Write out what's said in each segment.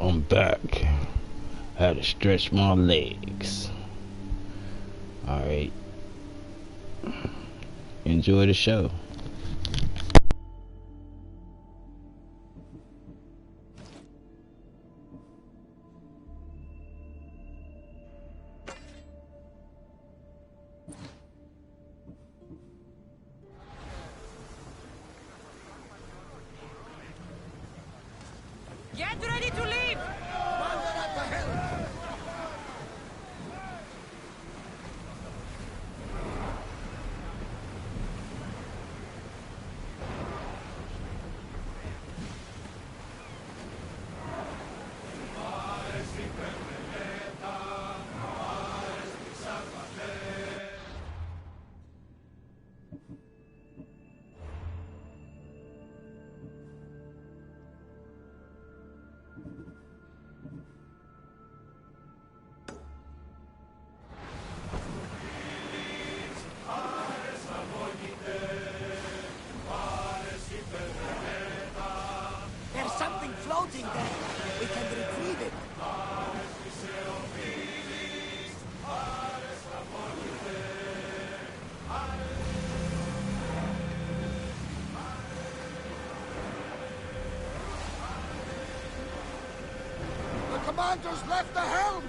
I'm back. I had to stretch my legs. Alright. Enjoy the show. Get ready to leave! There's something floating there. We can retrieve it. The commander's left the helm!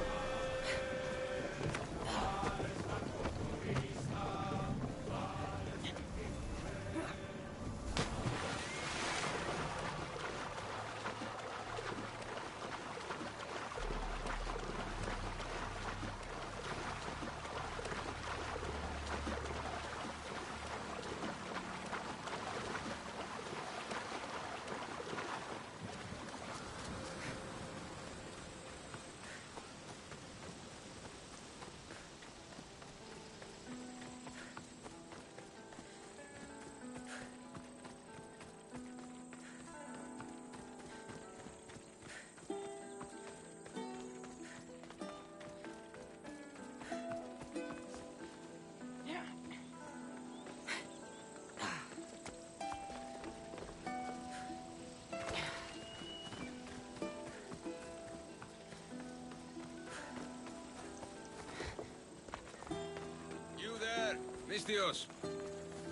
Mistios,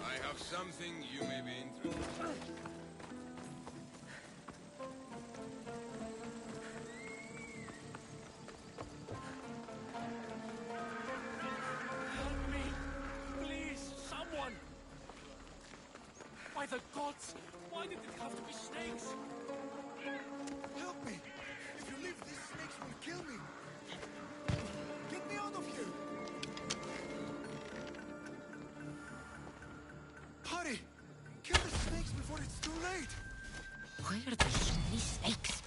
I have something you may be interested in. Help me! Please, someone! By the gods, why did it have to be snakes? Help me! If you leave, these snakes will kill me! Get me out of here! Hurry! Kill the snakes before it's too late! Why are there so many snakes?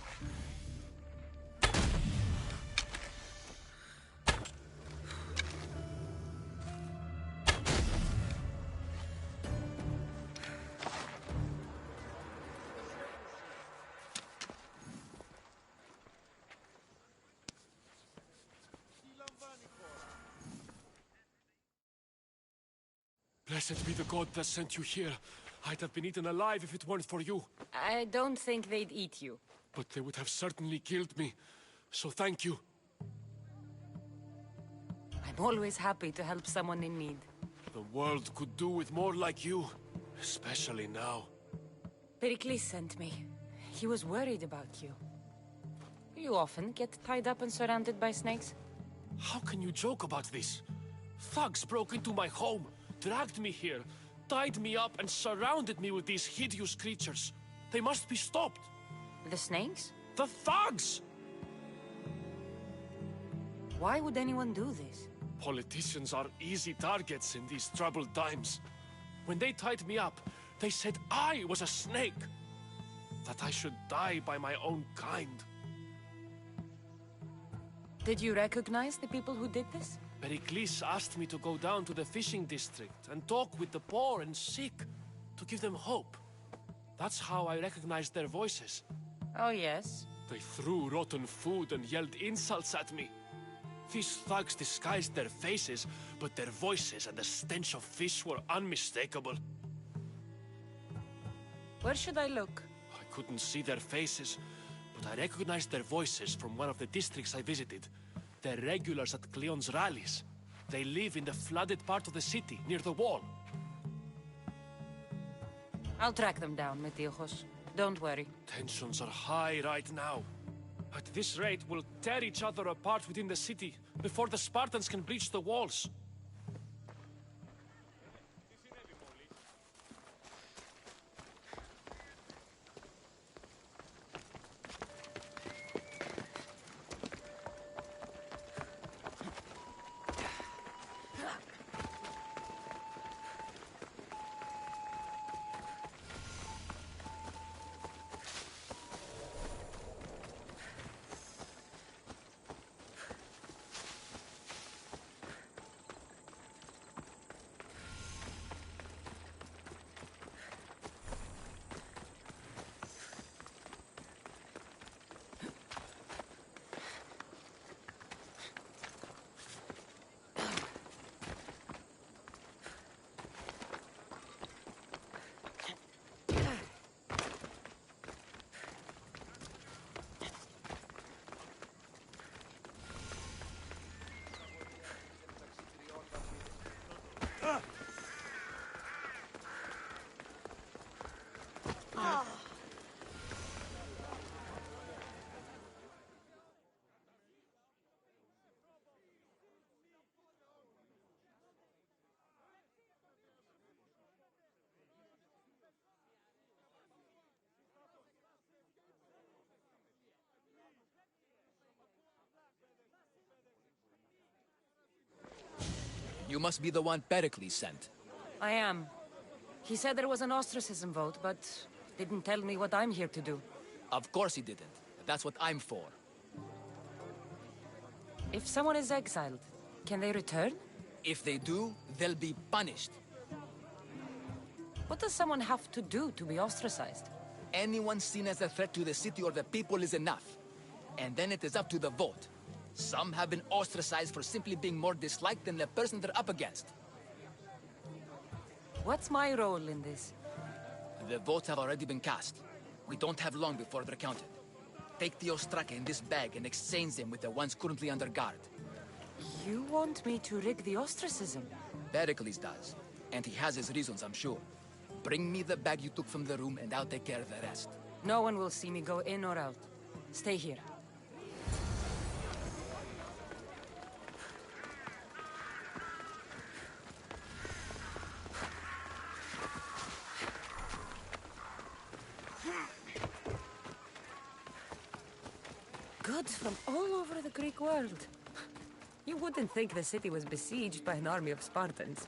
Blessed be the god that sent you here. I'd have been eaten alive if it weren't for you. I don't think they'd eat you. But they would have certainly killed me. So thank you. I'm always happy to help someone in need. The world could do with more like you. Especially now. Pericles sent me. He was worried about you. You often get tied up and surrounded by snakes? How can you joke about this? Thugs broke into my home, dragged me here, tied me up and surrounded me with these hideous creatures. They must be stopped. The snakes? The thugs! Why would anyone do this? Politicians are easy targets in these troubled times. When they tied me up, they said I was a snake. That I should die by my own kind. Did you recognize the people who did this? Pericles asked me to go down to the fishing district and talk with the poor and sick, to give them hope. That's how I recognized their voices. Oh, yes? They threw rotten food and yelled insults at me. These thugs disguised their faces, but their voices and the stench of fish were unmistakable. Where should I look? I couldn't see their faces, but I recognized their voices from one of the districts I visited. They're regulars at Cleon's rallies. They live in the flooded part of the city, near the wall. I'll track them down, Metiojos. Don't worry. Tensions are high right now. At this rate, we'll tear each other apart within the city before the Spartans can breach the walls. You must be the one Pericles sent. I am. He said there was an ostracism vote, but didn't tell me what I'm here to do. Of course he didn't. That's what I'm for. If someone is exiled, can they return? If they do, they'll be punished. What does someone have to do to be ostracized? Anyone seen as a threat to the city or the people is enough. And then it is up to the vote. Some have been ostracized for simply being more disliked than the person they're up against. What's my role in this? The votes have already been cast. We don't have long before they're counted. Take the ostraka in this bag and exchange them with the ones currently under guard. You want me to rig the ostracism? Pericles does. And he has his reasons, I'm sure. Bring me the bag you took from the room and I'll take care of the rest. No one will see me go in or out. Stay here. Goods from all over the Greek world. You wouldn't think the city was besieged by an army of Spartans.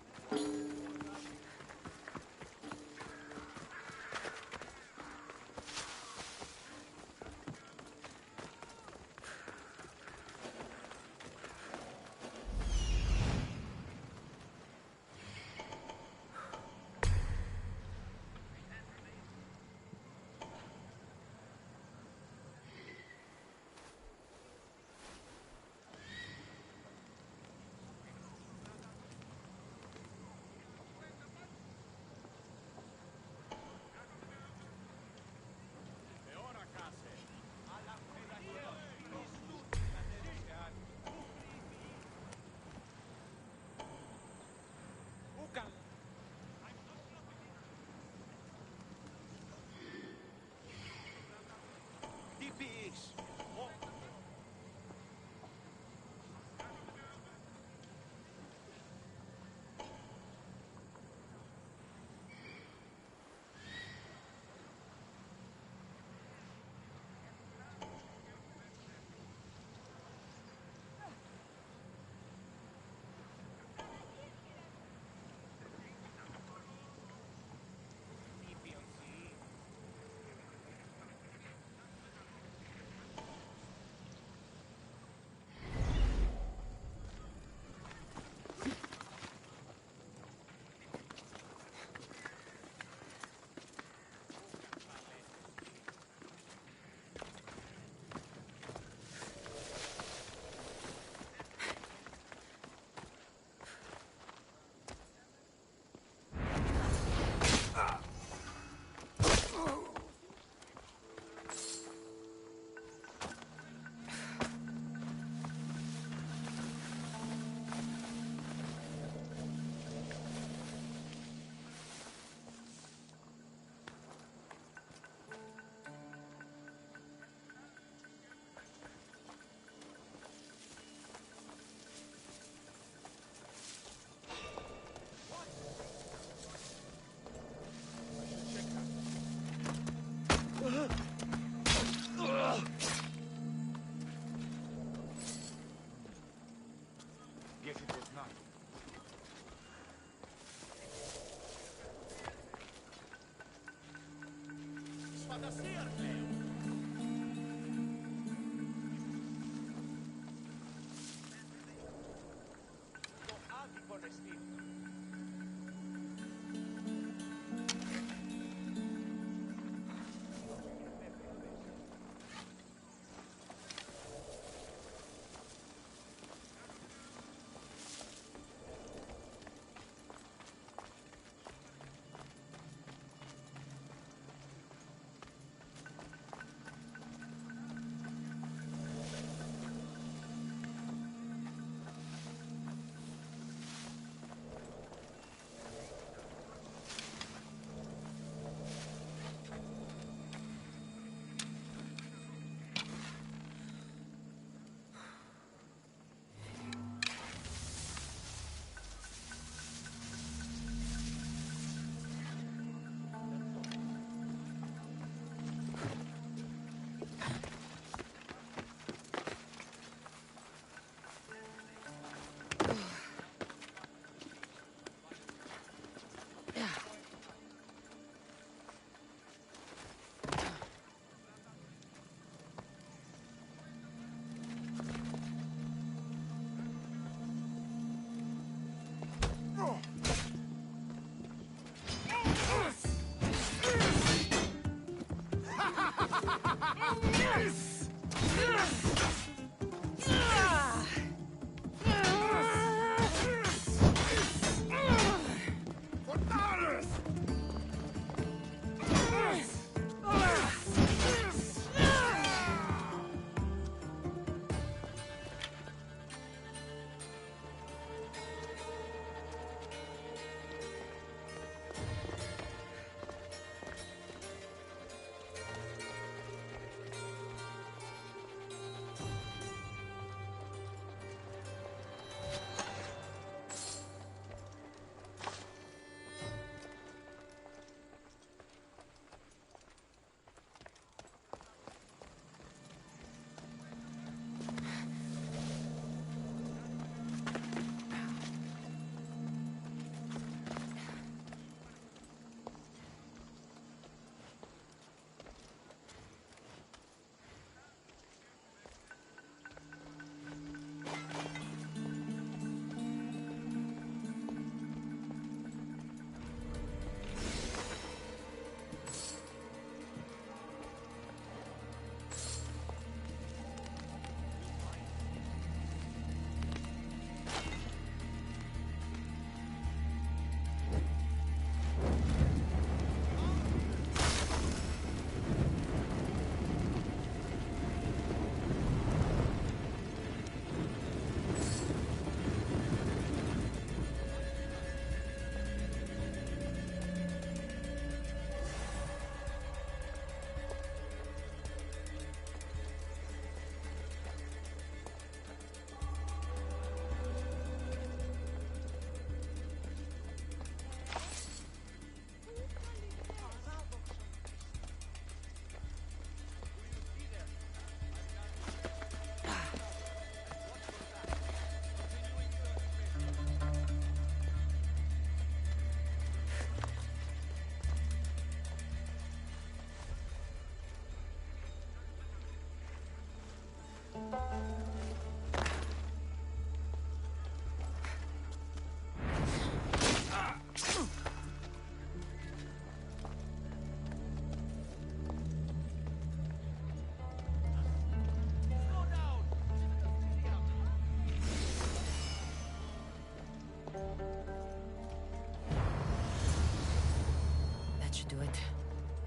Do it.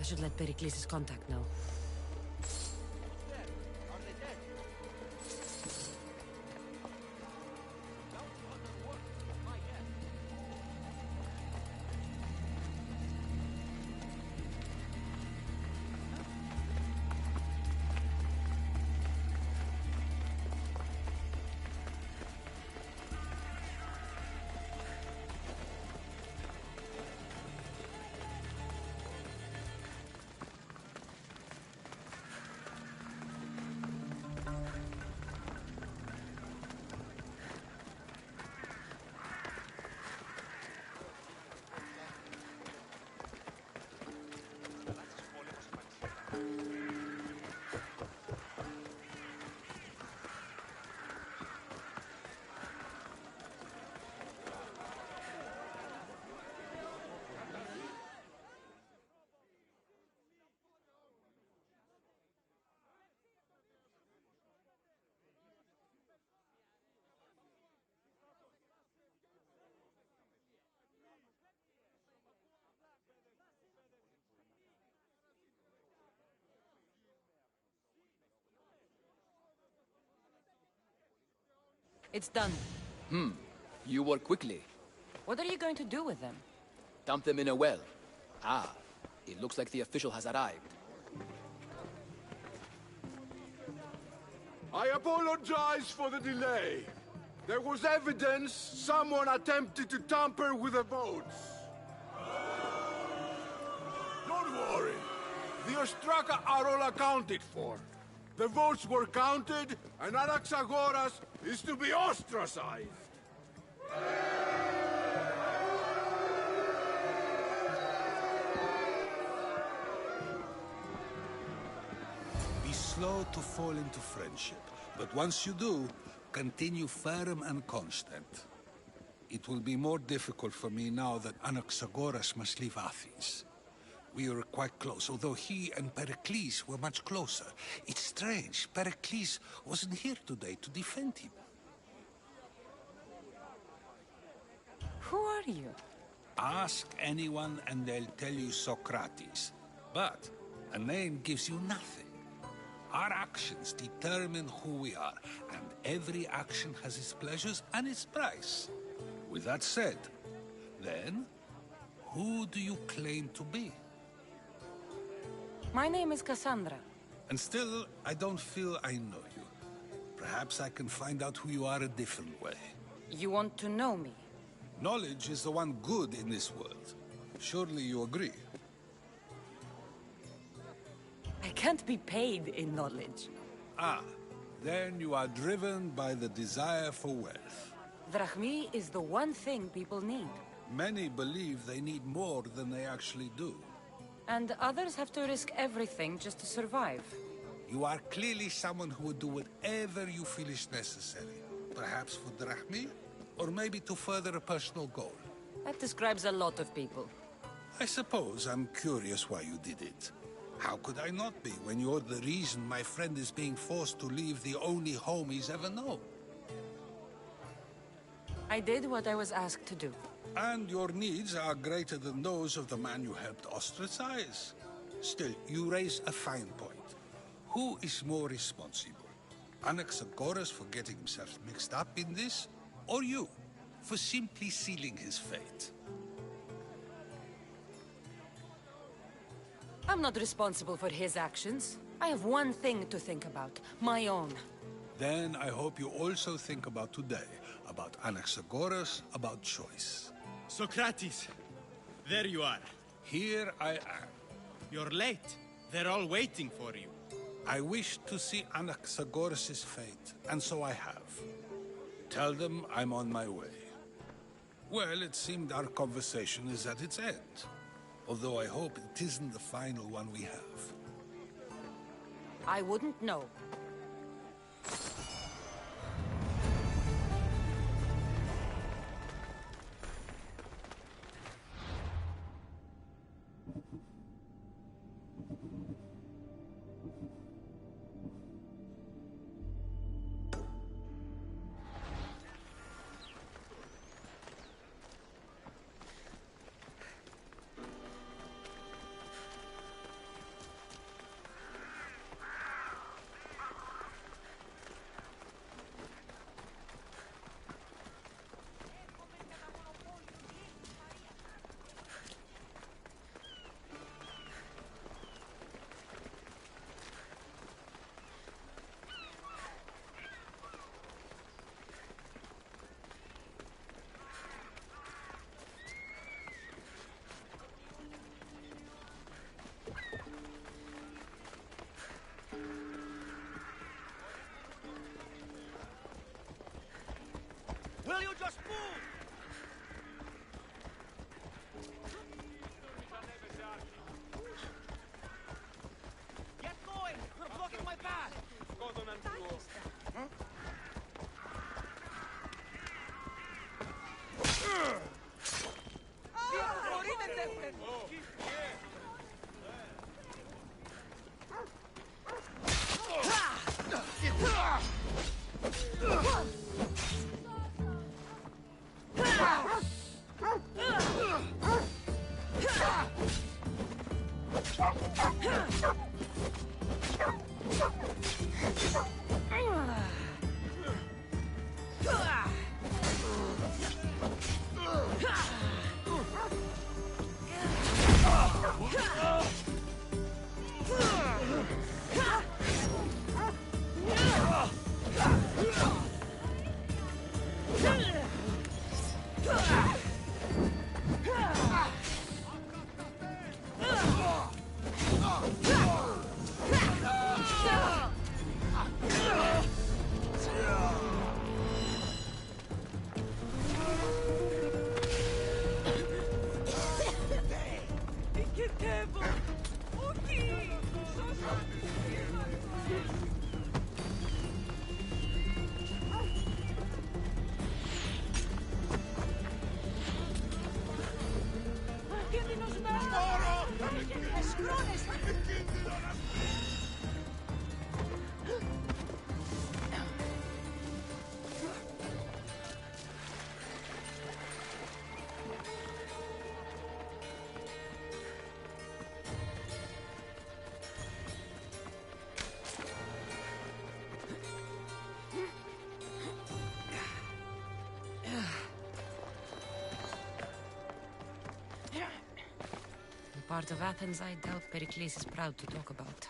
I should let Pericles' contact know. It's done. You work quickly. What are you going to do with them? Dump them in a well. Ah, it looks like the official has arrived. I apologize for the delay. There was evidence someone attempted to tamper with the votes. Don't worry. The Ostraka are all accounted for. The votes were counted, and Anaxagoras is to be ostracized. Be slow to fall into friendship, but once you do, continue firm and constant. It will be more difficult for me now that Anaxagoras must leave Athens. We were quite close, although he and Pericles were much closer. It's strange, Pericles wasn't here today to defend him. Who are you? Ask anyone and they'll tell you Socrates. But a name gives you nothing. Our actions determine who we are, and every action has its pleasures and its price. With that said, then, who do you claim to be? My name is Cassandra. And still, I don't feel I know you. Perhaps I can find out who you are a different way. You want to know me? Knowledge is the one good in this world. Surely you agree? I can't be paid in knowledge. Ah, then you are driven by the desire for wealth. Drachmi is the one thing people need. Many believe they need more than they actually do. And others have to risk everything just to survive. You are clearly someone who would do whatever you feel is necessary. Perhaps for drachmi, or maybe to further a personal goal. That describes a lot of people. I suppose I'm curious why you did it. How could I not be when you're the reason my friend is being forced to leave the only home he's ever known? I did what I was asked to do. And your needs are greater than those of the man you helped ostracize. Still, you raise a fine point. Who is more responsible? Anaxagoras for getting himself mixed up in this? Or you, for simply sealing his fate? I'm not responsible for his actions. I have one thing to think about, my own. Then I hope you also think about today, about Anaxagoras, about choice. Socrates, there you are. Here I am. You're late. They're all waiting for you. I wish to see Anaxagoras' fate, and so I have. Tell them I'm on my way. Well, it seemed our conversation is at its end. Although I hope it isn't the final one we have. I wouldn't know. Will you just move? Get going! You're blocking my path! part of Athens I doubt Pericles is proud to talk about.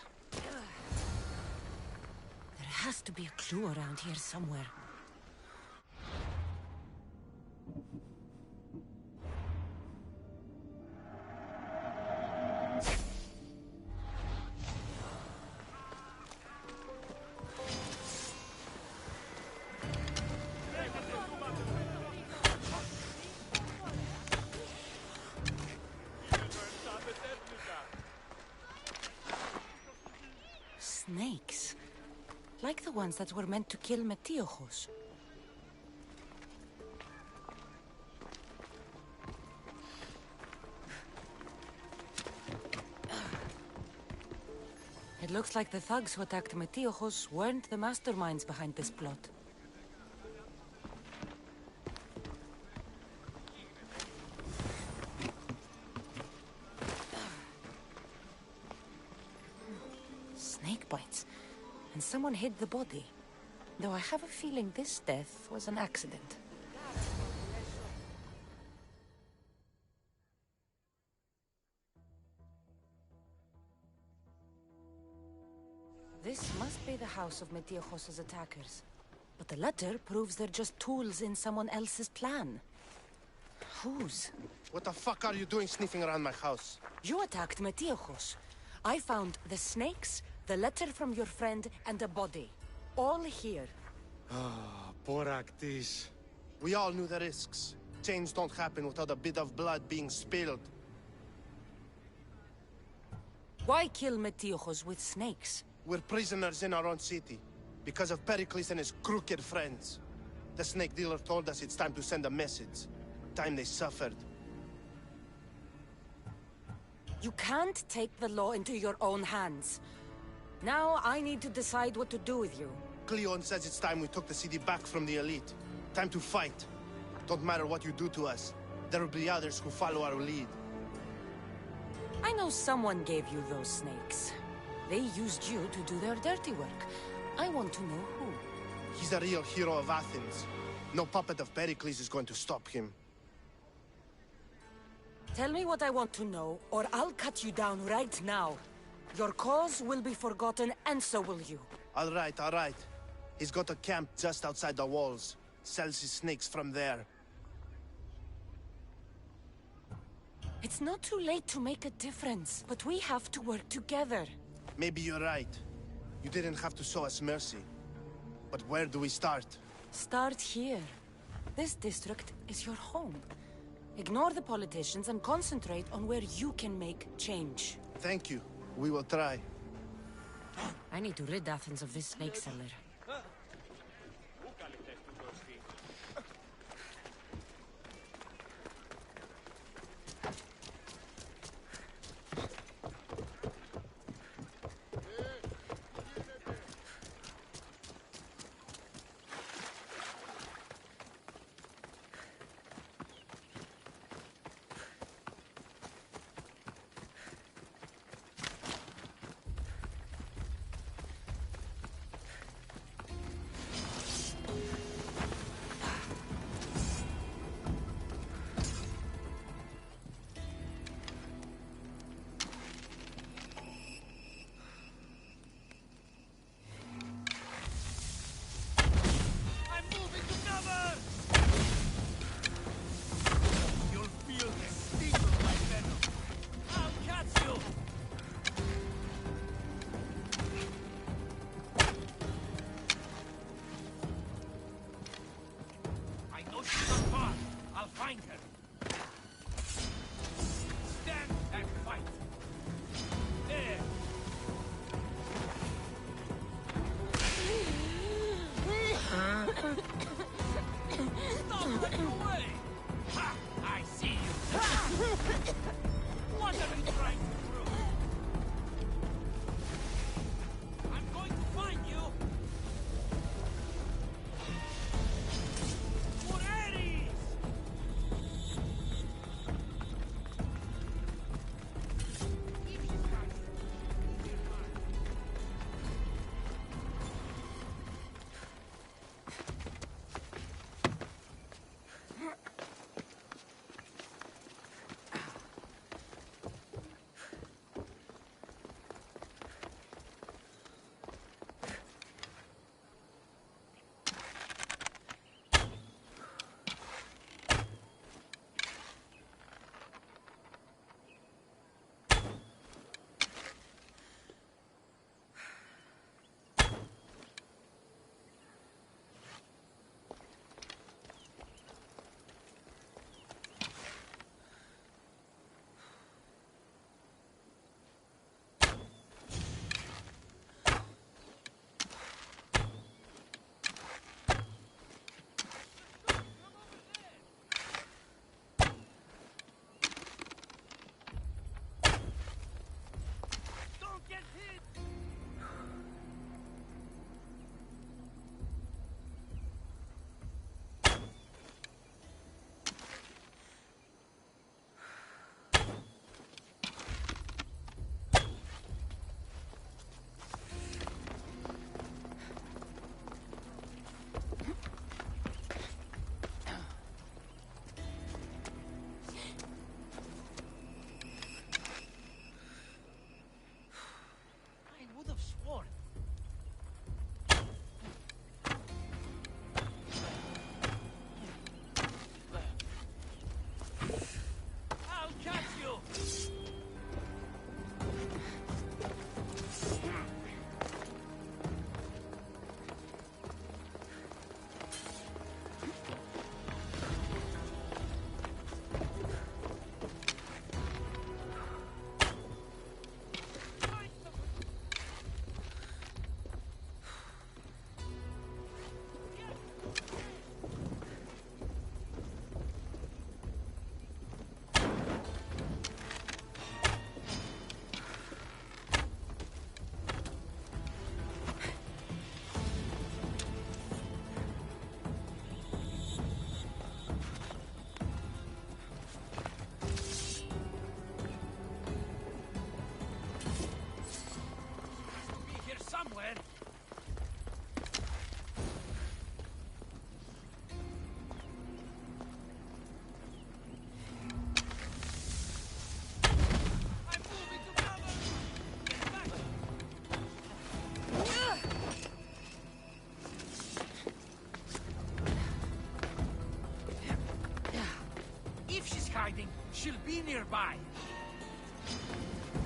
There has to be a clue around here somewhere. Snakes. Like the ones that were meant to kill Metiochos. It looks like the thugs who attacked Metiochos weren't the masterminds behind this plot. Snake bites. And someone hid the body. Though I have a feeling this death was an accident. This must be the house of Metiochos' attackers. But the letter proves they're just tools in someone else's plan. Whose? What the fuck are you doing sniffing around my house? You attacked Metiochos. I found the snakes, the letter from your friend, and a body. All here. Ah, poor Actis. We all knew the risks. Change don't happen without a bit of blood being spilled. Why kill Metiochos with snakes? We're prisoners in our own city, because of Pericles and his crooked friends. The snake dealer told us it's time to send a message. Time they suffered. You can't take the law into your own hands. Now I need to decide what to do with you. Cleon says it's time we took the city back from the elite. Time to fight. Don't matter what you do to us. There will be others who follow our lead. I know someone gave you those snakes. They used you to do their dirty work. I want to know who. He's a real hero of Athens. No puppet of Pericles is going to stop him. Tell me what I want to know, or I'll cut you down right now. Your cause will be forgotten, and so will you. All right, all right. He's got a camp just outside the walls. Sells his snakes from there. It's not too late to make a difference, but we have to work together. Maybe you're right. You didn't have to show us mercy. But where do we start? Start here. This district is your home. Ignore the politicians and concentrate on where you can make change. Thank you. We will try. I need to rid Athens of this snake seller. nearby.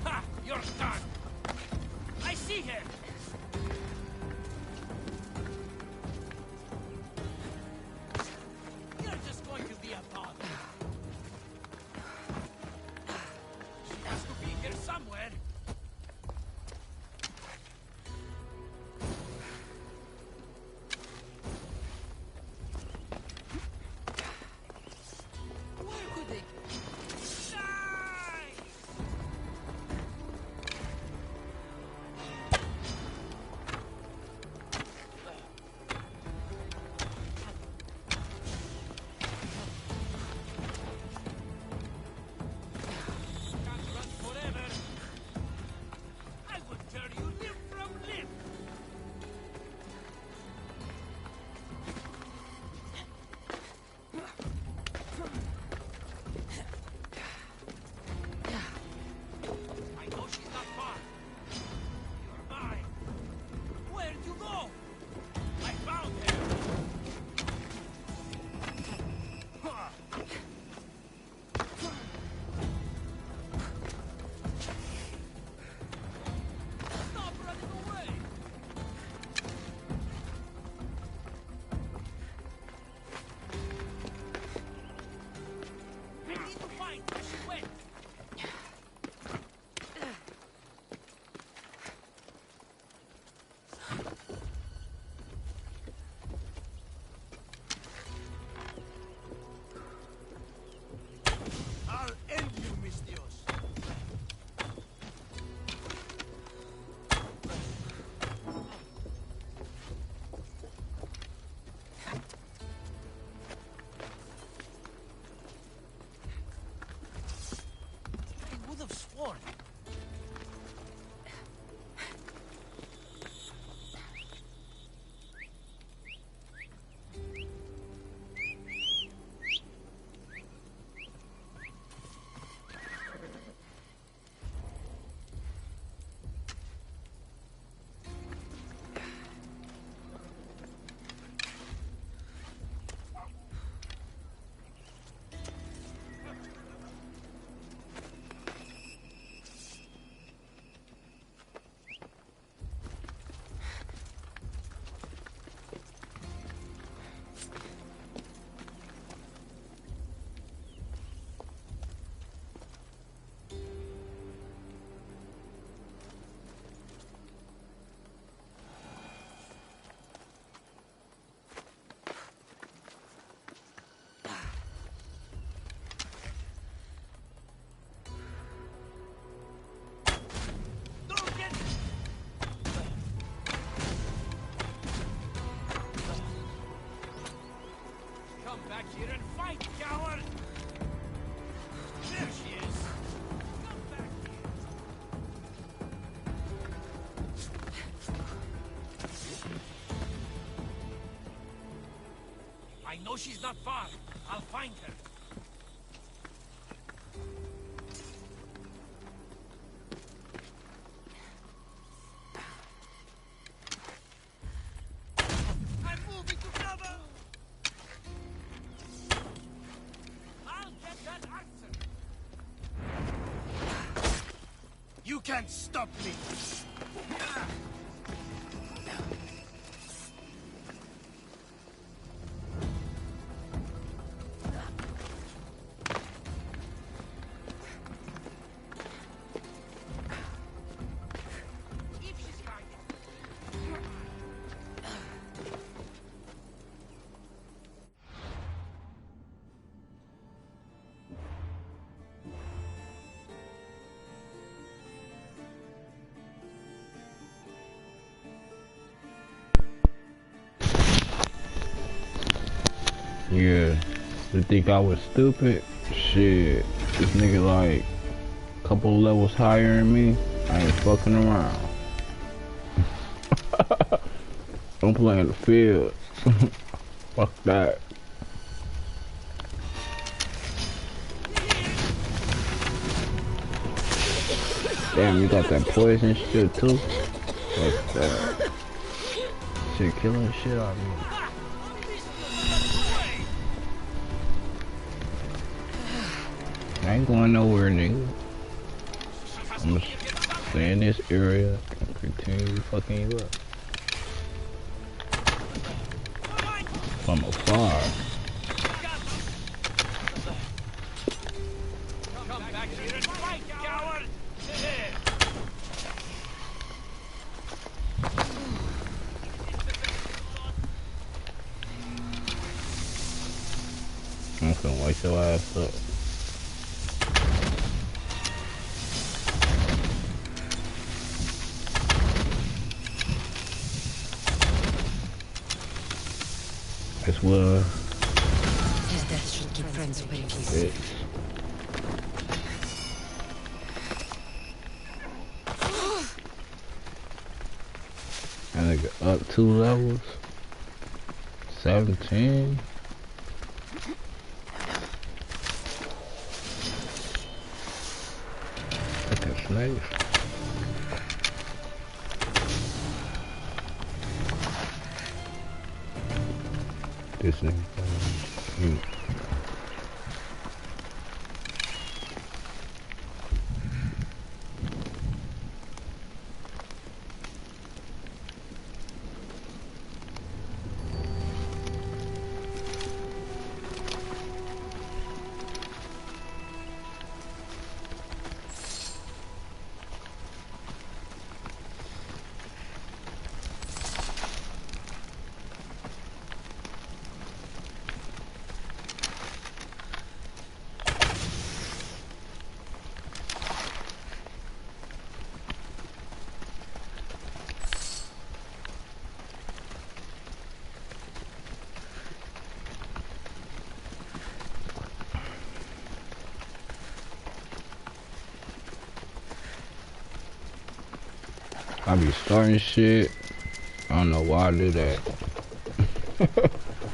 Ha! You're done. I see him. You're just going to be a bother. She has to be here somewhere. Where could they? Die! Can't run forever. I will tear you limb from limb. I know she's not far. You're mine. Where'd you go? I found her. Stop running away. I need to find where she went. I'll end you, mis Dios. I would have sworn. Don't get Come back here and fight, coward! There she is! Come back here! I know she's not far. I'll find her. I'm moving to cover! I'll get that answer! You can't stop me! If she's hiding. Yeah, you think I was stupid? Shit, this nigga like a couple levels higher than me. I ain't fucking around. I'm playing the field. Fuck that. Damn, you got that poison shit too? Fuck that. Shit killing the shit out of me. I ain't going nowhere, nigga. I'm gonna stay in this area and continue fucking you up. From afar. Come back here and fight, coward! I'm gonna wake your ass up. That's what His death should keep friends away. it. And I got up 2 levels. 17. Fucking snakes. This nigga. I be starting shit. I don't know why I do that.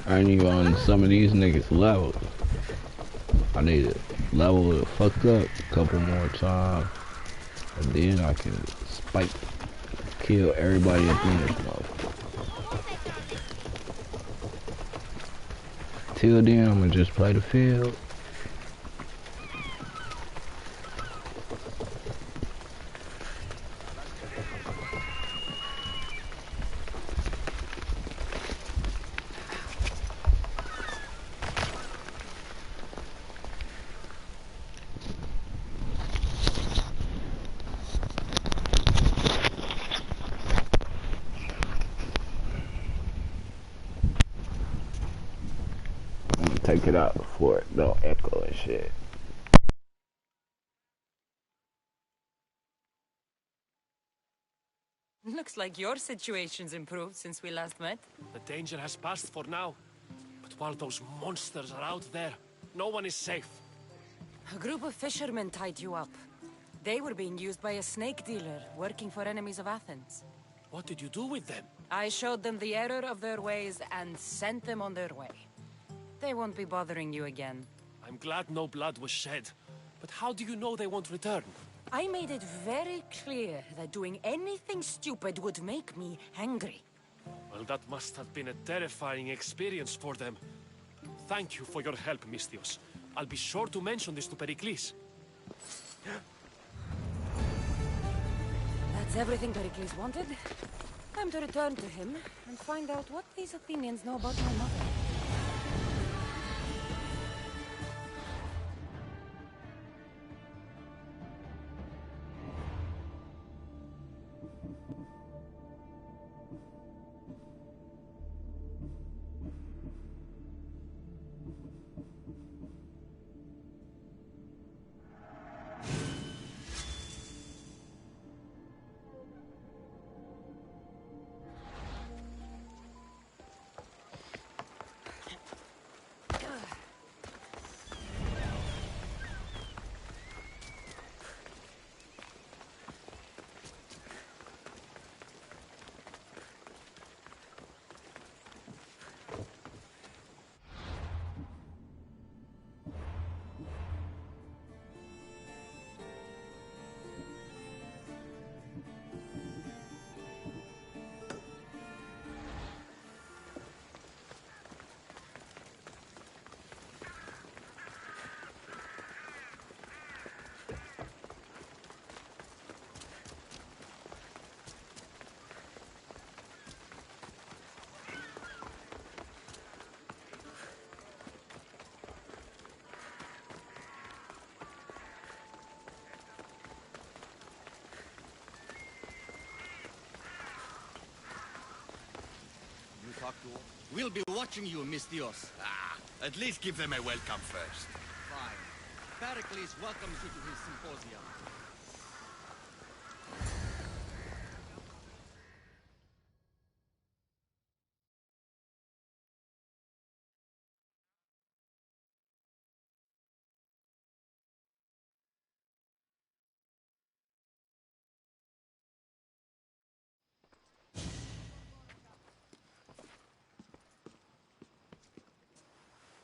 I ain't even on some of these niggas levels. I need to level the fuck up a couple more times. And then I can spike, kill everybody up in this motherfucker. Till then, I'm gonna just play the field. Take it out before it don't echo and shit. Looks like your situation's improved since we last met. The danger has passed for now. But while those monsters are out there, no one is safe. A group of fishermen tied you up. They were being used by a snake dealer working for enemies of Athens. What did you do with them? I showed them the error of their ways and sent them on their way. They won't be bothering you again. I'm glad no blood was shed. But how do you know they won't return? I made it very clear that doing anything stupid would make me angry. Well, that must have been a terrifying experience for them. Thank you for your help, Mystios. I'll be sure to mention this to Pericles. That's everything Pericles wanted. Time to return to him and find out what these Athenians know about my mother. factual. We'll be watching you, Mistios. At least give them a welcome first. Fine. Pericles welcomes you to his symposium.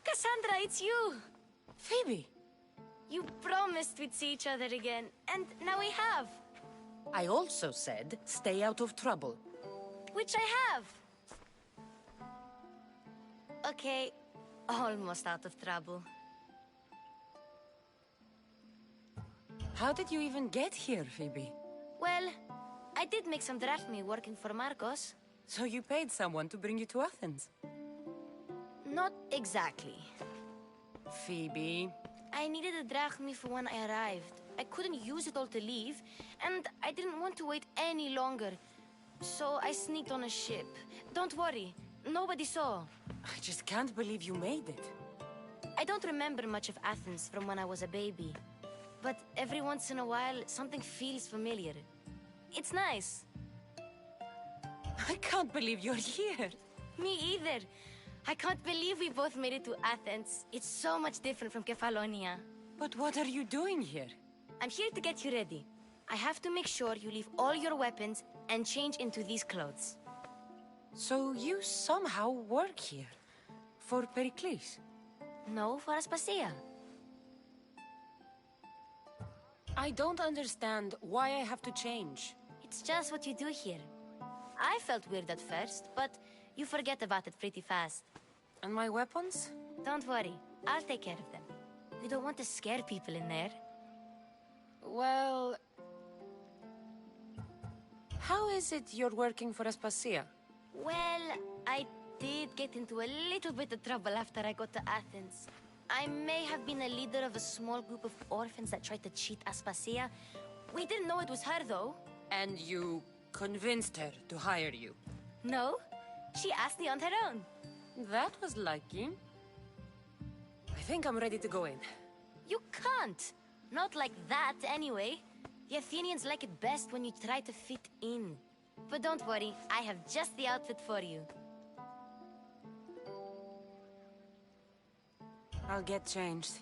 Cassandra, it's you! Phoebe! You promised we'd see each other again, and now we have. I also said, stay out of trouble. Which I have. Okay, almost out of trouble. How did you even get here, Phoebe? Well, I did make some drachmae working for Marcos. So you paid someone to bring you to Athens? Not exactly. Phoebe... I needed a drachmae for when I arrived. I couldn't use it all to leave, and I didn't want to wait any longer. So I sneaked on a ship. Don't worry, nobody saw. I just can't believe you made it. I don't remember much of Athens from when I was a baby. But every once in a while, something feels familiar. It's nice. I can't believe you're here. Me either. I can't believe we both made it to Athens. It's so much different from Kefalonia. But what are you doing here? I'm here to get you ready. I have to make sure you leave all your weapons and change into these clothes. So you somehow work here? For Pericles? No, for Aspasia. I don't understand why I have to change. It's just what you do here. I felt weird at first, but you forget about it pretty fast. And my weapons? Don't worry, I'll take care of them. We don't want to scare people in there. Well... How is it you're working for Aspasia? Well, I did get into a little bit of trouble after I got to Athens. I may have been a leader of a small group of orphans that tried to cheat Aspasia. We didn't know it was her, though. And you convinced her to hire you? No, she asked me on her own. That was lucky. I think I'm ready to go in. You can't. Not like that, anyway. The Athenians like it best when you try to fit in. But don't worry, I have just the outfit for you. I'll get changed.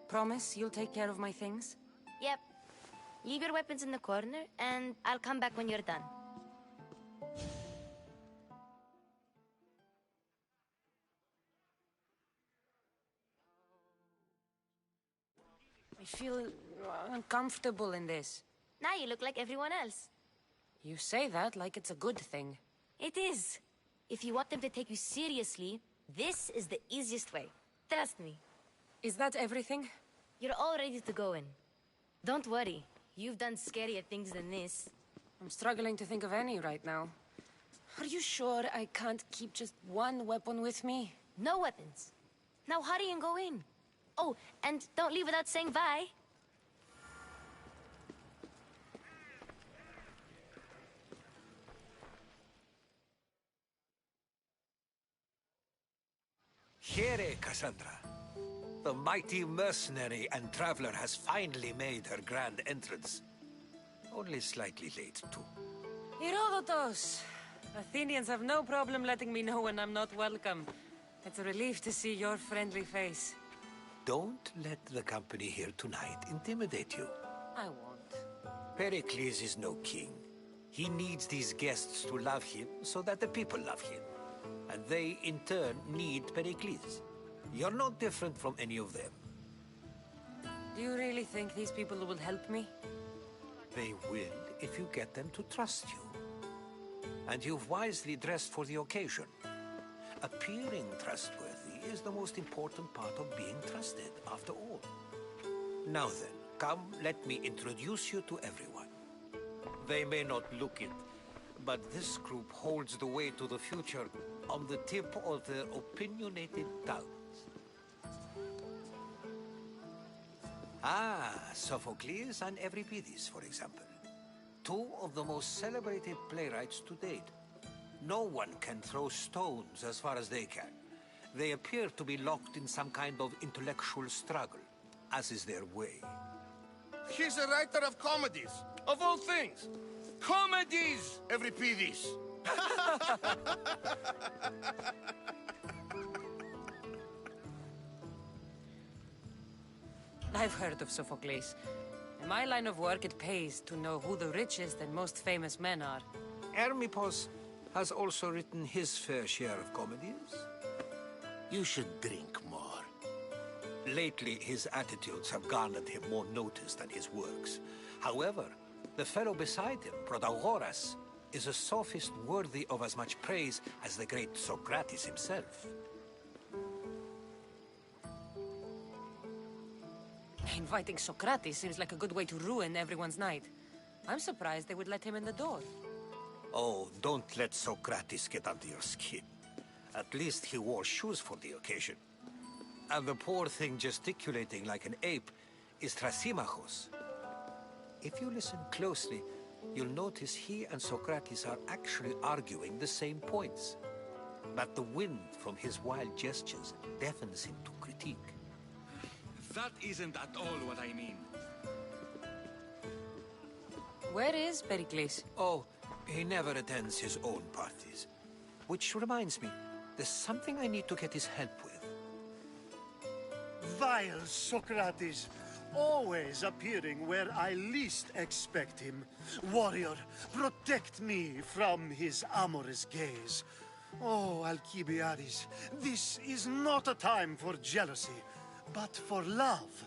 Promise you'll take care of my things? Yep. Leave your weapons in the corner, and I'll come back when you're done. I feel uncomfortable in this. Now you look like everyone else. You say that like it's a good thing. It is. If you want them to take you seriously, this is the easiest way. Trust me. Is that everything? You're all ready to go in. Don't worry. You've done scarier things than this. I'm struggling to think of any right now. Are you sure I can't keep just one weapon with me? No weapons. Now hurry and go in. Oh, and don't leave without saying bye. Here, Cassandra. The mighty mercenary and traveler has finally made her grand entrance. Only slightly late, too. Herodotos! Athenians have no problem letting me know when I'm not welcome. It's a relief to see your friendly face. Don't let the company here tonight intimidate you. I won't. Pericles is no king. He needs these guests to love him so that the people love him. And they, in turn, need Pericles. You're no different from any of them. Do you really think these people will help me? They will if you get them to trust you. And you've wisely dressed for the occasion. Appearing trustworthy is the most important part of being trusted, after all. Now then, come, let me introduce you to everyone. They may not look it, but this group holds the way to the future on the tip of their opinionated tongues. Sophocles and Euripides, for example. Two of the most celebrated playwrights to date. No one can throw stones as far as they can. They appear to be locked in some kind of intellectual struggle, as is their way. He's a writer of comedies, of all things. Comedies, every PDs. I've heard of Sophocles. In my line of work, it pays to know who the richest and most famous men are. Hermippos has also written his fair share of comedies. You should drink more. Lately, his attitudes have garnered him more notice than his works. However, the fellow beside him, Protagoras, is a sophist worthy of as much praise as the great Socrates himself. Inviting Socrates seems like a good way to ruin everyone's night. I'm surprised they would let him in the door. Oh, don't let Socrates get under your skin. At least he wore shoes for the occasion. And the poor thing gesticulating like an ape is Thrasymachos. If you listen closely, you'll notice he and Socrates are actually arguing the same points. But the wind from his wild gestures deafens him to critique. That isn't at all what I mean. Where is Pericles? Oh, he never attends his own parties. Which reminds me, there's something I need to get his help with. Vile Socrates, always appearing where I least expect him. Warrior, protect me from his amorous gaze. Oh, Alcibiades, this is not a time for jealousy, but for love.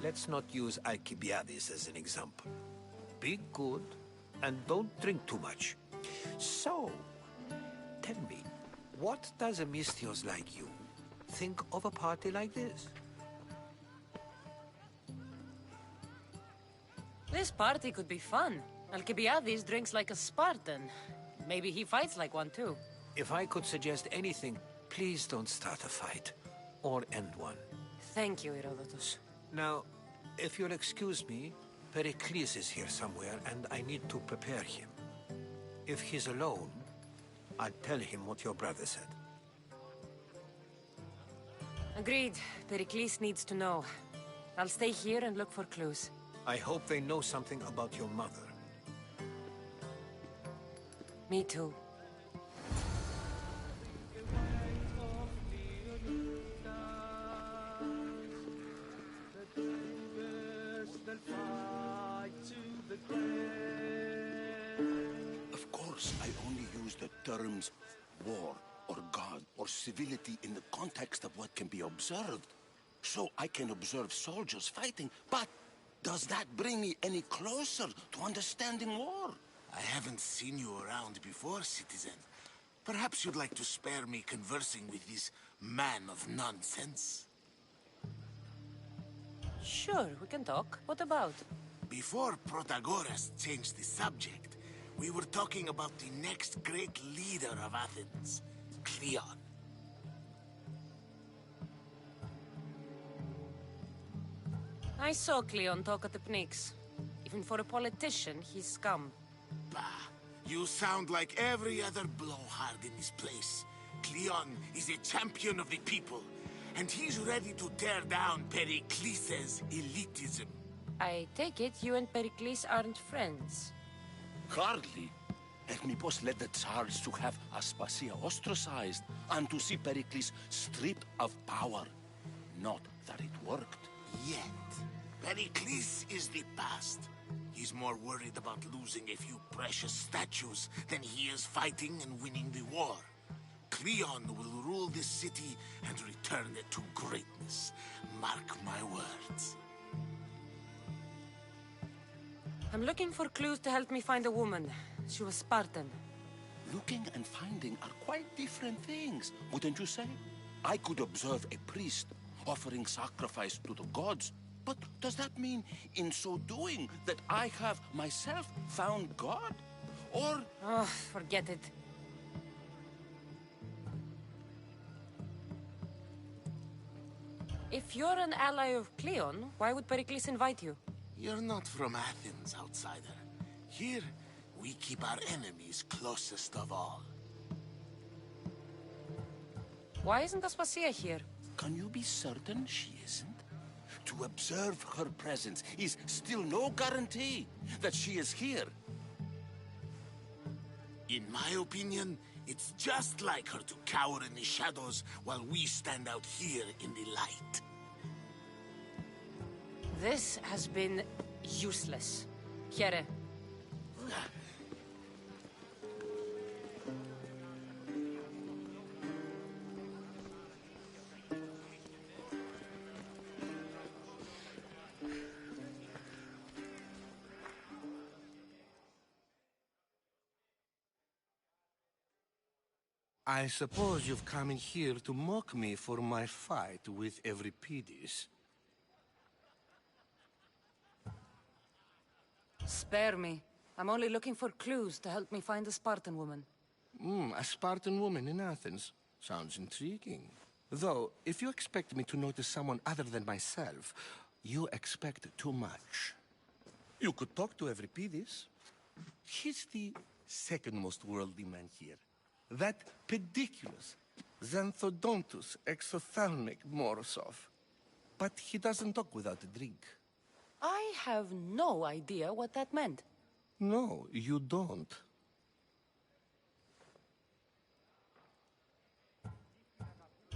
Let's not use Alcibiades as an example. Be good, and don't drink too much. So, tell me, what does a Misthios like you think of a party like this? This party could be fun. Alcibiades drinks like a Spartan. Maybe he fights like one too. If I could suggest anything, please don't start a fight. Or end one. Thank you, Herodotus. Now, if you'll excuse me, Pericles is here somewhere, and I need to prepare him. If he's alone, I'll tell him what your brother said. Agreed. Pericles needs to know. I'll stay here and look for clues. I hope they know something about your mother. Me too. Of course, I only use the terms war or God or civility in the context of what can be observed. So I can observe soldiers fighting, but does that bring me any closer to understanding war? I haven't seen you around before, citizen. Perhaps you'd like to spare me conversing with this man of nonsense? Sure, we can talk. What about? Before Protagoras changed the subject, we were talking about the next great leader of Athens, Cleon. I saw Cleon talk at the Pnyx. Even for a politician, he's scum. Bah, you sound like every other blowhard in this place. Cleon is a champion of the people, and he's ready to tear down Pericles' elitism. I take it you and Pericles aren't friends. Hardly. Hermippos led the Tsars to have Aspasia ostracized and to see Pericles stripped of power. Not that it worked. Yet, Pericles is the past. He's more worried about losing a few precious statues than he is fighting and winning the war. Cleon will rule this city and return it to greatness. Mark my words. I'm looking for clues to help me find a woman. She was Spartan. Looking and finding are quite different things, wouldn't you say? I could observe a priest offering sacrifice to the gods, but does that mean, in so doing, that I have myself found God? Or... Oh, forget it. If you're an ally of Cleon, why would Pericles invite you? You're not from Athens, outsider. Here, we keep our enemies closest of all. Why isn't Aspasia here? Can you be certain she isn't? To observe her presence is still no guarantee that she is here. In my opinion, it's just like her to cower in the shadows while we stand out here in the light. This has been useless. Here. I suppose you've come in here to mock me for my fight with Euripides. Spare me. I'm only looking for clues to help me find a Spartan woman. A Spartan woman in Athens. Sounds intriguing. Though, if you expect me to notice someone other than myself, you expect too much. You could talk to Euripides. He's the second most worldly man here. That pediculous, xanthodontus exophthalmic Morosov. But he doesn't talk without a drink. I have no idea what that meant. No, you don't.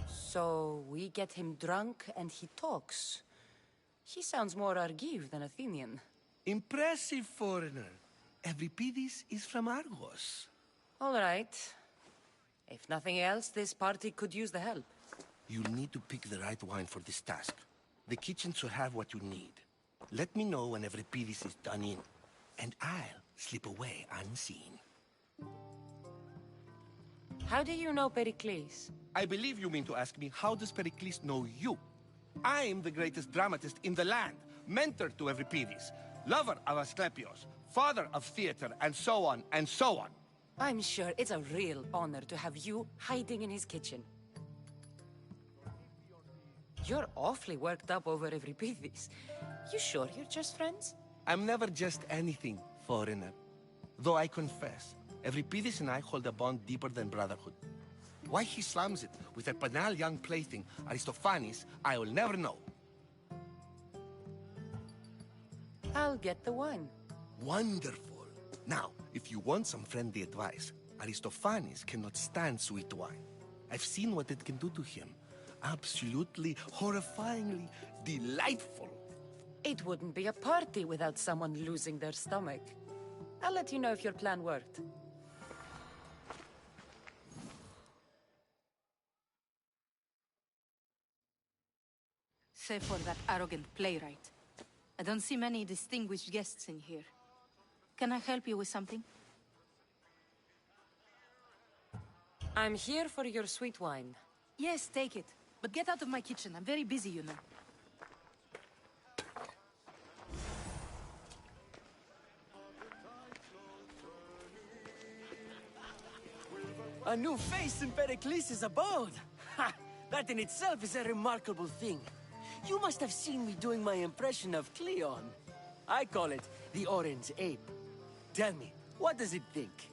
So we get him drunk and he talks. He sounds more Argive than Athenian. Impressive, foreigner. Euripides is from Argos. All right. If nothing else, this party could use the help. You'll need to pick the right wine for this task. The kitchen should have what you need. Let me know when Euripides is done in, and I'll slip away unseen. How do you know Pericles? I believe you mean to ask me, how does Pericles know you? I'm the greatest dramatist in the land, mentor to Euripides, lover of Asclepios, father of theater, and so on, and so on. I'm sure it's a real honor to have you hiding in his kitchen. You're awfully worked up over Euripides. You sure you're just friends? I'm never just anything, foreigner. Though I confess, Euripides and I hold a bond deeper than brotherhood. Why he slams it with a banal young plaything, Aristophanes, I will never know. I'll get the wine. Wonderful. Now, if you want some friendly advice, Aristophanes cannot stand sweet wine. I've seen what it can do to him. Absolutely, horrifyingly delightful. It wouldn't be a party without someone losing their stomach. I'll let you know if your plan worked. Save for that arrogant playwright. I don't see many distinguished guests in here. Can I help you with something? I'm here for your sweet wine. Yes, take it. But get out of my kitchen. I'm very busy, you know. A new face in Pericles' abode! Ha! That in itself is a remarkable thing. You must have seen me doing my impression of Cleon. I call it the Orange Ape. Tell me, what does it think?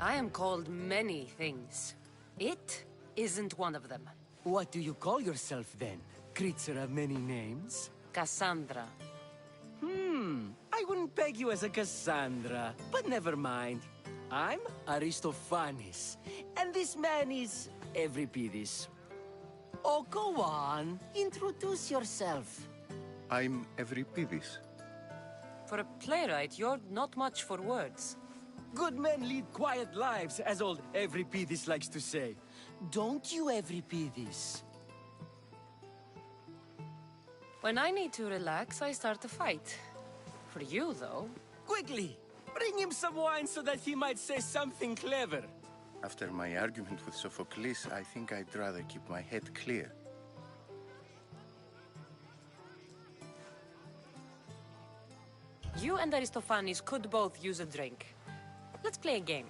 I am called many things. It isn't one of them. What do you call yourself then? Creature of many names? Cassandra. I wouldn't peg you as a Cassandra, but never mind. I'm Aristophanes, and this man is Euripides. Oh, go on. Introduce yourself. I'm Euripides. For a playwright, you're not much for words. Good men lead quiet lives, as old Euripides likes to say. Don't you, Euripides? When I need to relax, I start a fight. For you, though... Quickly! Bring him some wine so that he might say something clever. After my argument with Sophocles, I think I'd rather keep my head clear. You and Aristophanes could both use a drink. Let's play a game.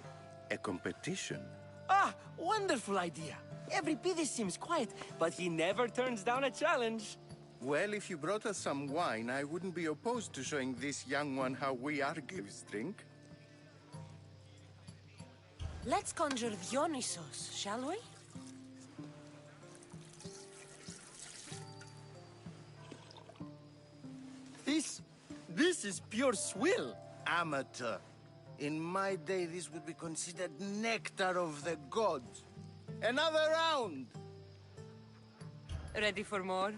A competition? Ah, wonderful idea. Everybody seems quiet, but he never turns down a challenge. Well, if you brought us some wine, I wouldn't be opposed to showing this young one how we Argives drink. Let's conjure Dionysos, shall we? This is pure swill. Amateur. In my day, this would be considered nectar of the gods. Another round! Ready for more?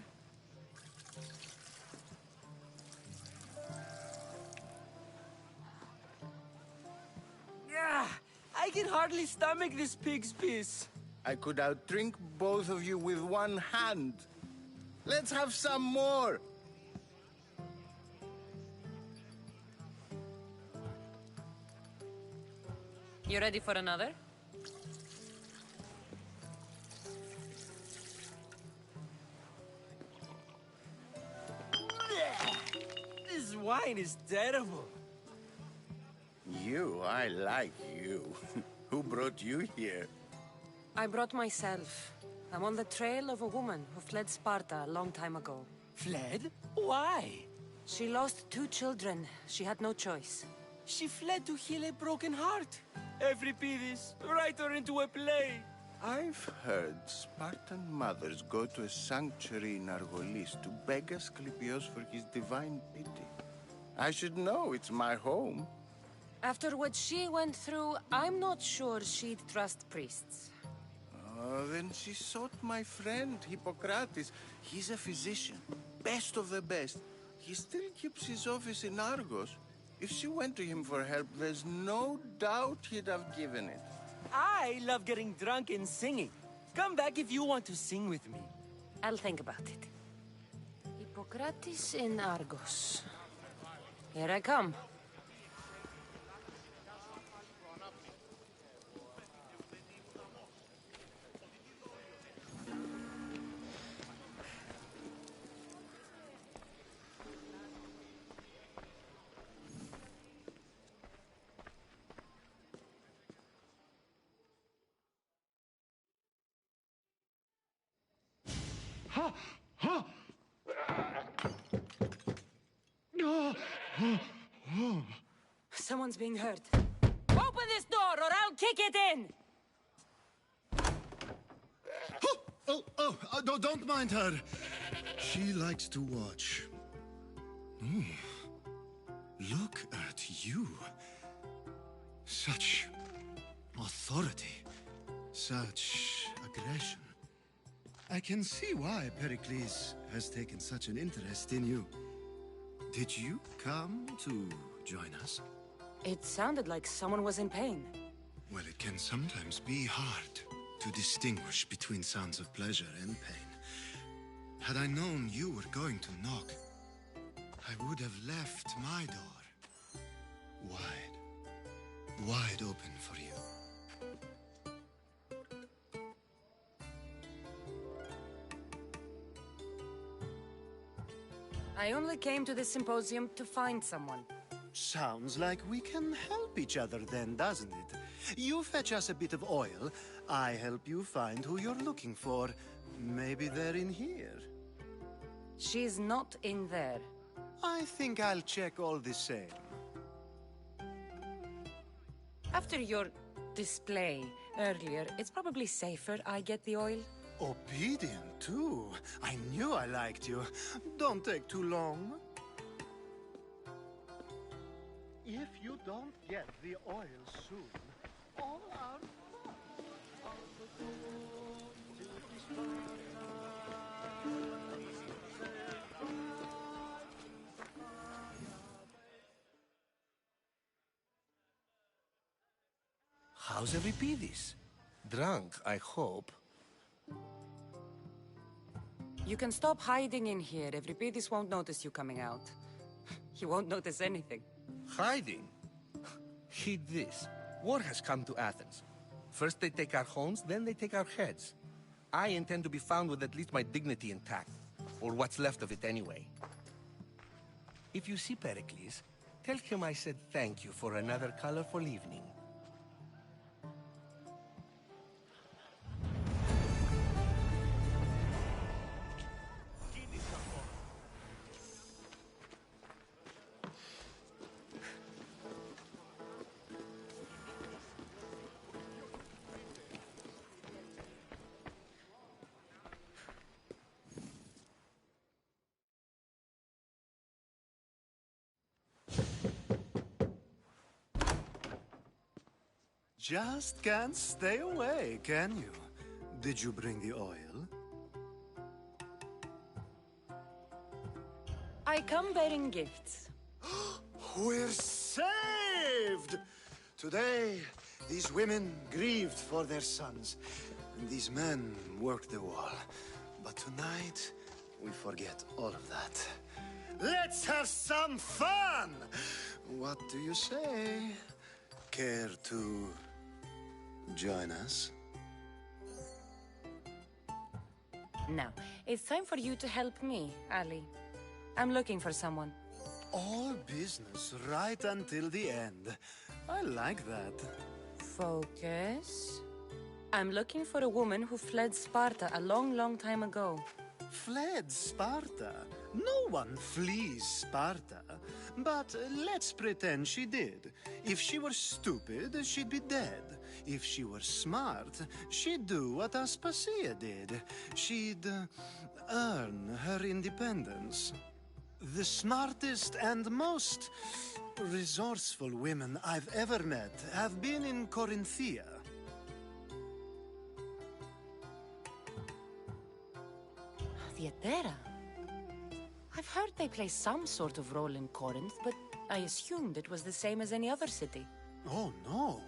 Yeah, I can hardly stomach this pig's piss. I could outdrink both of you with one hand. Let's have some more! You ready for another? This wine is terrible. You, I like you. Who brought you here? I brought myself. I'm on the trail of a woman who fled Sparta a long time ago. Fled? Why? She lost 2 children. She had no choice. She fled to heal a broken heart. Euripides, write her into a play. I've heard Spartan mothers go to a sanctuary in Argolis to beg Asclepios for his divine pity. I should know, it's my home. After what she went through, I'm not sure she'd trust priests. Then she sought my friend, Hippocrates. He's a physician, best of the best. He still keeps his office in Argos. If she went to him for help, there's no doubt he'd have given it. I love getting drunk and singing. Come back if you want to sing with me. I'll think about it. Hippocrates in Argos. Here I come. Someone's being hurt. Open this door or I'll kick it in! Don't mind her. She likes to watch. Ooh. Look at you. Such authority. Such aggression. I can see why Pericles has taken such an interest in you. Did you come to join us? It sounded like someone was in pain. Well, it can sometimes be hard to distinguish between sounds of pleasure and pain. Had I known you were going to knock, I would have left my door wide open for you. I only came to this symposium to find someone. Sounds like we can help each other then, doesn't it? You fetch us a bit of oil, I help you find who you're looking for. Maybe they're in here. She's not in there. I think I'll check all the same. After your display earlier, it's probably safer I get the oil. Obedient, too. I knew I liked you. Don't take too long. If you don't get the oil soon, all our How's Euripides? Drunk, I hope. You can stop hiding in here. Euripides won't notice you coming out. He won't notice anything. Hiding? Heed this. War has come to Athens. First they take our homes, then they take our heads. I intend to be found with at least my dignity intact. Or what's left of it anyway. If you see Pericles, tell him I said thank you for another colorful evening. just can't stay away, can you? Did you bring the oil? I come bearing gifts. We're saved! Today, these women grieved for their sons, and these men worked the wall. But tonight, we forget all of that. Let's have some fun! What do you say? Care to join us? Now, it's time for you to help me, Ali. I'm looking for someone. All business right until the end. I like that. Focus. I'm looking for a woman who fled Sparta a long, long time ago. Fled Sparta? No one flees Sparta. But let's pretend she did. If she were stupid, she'd be dead. If she were smart, she'd do what Aspasia did. She'd earn her independence. The smartest and most resourceful women I've ever met have been in Corinthia. Theatera? I've heard they play some sort of role in Corinth, but I assumed it was the same as any other city. Oh, no.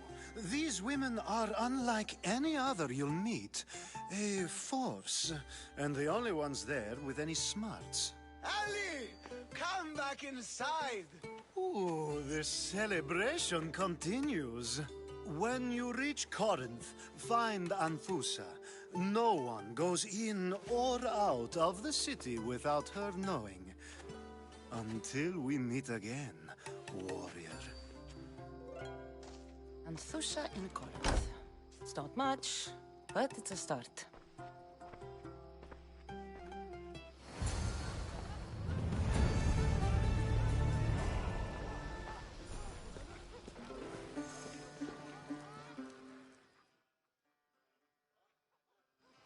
These women are unlike any other you'll meet. A force, and the only ones there with any smarts. Ali! Come back inside! Ooh, the celebration continues. When you reach Corinth, find Anfusa. No one goes in or out of the city without her knowing. Until we meet again, warrior. Anthusha in Corinth. It's not much, but it's a start.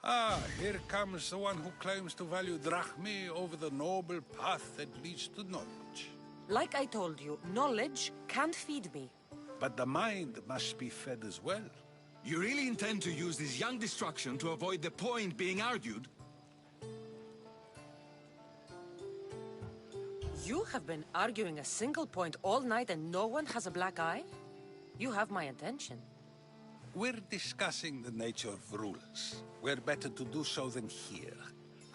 Ah, here comes the one who claims to value drachmae over the noble path that leads to knowledge. Like I told you, knowledge can't feed me. But the mind must be fed as well. You really intend to use this young destruction to avoid the point being argued? You have been arguing a single point all night and no one has a black eye? You have my attention. We're discussing the nature of rulers. Where better to do so than here?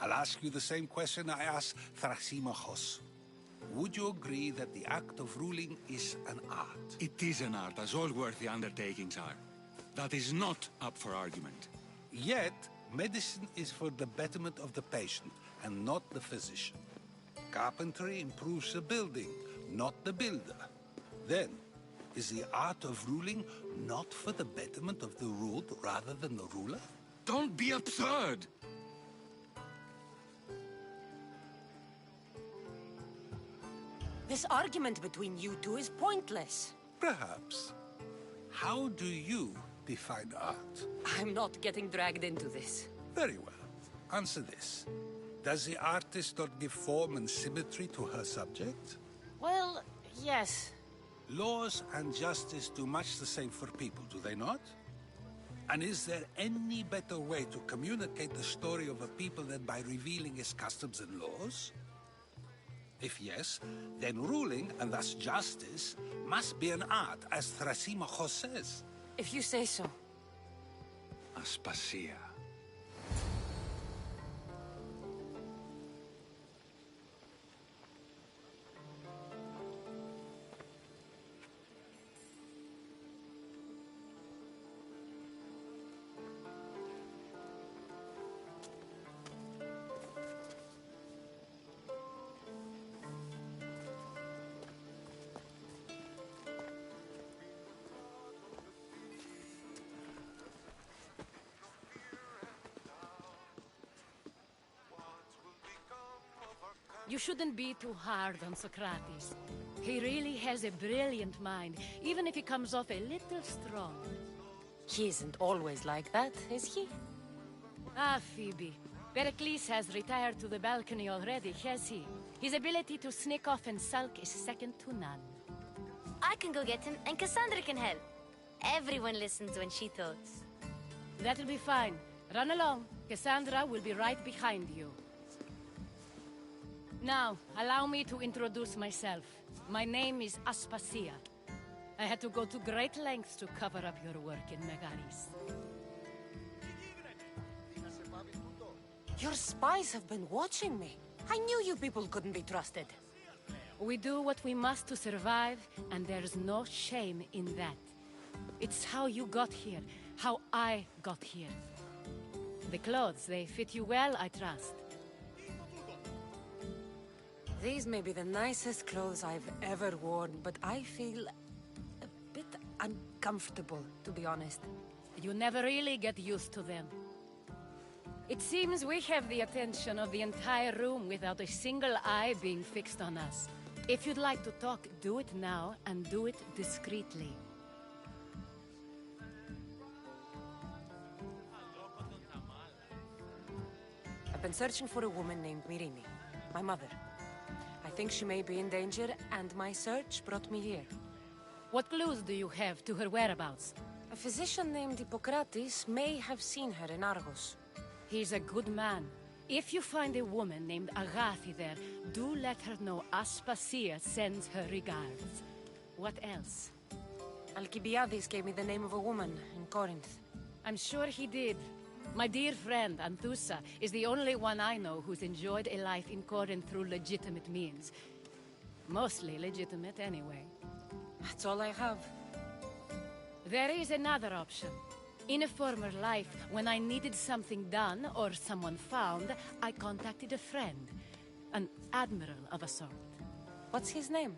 I'll ask you the same question I asked Thrasimachos. Would you agree that the act of ruling is an art? It is an art, as all worthy undertakings are. That is not up for argument. Yet, medicine is for the betterment of the patient, and not the physician. Carpentry improves the building, not the builder. Then, is the art of ruling not for the betterment of the ruled rather than the ruler? Don't be absurd! This argument between you two is pointless. Perhaps. How do you define art? I'm not getting dragged into this. Very well. Answer this. Does the artist not give form and symmetry to her subject? Well, yes. Laws and justice do much the same for people, do they not? And is there any better way to communicate the story of a people than by revealing its customs and laws? If yes, then ruling, and thus justice, must be an art, as Thrasimachos says. If you say so. Aspasia. You shouldn't be too hard on Socrates. He really has a brilliant mind, even if he comes off a little strong. He isn't always like that, is he? Ah, Phoebe. Pericles has retired to the balcony already, has he? His ability to sneak off and sulk is second to none. I can go get him, and Cassandra can help. Everyone listens when she talks. That'll be fine. Run along. Cassandra will be right behind you. Now, allow me to introduce myself. My name is Aspasia. I had to go to great lengths to cover up your work in Megaris. Your spies have been watching me. I knew you people couldn't be trusted. We do what we must to survive, and there's no shame in that. It's how you got here, how I got here. The clothes, they fit you well, I trust. These may be the nicest clothes I've ever worn, but I feel a bit uncomfortable, to be honest. You never really get used to them. It seems we have the attention of the entire room without a single eye being fixed on us. If you'd like to talk, do it now, and do it discreetly. I've been searching for a woman named Mirini, my mother. I think she may be in danger, and my search brought me here. What clues do you have to her whereabouts? A physician named Hippocrates may have seen her in Argos. He's a good man. If you find a woman named Agathi there, do let her know Aspasia sends her regards. What else? Alcibiades gave me the name of a woman in Corinth. I'm sure he did. My dear friend, Anthusa, is the only one I know who's enjoyed a life in Corinth through legitimate means. Mostly legitimate, anyway. That's all I have. There is another option. In a former life, when I needed something done or someone found, I contacted a friend. An admiral of a sort. What's his name?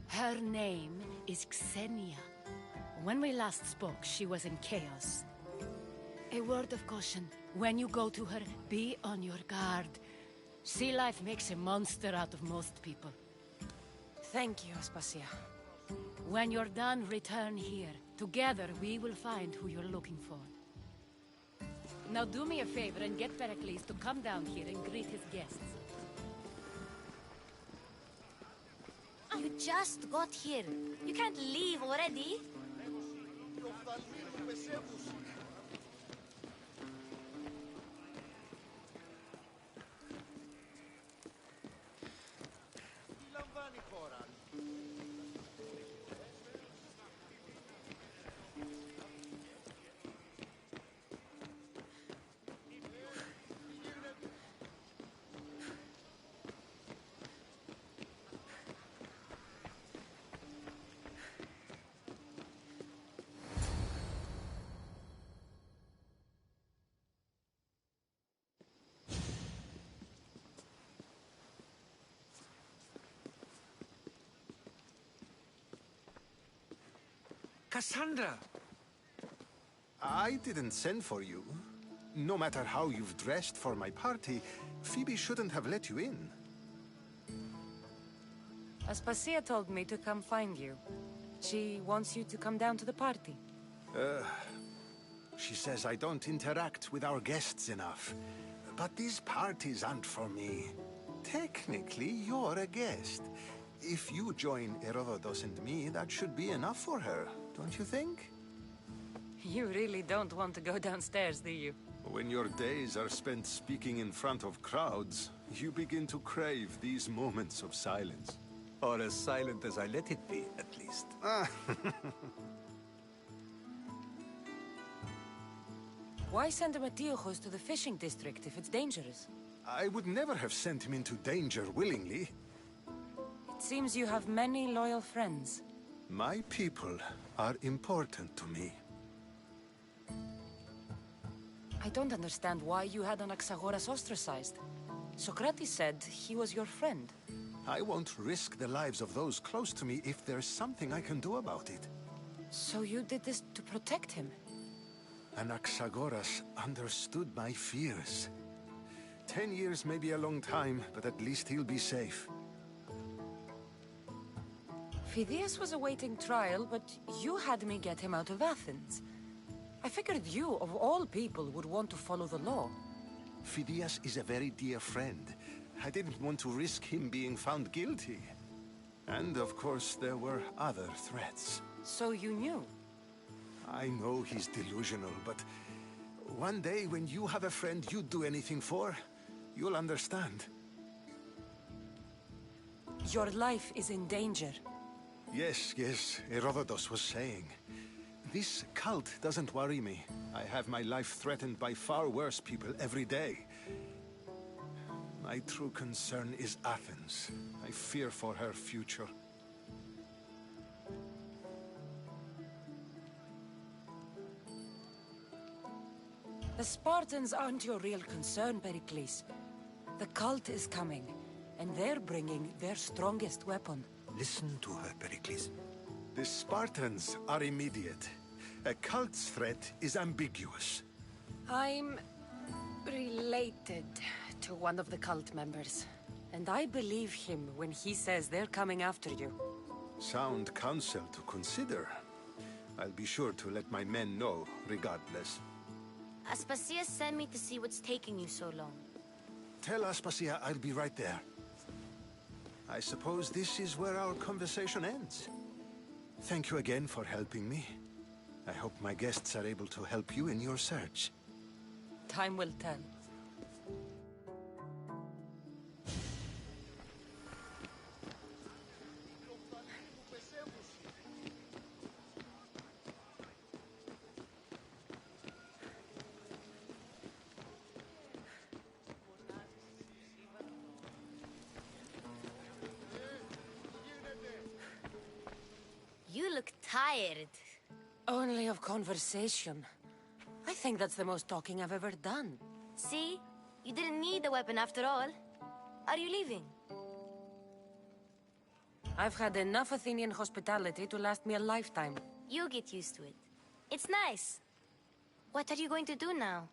Her name is Xenia. When we last spoke, she was in chaos. A word of caution. When you go to her, be on your guard. Sea life makes a monster out of most people. Thank you, Aspasia. When you're done, return here. Together, we will find who you're looking for. Now do me a favor and get Pericles to come down here and greet his guests. You just got here. You can't leave already. Cassandra! I didn't send for you. No matter how you've dressed for my party, Phoebe shouldn't have let you in. Aspasia told me to come find you. She wants you to come down to the party. She says I don't interact with our guests enough. But these parties aren't for me. Technically, you're a guest. If you join Herodotus and me, that should be enough for her, don't you think? You really don't want to go downstairs, do you? When your days are spent speaking in front of crowds, you begin to crave these moments of silence. Or as silent as I let it be, at least. Why send Metiochos to the fishing district if it's dangerous? I would never have sent him into danger willingly. It seems you have many loyal friends. My people are important to me. I don't understand why you had Anaxagoras ostracized. Socrates said he was your friend. I won't risk the lives of those close to me if there's something I can do about it. So you did this to protect him? Anaxagoras understood my fears. 10 years may be a long time, but at least he'll be safe. Phidias was awaiting trial, but you had me get him out of Athens. I figured you, of all people, would want to follow the law. Phidias is a very dear friend. I didn't want to risk him being found guilty. And of course, there were other threats. So you knew? I know he's delusional, but one day when you have a friend you'd do anything for, you'll understand. Your life is in danger. Yes, Herodotus was saying. This cult doesn't worry me. I have my life threatened by far worse people every day. My true concern is Athens. I fear for her future. The Spartans aren't your real concern, Pericles. The cult is coming, and they're bringing their strongest weapon. Listen to her, Pericles. The Spartans are immediate. A cult's threat is ambiguous. I'm related to one of the cult members, and I believe him when he says they're coming after you. Sound counsel to consider. I'll be sure to let my men know, regardless. Aspasia sent me to see what's taking you so long. Tell Aspasia I'll be right there. I suppose this is where our conversation ends. Thank you again for helping me. I hope my guests are able to help you in your search. Time will tell. You look tired. Only of conversation. I think that's the most talking I've ever done. See? You didn't need the weapon after all. Are you leaving? I've had enough Athenian hospitality to last me a lifetime. You get used to it. It's nice. What are you going to do now?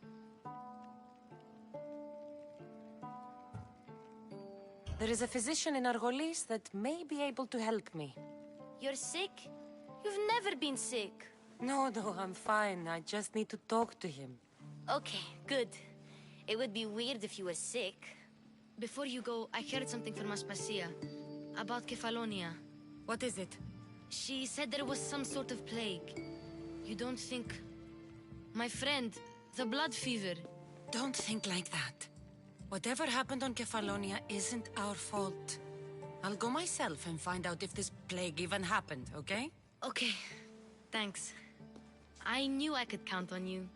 There is a physician in Argolis that may be able to help me. You're sick? You've never been sick. No, I'm fine. I just need to talk to him. Okay, good. It would be weird if you were sick. Before you go, I heard something from Aspasia. About Kefalonia. What is it? She said there was some sort of plague. You don't think... My friend, the blood fever. Don't think like that. Whatever happened on Kefalonia isn't our fault. I'll go myself and find out if this plague even happened, okay? Okay. Thanks. I knew I could count on you.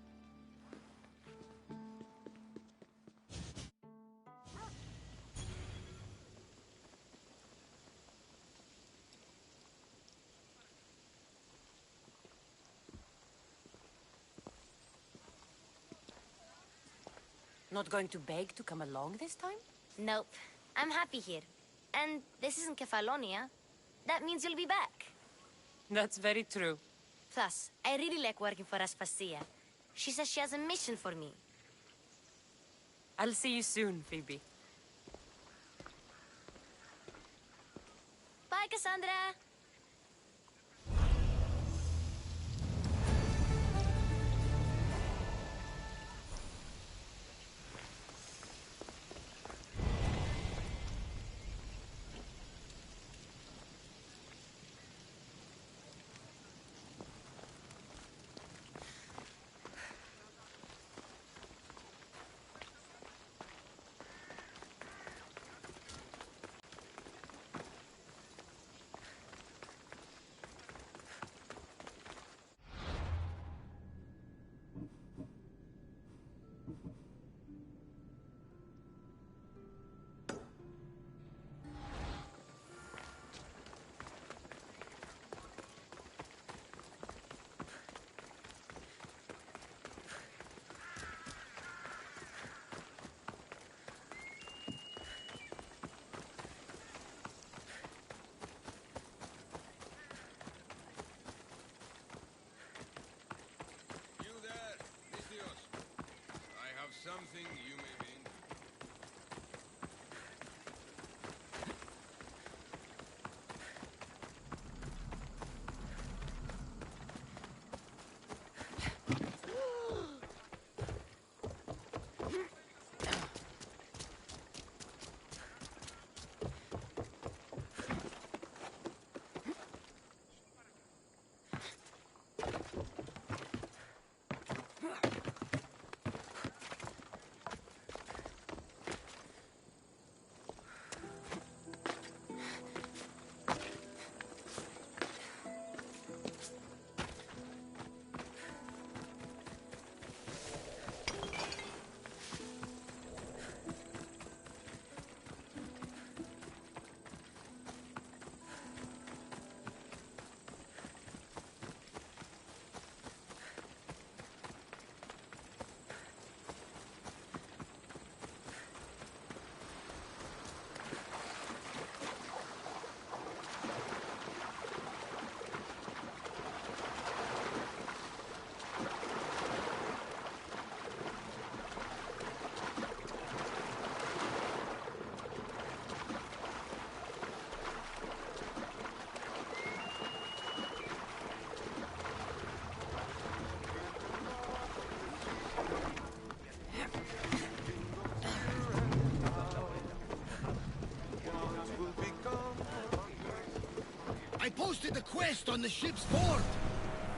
Not going to beg to come along this time? Nope. I'm happy here. And this isn't Kefalonia. That means you'll be back. That's very true. Plus, I really like working for Aspasia. She says she has a mission for me. I'll see you soon, Phoebe. Bye, Cassandra! Something you may be interested posted a quest on the ship's board.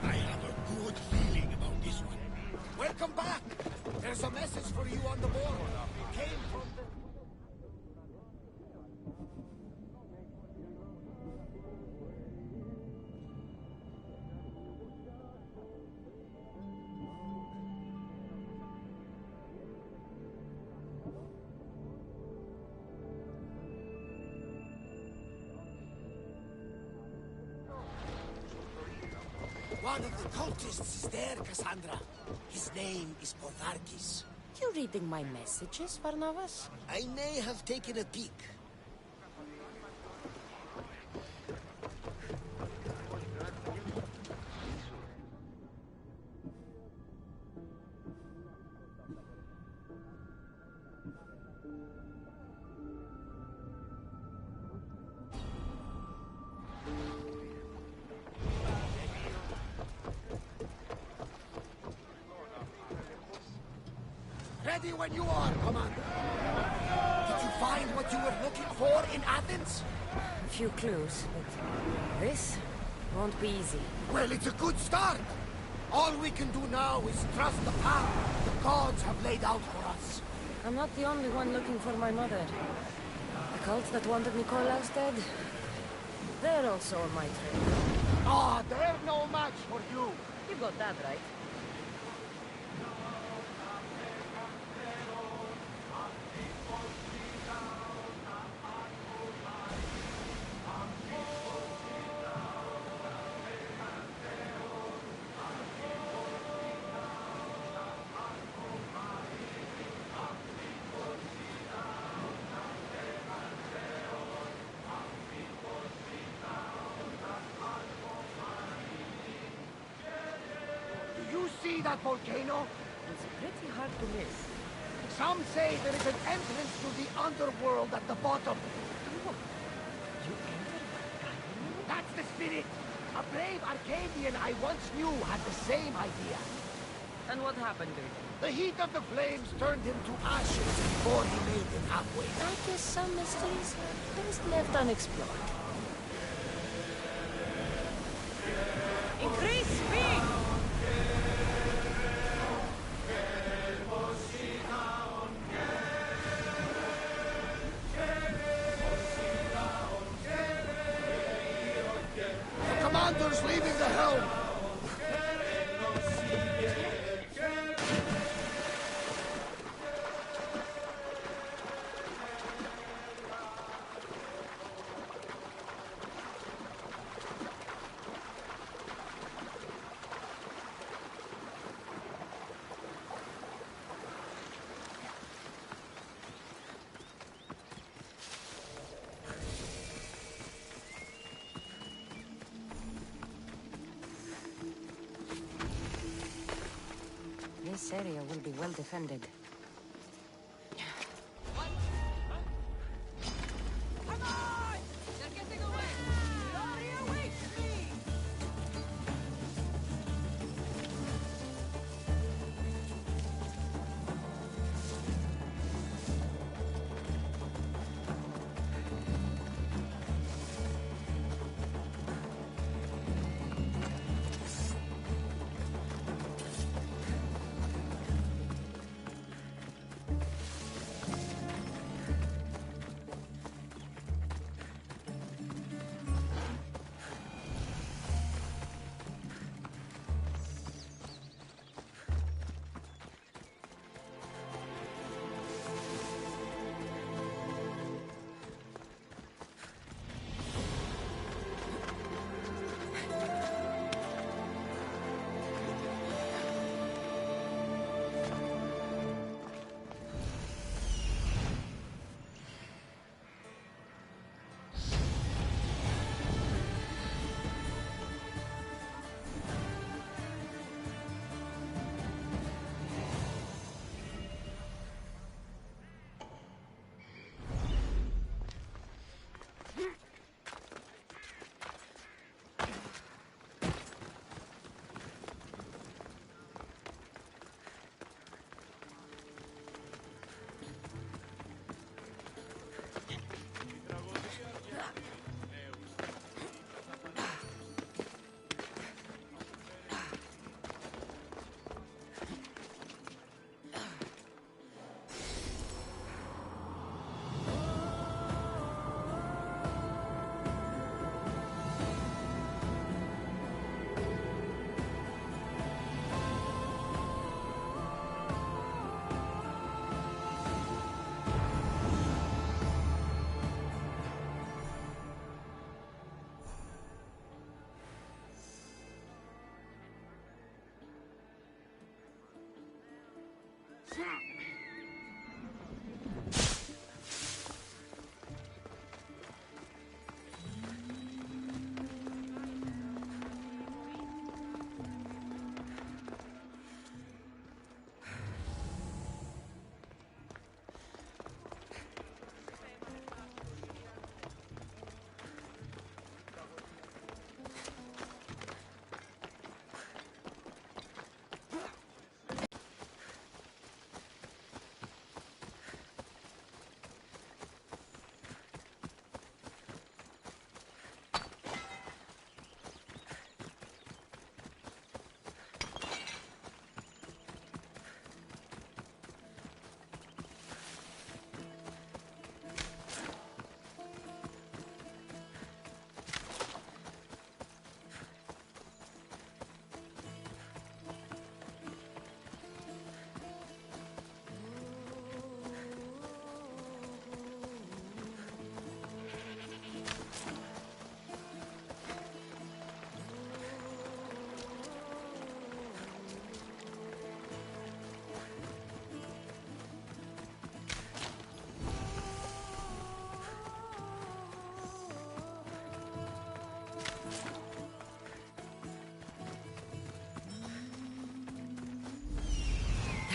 I have a good feeling about this one. Welcome back. There's a message for you on the board. Came from the... One of the cultists is there, Cassandra. His name is Portharkis. You reading my messages, Barnabas? I may have taken a peek. Ready when you are, Commander. Did you find what you were looking for in Athens? A few clues, but this won't be easy. Well, it's a good start. All we can do now is trust the path the gods have laid out for us. I'm not the only one looking for my mother. The cult that wanted Nikolaus dead, they're also on my trail. Ah, they're no match for you. You got that right. See that volcano? It's pretty hard to miss. Some say there is an entrance to the underworld at the bottom. You entered Volcano? That's the spirit. A brave Arcadian I once knew had the same idea. And what happened to him? The heat of the flames turned him to ashes before he made it halfway. I guess some mysteries are best left unexplored. Increase speed! Commander's leaving the helm. This area will be well defended. Come on! They're getting away! Gloria, wait for me!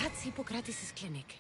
That's Hippocrates' clinic.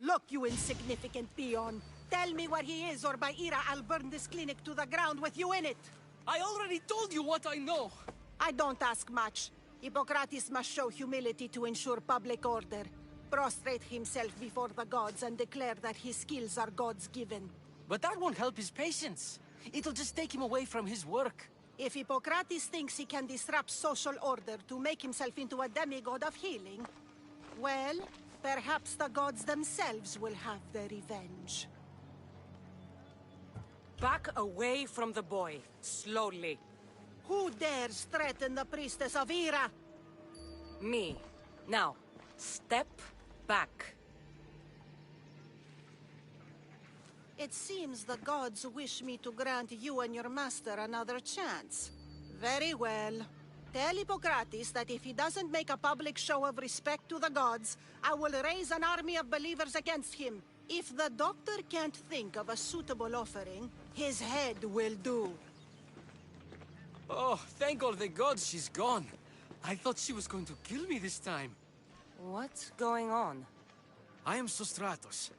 Look, you insignificant peon. Tell me where he is, or by Ira, I'll burn this clinic to the ground with you in it. I already told you what I know. I don't ask much. Hippocrates must show humility to ensure public order. Prostrate himself before the gods and declare that his skills are gods given. But that won't help his patients. It'll just take him away from his work. If Hippocrates thinks he can disrupt social order to make himself into a demigod of healing, well, perhaps the gods themselves will have their revenge. Back away from the boy, slowly. Who dares threaten the priestess of Ira? Me. Now, step back. It seems the gods wish me to grant you and your master another chance. Very well. Tell Hippocrates that if he doesn't make a public show of respect to the gods, I will raise an army of believers against him. If the doctor can't think of a suitable offering, his head will do. Oh, thank all the gods she's gone. I thought she was going to kill me this time. What's going on? I am Sostratos.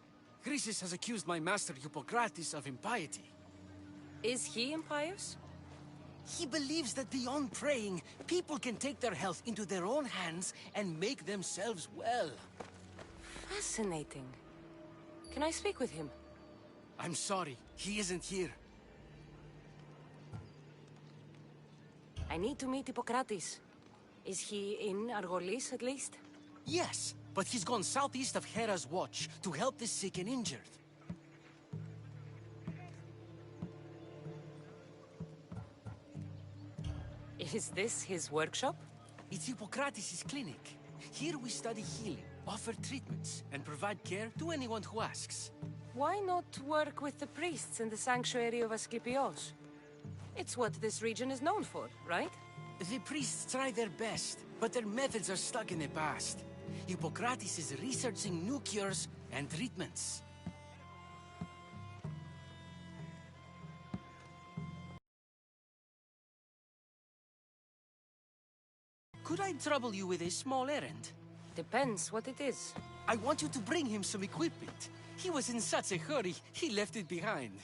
Chrysis has accused my master Hippocrates of impiety. Is he impious? He believes that beyond praying, people can take their health into their own hands and make themselves well. Fascinating. Can I speak with him? I'm sorry, he isn't here. I need to meet Hippocrates. Is he in Argolis, at least? Yes, but he's gone southeast of Hera's Watch to help the sick and injured. Is this his workshop? It's Hippocrates' clinic. Here we study healing, offer treatments, and provide care to anyone who asks. Why not work with the priests in the sanctuary of Asclepios? It's what this region is known for, right? The priests try their best, but their methods are stuck in the past. Hippocrates is researching new cures and treatments. Could I trouble you with a small errand? Depends what it is. I want you to bring him some equipment. He was in such a hurry, he left it behind.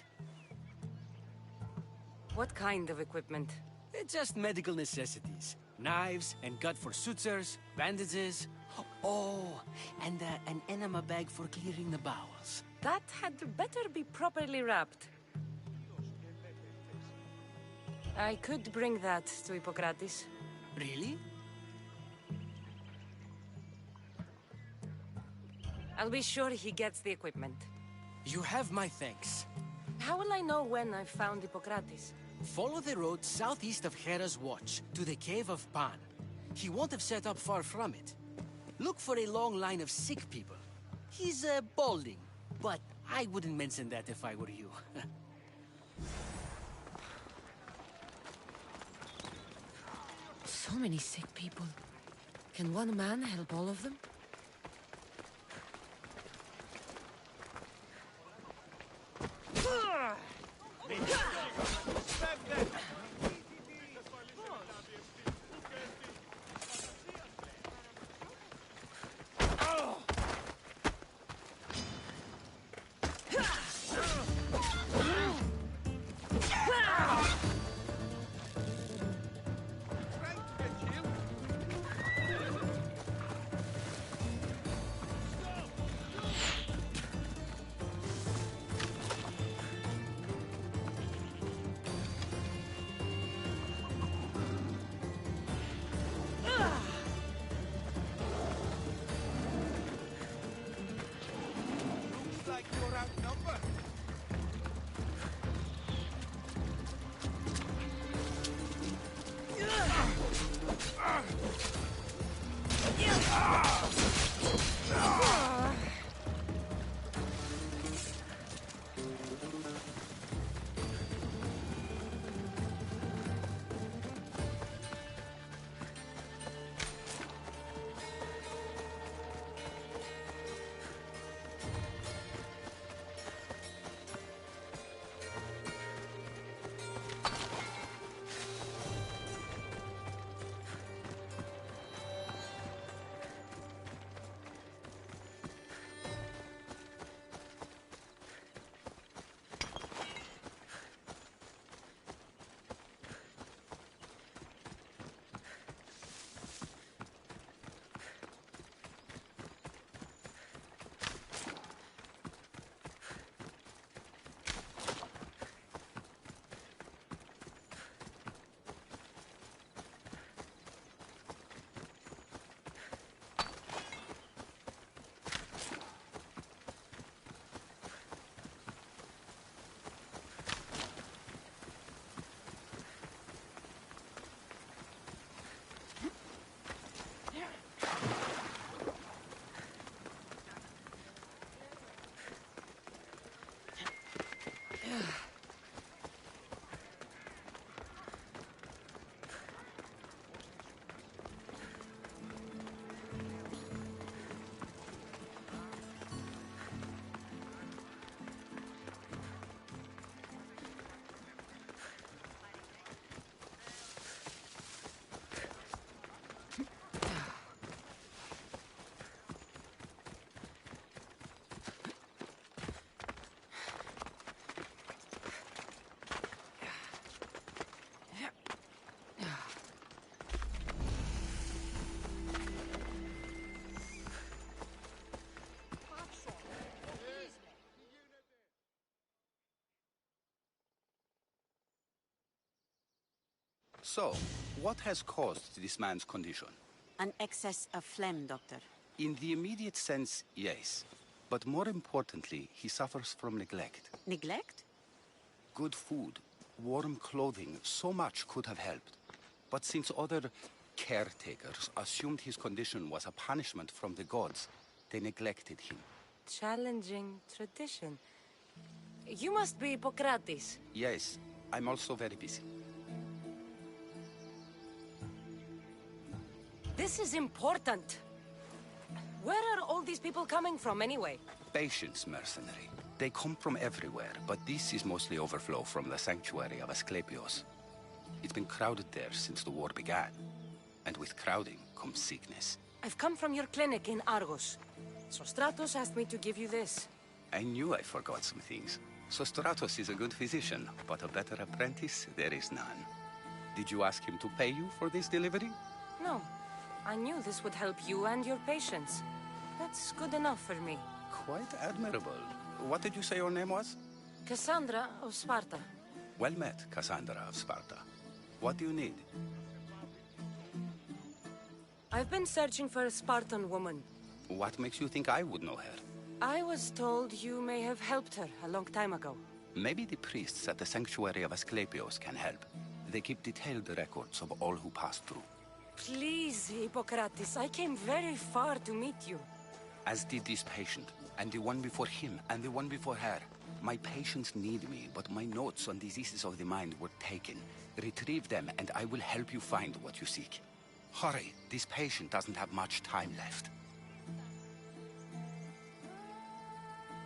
What kind of equipment? It's just medical necessities. Knives and gut for sutures, bandages. Oh, and an enema bag for clearing the bowels. That had better be properly wrapped. I could bring that to Hippocrates. Really? I'll be sure he gets the equipment. You have my thanks. How will I know when I've found Hippocrates? Follow the road southeast of Hera's Watch to the Cave of Pan. He won't have set up far from it. Look for a long line of sick people. He's balding, but I wouldn't mention that if I were you. So many sick people. Can one man help all of them? So, what has caused this man's condition? An excess of phlegm, Doctor. In the immediate sense, yes. But more importantly, he suffers from neglect. Neglect? Good food, warm clothing, so much could have helped. But since other caretakers assumed his condition was a punishment from the gods, they neglected him. Challenging tradition. You must be Hippocrates. Yes, I'm also very busy. This is important. Where are all these people coming from anyway? Patience, mercenary. They come from everywhere, but this is mostly overflow from the sanctuary of Asclepios. It's been crowded there since the war began. And with crowding comes sickness. I've come from your clinic in Argos. So Stratos asked me to give you this. I knew I forgot some things. Sostratos is a good physician, but a better apprentice there is none. Did you ask him to pay you for this delivery? No. I knew this would help you and your patients. That's good enough for me. Quite admirable. What did you say your name was? Cassandra of Sparta. Well met, Cassandra of Sparta. What do you need? I've been searching for a Spartan woman. What makes you think I would know her? I was told you may have helped her a long time ago. Maybe the priests at the sanctuary of Asclepios can help. They keep detailed records of all who passed through. Please, Hippocrates, I came very far to meet you. As did this patient, and the one before him, and the one before her. My patients need me, but my notes on diseases of the mind were taken. Retrieve them, and I will help you find what you seek. Hurry, this patient doesn't have much time left.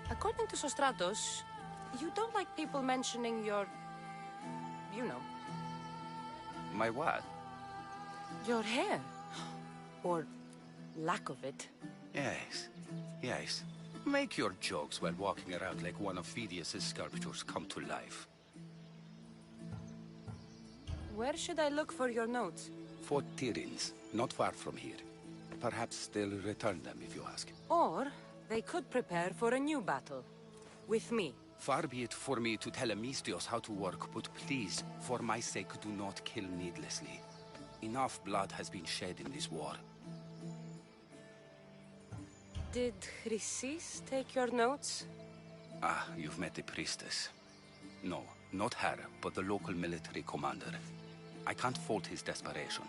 According to Sostratos, you don't like people mentioning your... you know. My what? Your hair. Or lack of it. Yes, yes. Make your jokes while walking around like one of Phidias' sculptures come to life. Where should I look for your notes? Fort Tyrins, not far from here. Perhaps they'll return them if you ask. Or they could prepare for a new battle. With me. Far be it for me to tell Amistios how to work, but please, for my sake, do not kill needlessly. Enough blood has been shed in this war. Did Chrysis take your notes? Ah, you've met the priestess. No, not her, but the local military commander. I can't fault his desperation.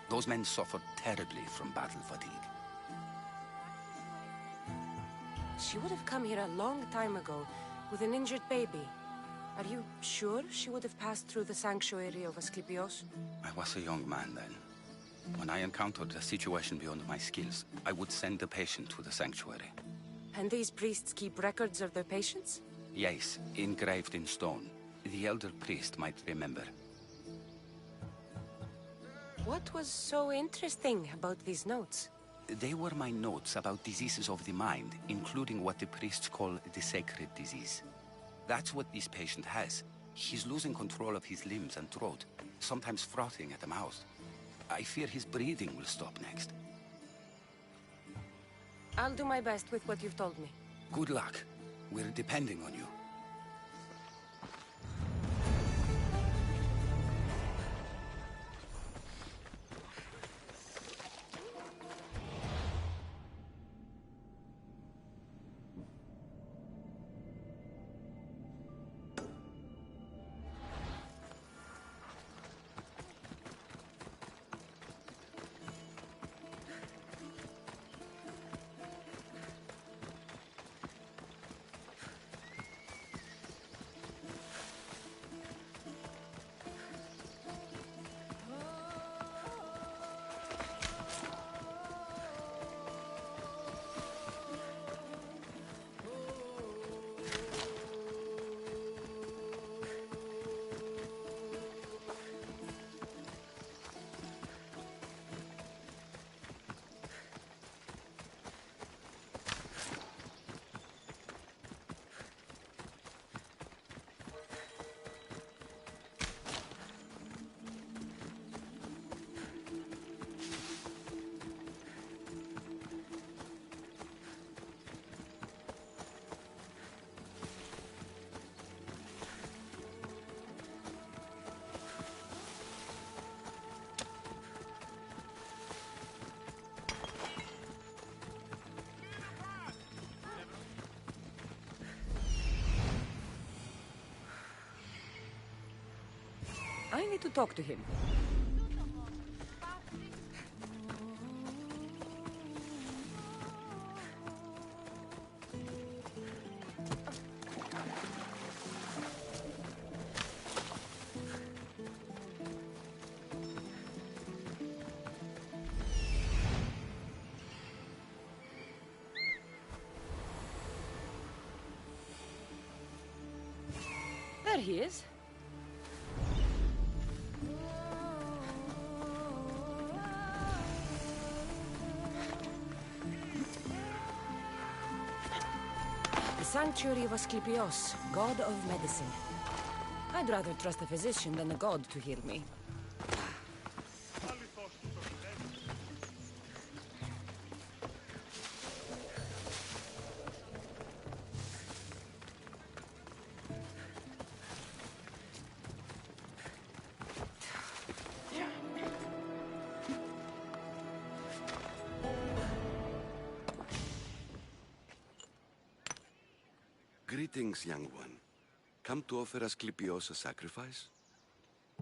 Those men suffered terribly from battle fatigue. She would have come here a long time ago, with an injured baby. Are you sure she would have passed through the sanctuary of Asclepios? I was a young man then. When I encountered a situation beyond my skills, I would send the patient to the sanctuary. And these priests keep records of their patients? Yes, engraved in stone. The elder priest might remember. What was so interesting about these notes? They were my notes about diseases of the mind, including what the priests call the sacred disease. That's what this patient has. He's losing control of his limbs and throat, sometimes frothing at the mouth. I fear his breathing will stop next. I'll do my best with what you've told me. Good luck. We're depending on you. I need to talk to him. There he is. sanctuary of Asclepios, god of medicine. I'd rather trust a physician than a god to heal me. Greetings, young one. Come to offer Asclepios a sacrifice?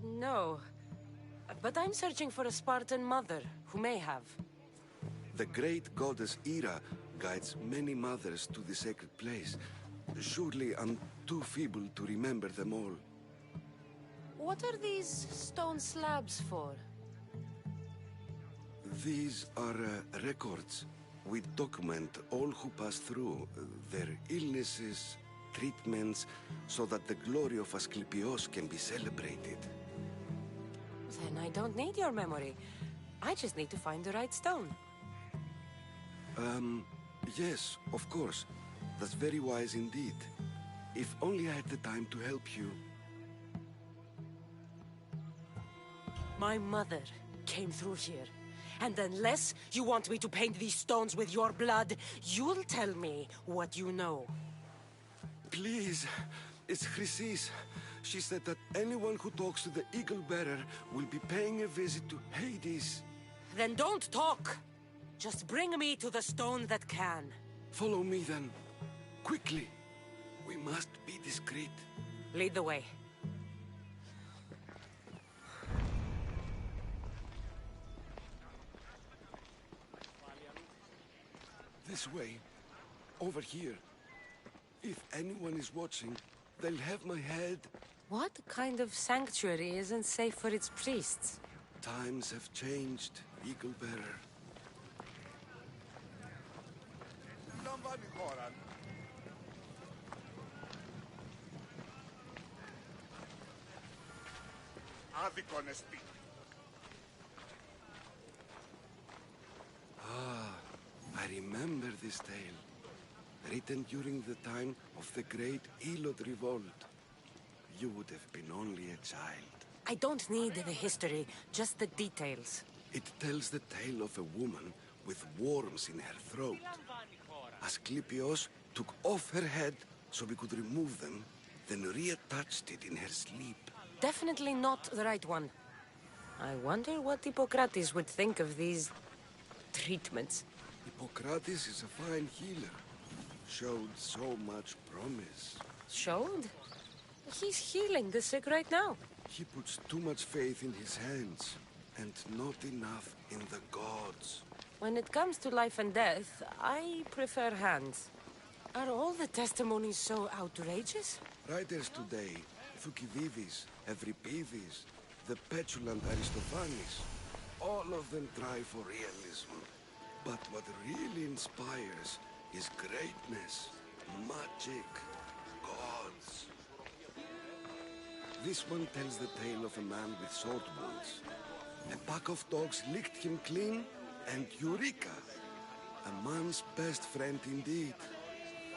No, but I'm searching for a Spartan mother who may have. The great goddess Ira guides many mothers to the sacred place. Surely I'm too feeble to remember them all. What are these stone slabs for? These are records. We document all who pass through, their illnesses, treatments, so that the glory of Asclepios can be celebrated. Then I don't need your memory. I just need to find the right stone. Yes, of course. That's very wise indeed. If only I had the time to help you. My mother came through here. And unless you want me to paint these stones with your blood, you'll tell me what you know. Please, it's Chrysis. She said that anyone who talks to the Eagle Bearer will be paying a visit to Hades. Then don't talk. Just bring me to the stone that can. Follow me then. Quickly. We must be discreet. Lead the way. This way. Over here. If anyone is watching, they'll have my head. What kind of sanctuary isn't safe for its priests? Times have changed, Eagle Bearer. I remember this tale. Written during the time of the Great Elod Revolt. You would have been only a child. I don't need the history, just the details. It tells the tale of a woman with worms in her throat. Asclepios took off her head so we could remove them, then reattached it in her sleep. Definitely not the right one. I wonder what Hippocrates would think of these treatments. Hippocrates is a fine healer. Showed so much promise. Showed? He's healing the sick right now. He puts too much faith in his hands, and not enough in the gods. When it comes to life and death, I prefer hands. Are all the testimonies so outrageous? Writers today, Thucydides, Euripides, the petulant Aristophanes, all of them try for realism. But what really inspires is greatness, magic, gods. This one tells the tale of a man with sword wounds. A pack of dogs licked him clean, and Eureka! A man's best friend indeed.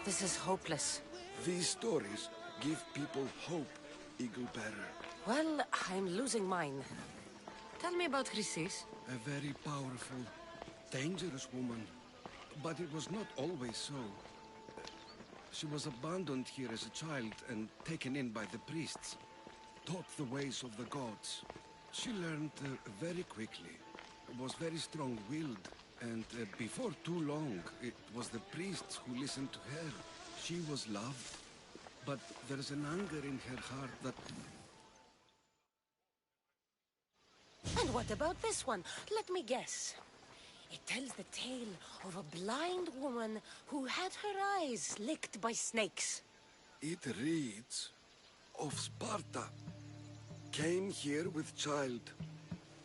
This is hopeless. These stories give people hope, Eagle Bearer. Well, I'm losing mine. Tell me about Chrysis. A very powerful, dangerous woman. But it was not always so. She was abandoned here as a child and taken in by the priests. Taught the ways of the gods. She learned very quickly. Was very strong-willed. And before too long, it was the priests who listened to her. She was loved. But there's an anger in her heart that... And what about this one? Let me guess. It tells the tale of a blind woman who had her eyes licked by snakes. It reads of Sparta. Came here with child.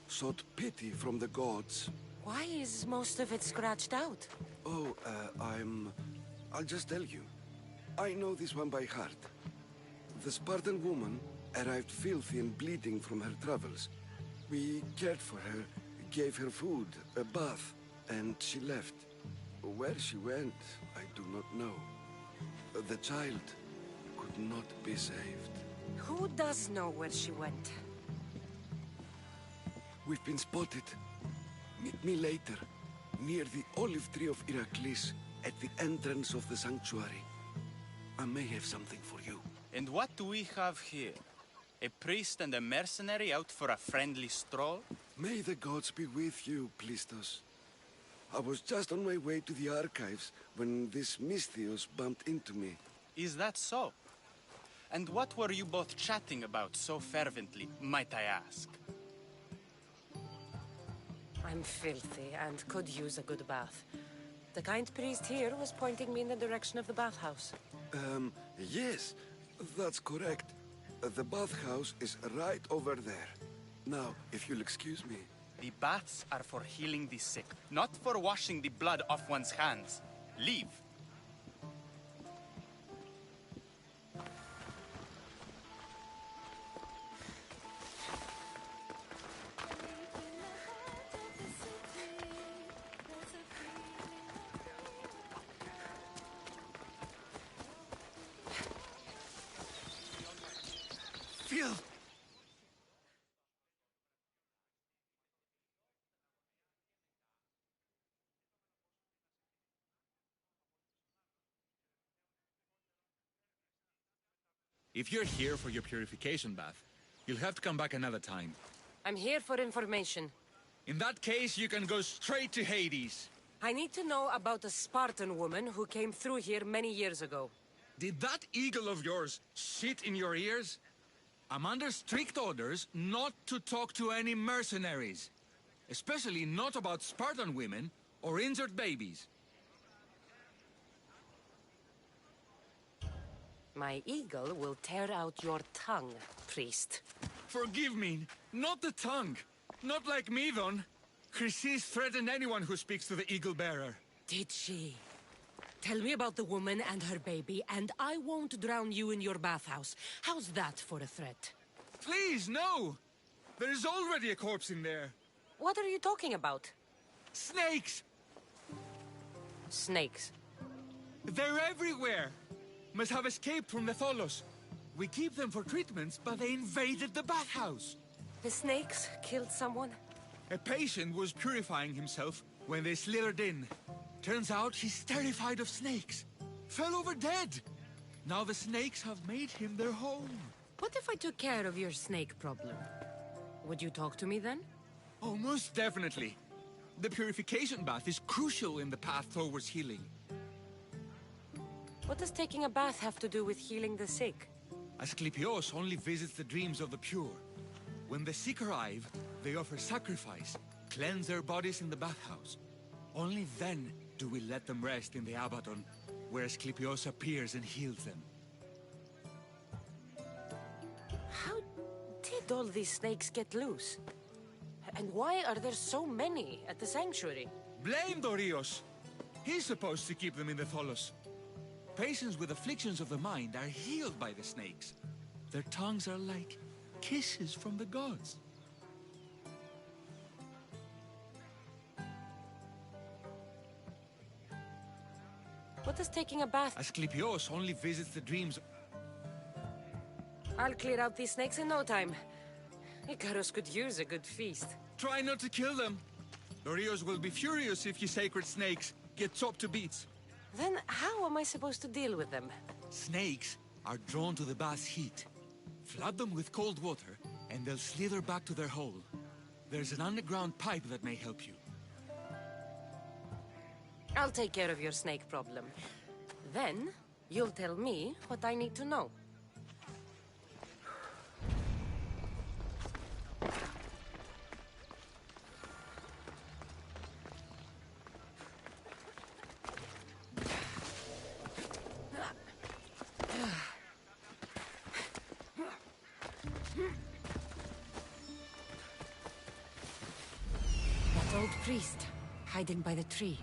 Sought pity from the gods. Why is most of it scratched out? Oh, I'll just tell you. I know this one by heart. The Spartan woman arrived filthy and bleeding from her travels. We cared for her, gave her food, a bath, and she left. Where she went, I do not know. The child could not be saved. Who does know where she went? We've been spotted. Meet me later, near the olive tree of Iraklis, at the entrance of the sanctuary. I may have something for you. And what do we have here? A priest and a mercenary out for a friendly stroll? May the gods be with you, Plistos. I was just on my way to the archives when this Misthios bumped into me. Is that so? And what were you both chatting about so fervently, might I ask? I'm filthy and could use a good bath. The kind priest here was pointing me in the direction of the bathhouse. Yes, that's correct. The bathhouse is right over there. Now, if you'll excuse me. The baths are for healing the sick, not for washing the blood off one's hands. Leave. Phil! If you're here for your purification bath, you'll have to come back another time. I'm here for information. In that case, you can go straight to Hades. I need to know about a Spartan woman who came through here many years ago. Did that eagle of yours shit in your ears? I'm under strict orders not to talk to any mercenaries. Especially not about Spartan women or injured babies. My eagle will tear out your tongue, priest. Forgive me, not the tongue. Not like Medon. Chrysis threatened anyone who speaks to the eagle bearer. Did she? Tell me about the woman and her baby, and I won't drown you in your bathhouse. How's that for a threat? Please, no! There's already a corpse in there. What are you talking about? Snakes! Snakes? They're everywhere! Must have escaped from the Tholos. We keep them for treatments, but they invaded the bathhouse. The snakes killed someone? A patient was purifying himself when they slithered in. Turns out he's terrified of snakes. Fell over dead. Now the snakes have made him their home. What if I took care of your snake problem? Would you talk to me then? Oh, most definitely. The purification bath is crucial in the path towards healing. What does taking a bath have to do with healing the sick? Asclepios only visits the dreams of the pure. When the sick arrive, they offer sacrifice, cleanse their bodies in the bathhouse. Only then do we let them rest in the Abaddon, where Asclepios appears and heals them. How did all these snakes get loose? And why are there so many at the sanctuary? Blame Dorios! He's supposed to keep them in the Tholos. Patients with afflictions of the mind are healed by the snakes. Their tongues are like kisses from the gods. What does taking a bath... Asclepios only visits the dreams... I'll clear out these snakes in no time. Icarus could use a good feast. Try not to kill them. Dorios will be furious if you sacred snakes get chopped to bits. Then how am I supposed to deal with them? Snakes are drawn to the bath's heat. Flood them with cold water, and they'll slither back to their hole. There's an underground pipe that may help you. I'll take care of your snake problem. Then, you'll tell me what I need to know. That old priest, hiding by the tree.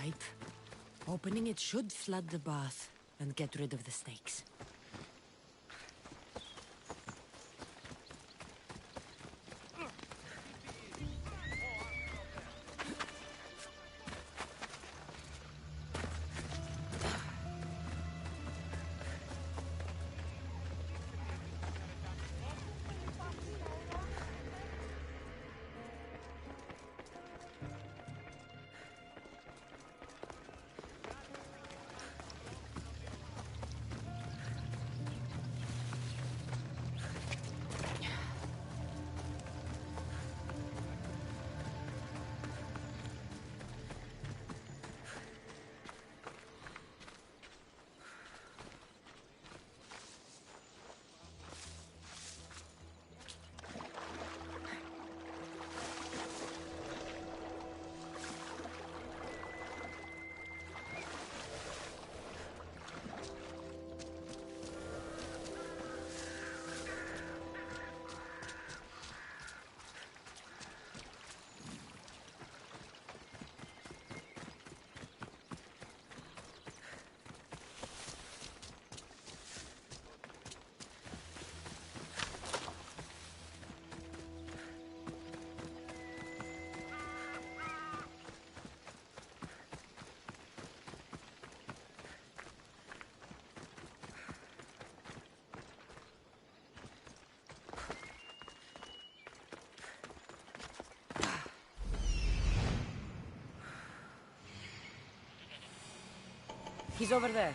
pipe. Opening it should flood the bath and get rid of the snakes. He's over there.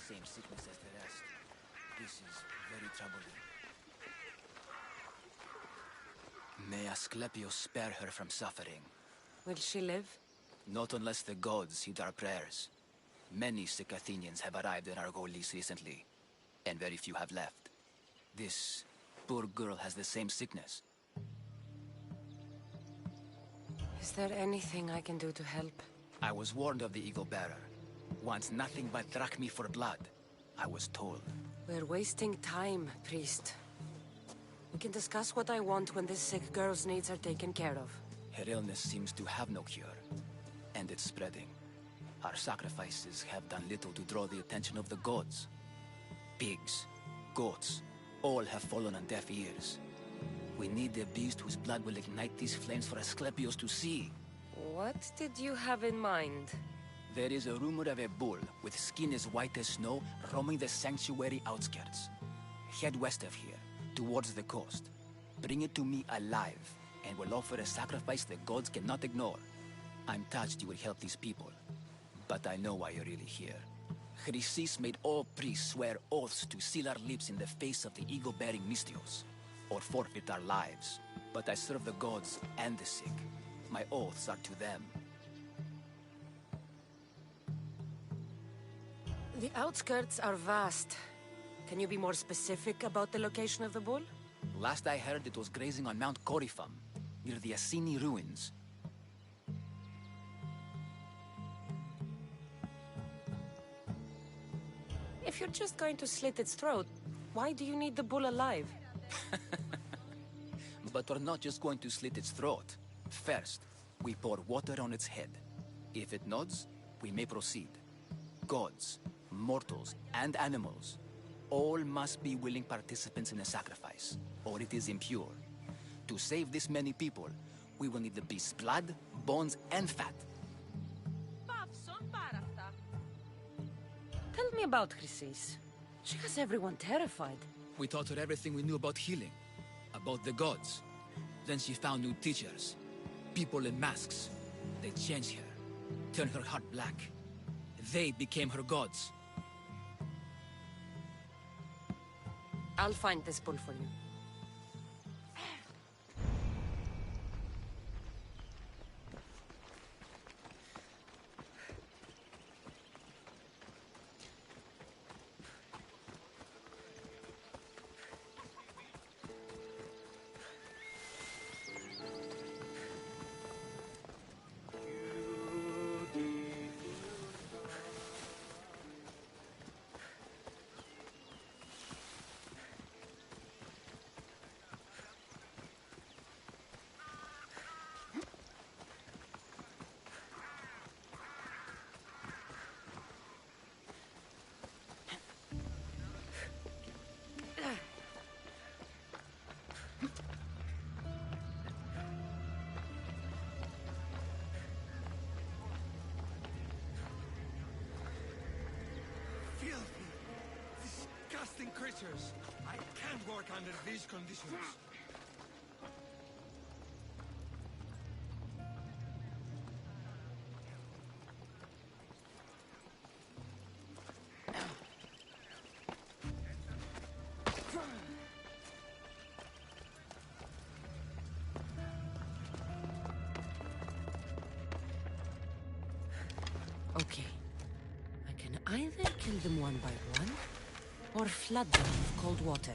Same sickness as the rest. This is very troubling. May Asclepius spare her from suffering. Will she live? Not unless the gods heed our prayers. Many sick Athenians have arrived in Argolis recently, and very few have left. This poor girl has the same sickness. Is there anything I can do to help? I was warned of the Eagle Bearer. Wants nothing but drachmi for blood, I was told. We're wasting time, priest. We can discuss what I want when this sick girl's needs are taken care of. Her illness seems to have no cure, and it's spreading. Our sacrifices have done little to draw the attention of the gods. Pigs, goats, all have fallen on deaf ears. We need the beast whose blood will ignite these flames for Asclepius to see. What did you have in mind? There is a rumor of a bull with skin as white as snow roaming the sanctuary outskirts. Head west of here, towards the coast. Bring it to me alive, and we'll offer a sacrifice the gods cannot ignore. I'm touched you will help these people, but I know why you're really here. Chrysis made all priests swear oaths to seal our lips in the face of the eagle-bearing Mystios, or forfeit our lives. But I serve the gods and the sick. My oaths are to them. The outskirts are vast. Can you be more specific about the location of the bull? Last I heard, it was grazing on Mount Corifum, near the Assini ruins. If you're just going to slit its throat, why do you need the bull alive? But we're not just going to slit its throat. First, we pour water on its head. If it nods, we may proceed. Gods, mortals, and animals, all must be willing participants in the sacrifice, or it is impure. To save this many people, we will need the beast's blood, bones, and fat. Tell me about Chrysis. She has everyone terrified. We taught her everything we knew about healing, about the gods. Then she found new teachers, people in masks. They changed her, turned her heart black. They became her gods. I'll find this bull for you. Filthy, disgusting creatures. I can't work under these conditions. Okay. I can either kill them one by one, or flood them with cold water.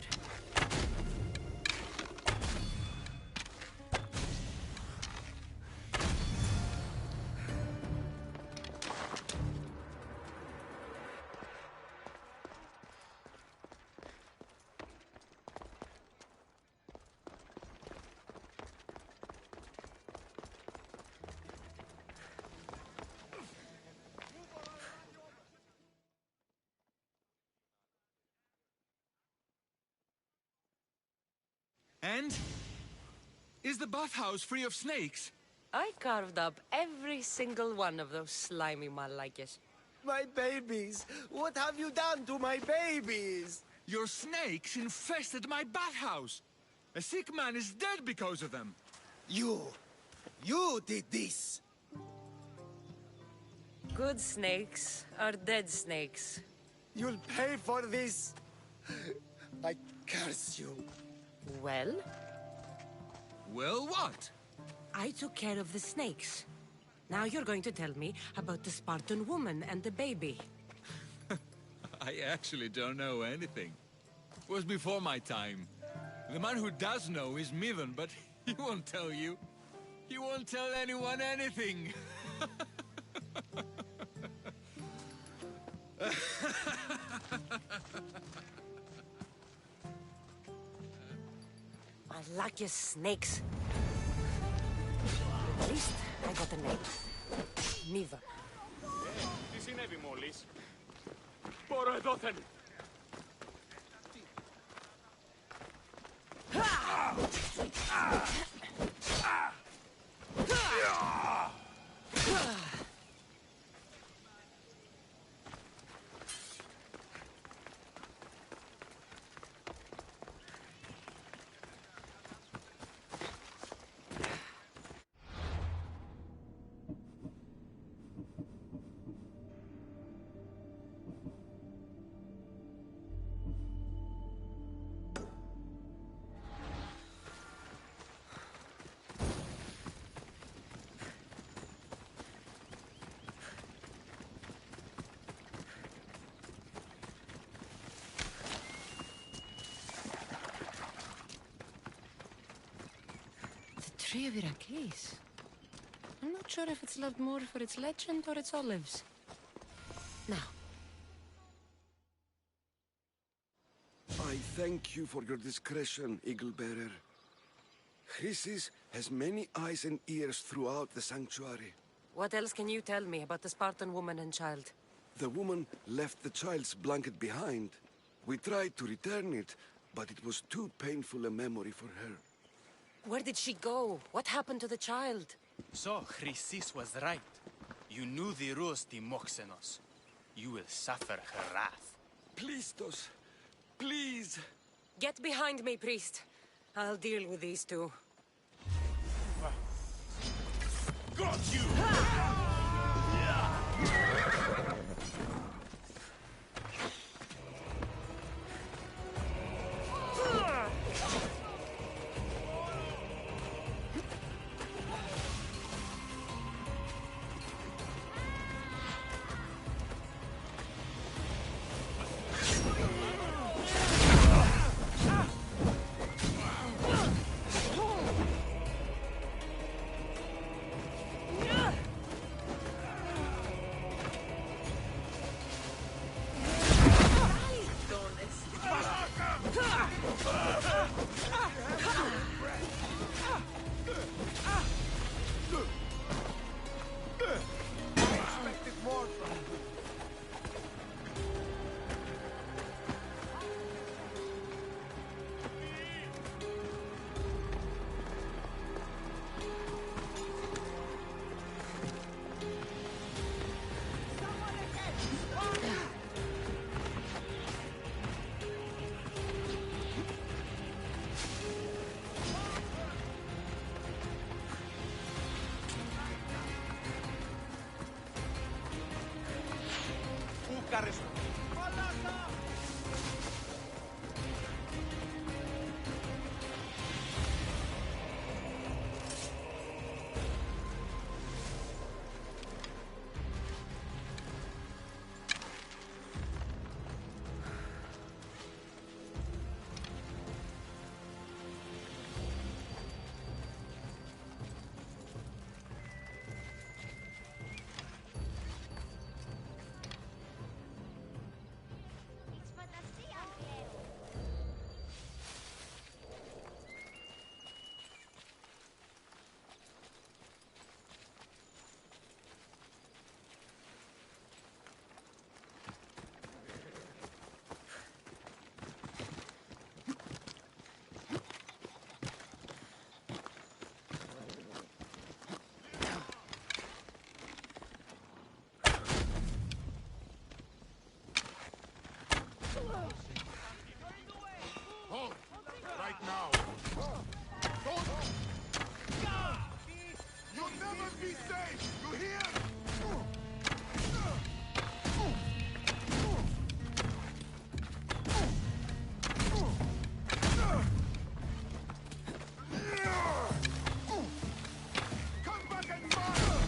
And? Is the bathhouse free of snakes? I carved up every single one of those slimy malakes. My babies! What have you done to my babies? Your snakes infested my bathhouse! A sick man is dead because of them! You did this! Good snakes are dead snakes. You'll pay for this! I curse you. Well? Well, what? I took care of the snakes. Now you're going to tell me about the Spartan woman and the baby. I actually don't know anything. It was before my time. The man who does know is Midon, but he won't tell you. He won't tell anyone anything. I like your snakes. At least I got a name. Niva. Τι συνέβη μόλις? Μπορώ εδώθεν! Tree of Iraklis. I'm not sure if it's loved more for its legend or its olives. Now. I thank you for your discretion, Eagle Bearer. Chrysis has many eyes and ears throughout the sanctuary. What else can you tell me about the Spartan woman and child? The woman left the child's blanket behind. We tried to return it, but it was too painful a memory for her. Where did she go? What happened to the child? So, Chrysis was right. You knew the rules, Timoxenos. You will suffer her wrath. Plistos, please. Get behind me, priest. I'll deal with these two. got you! Halt! Right now! Don't! You'll never be safe! You hear? Come back and fire!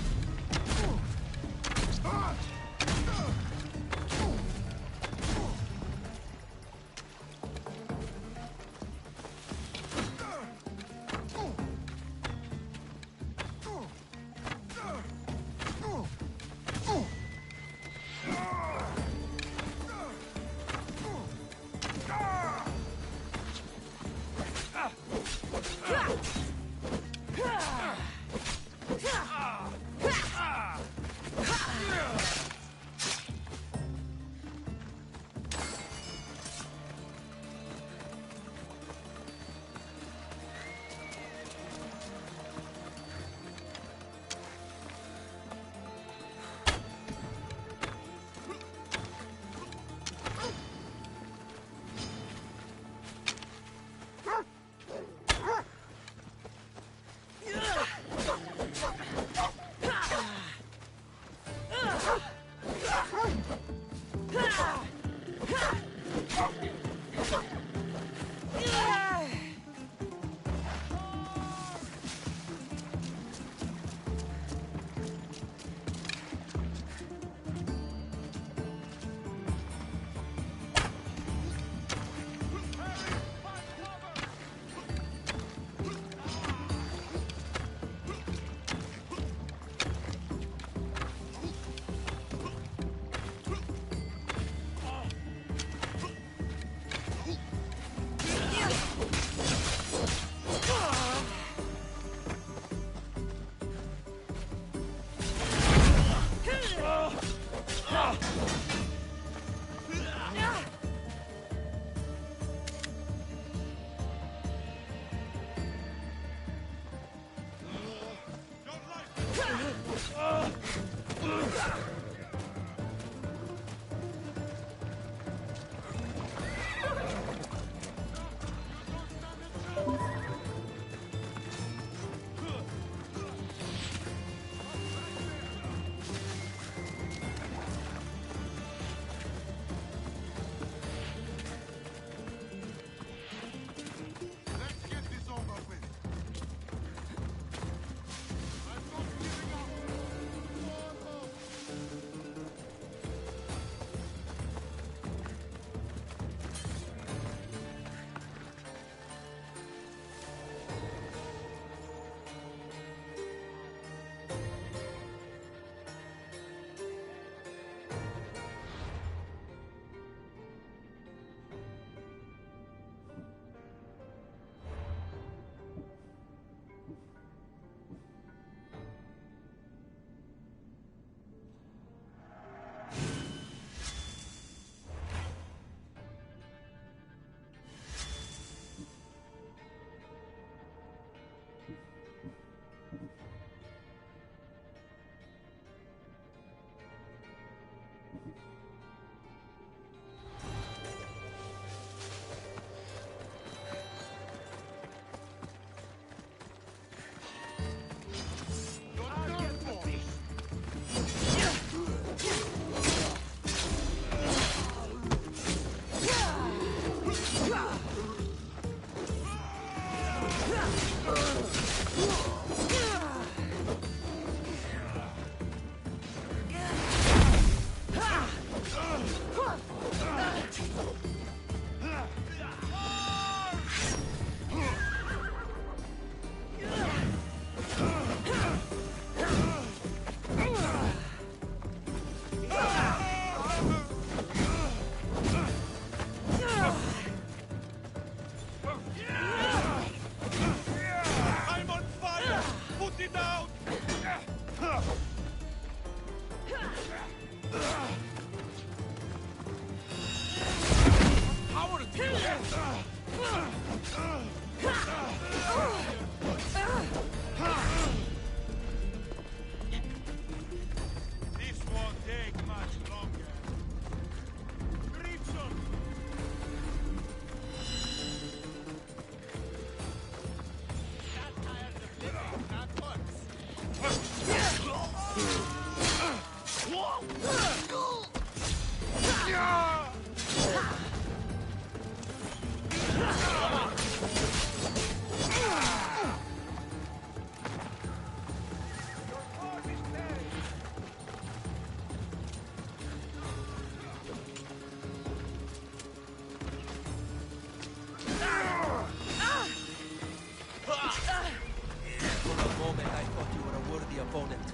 I'm on fire! Put it out! Our team! This won't take much longer. Grimson! For a moment, I thought you were a worthy opponent.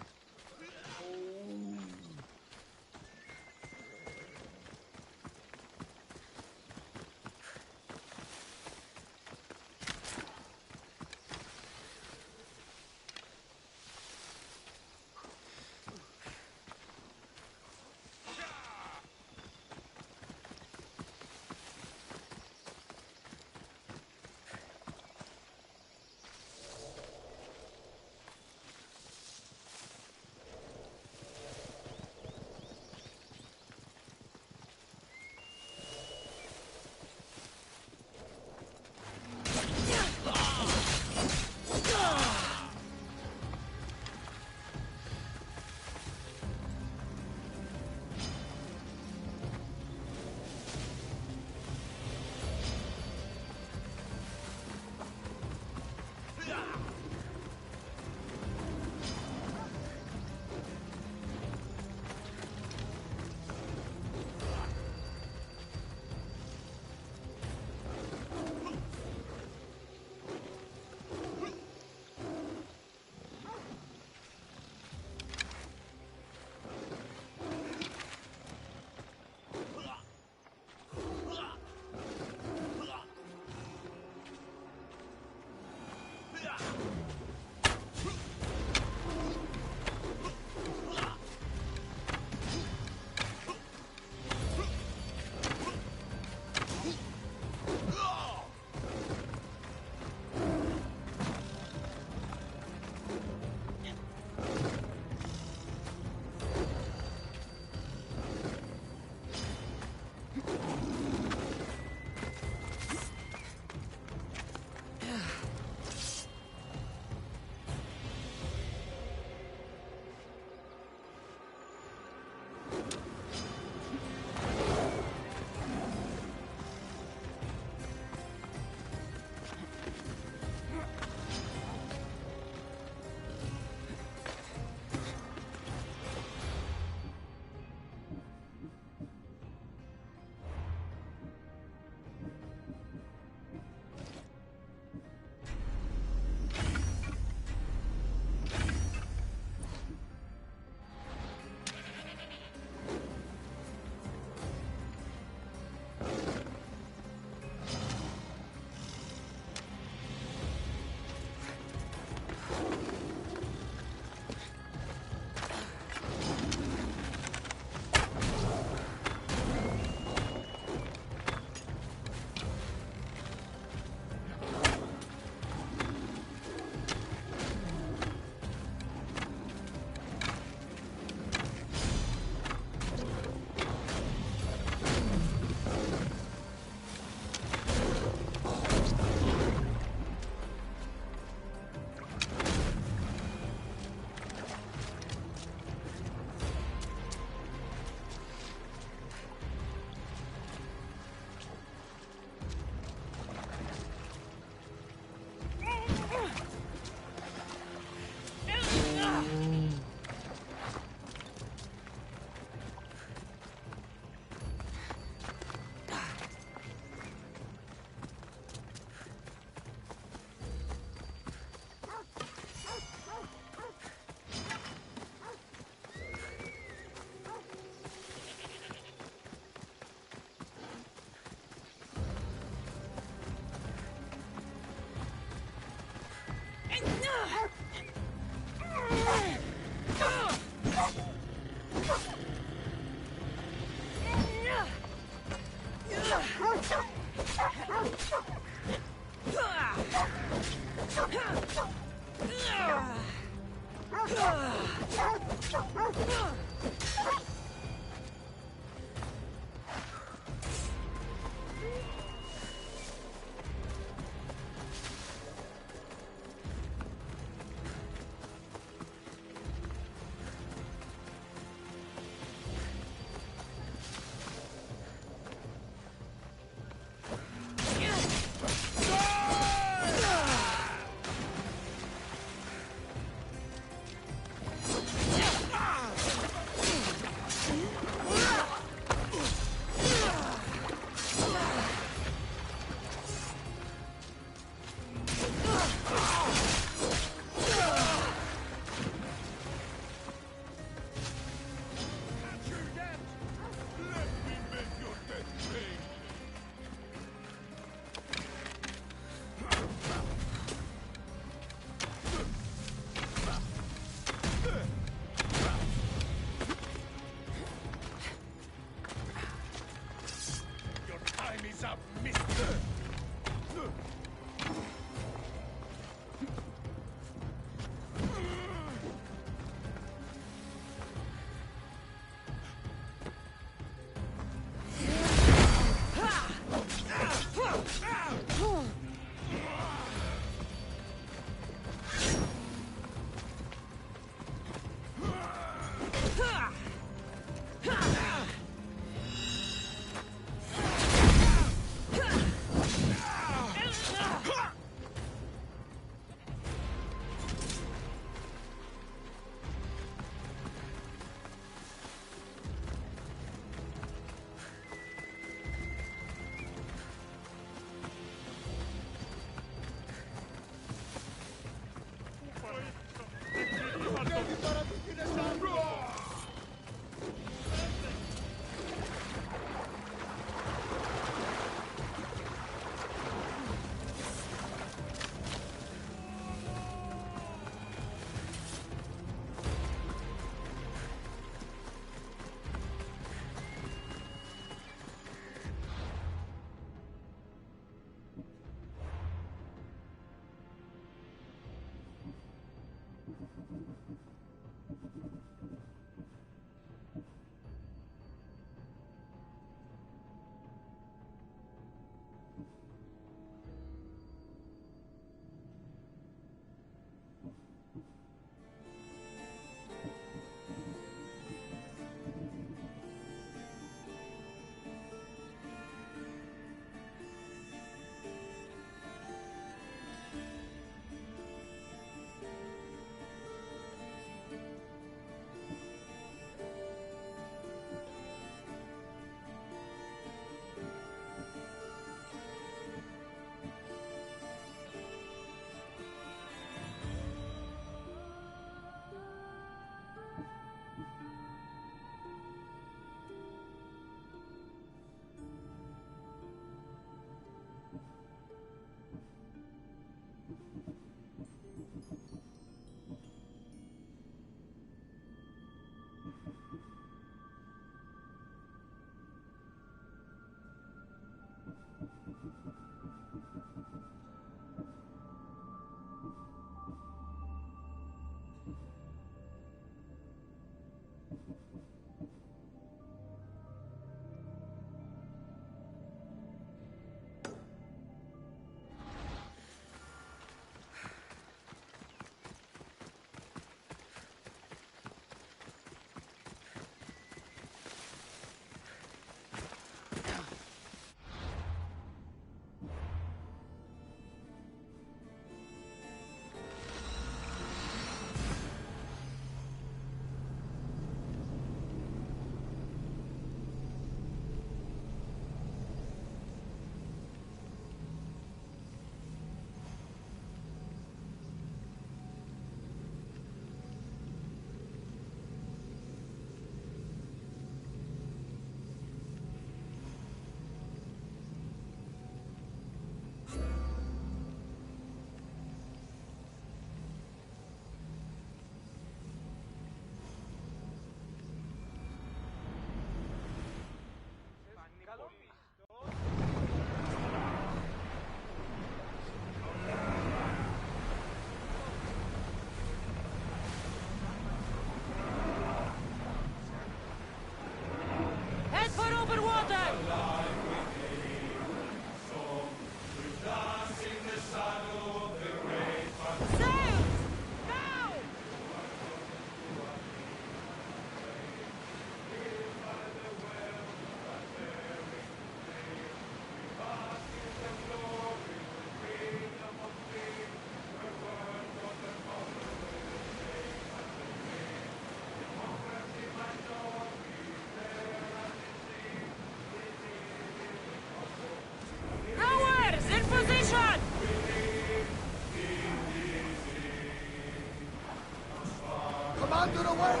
Out of the way!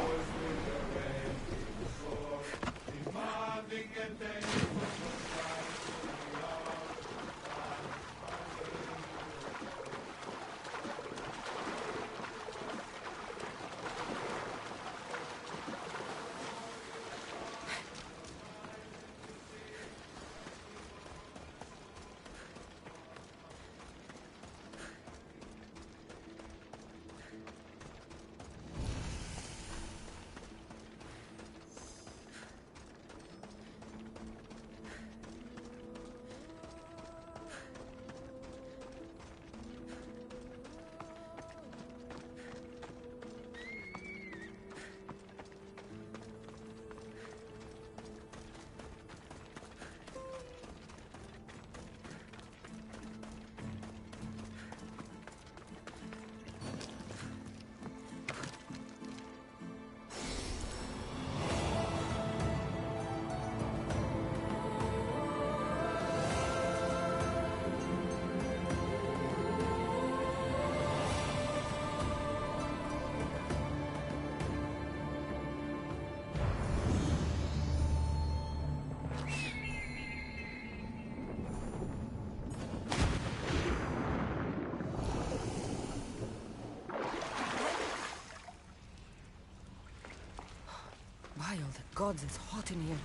By all the gods, it's hot in here.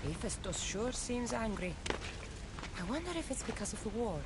Hephaestus sure seems angry. I wonder if it's because of the war.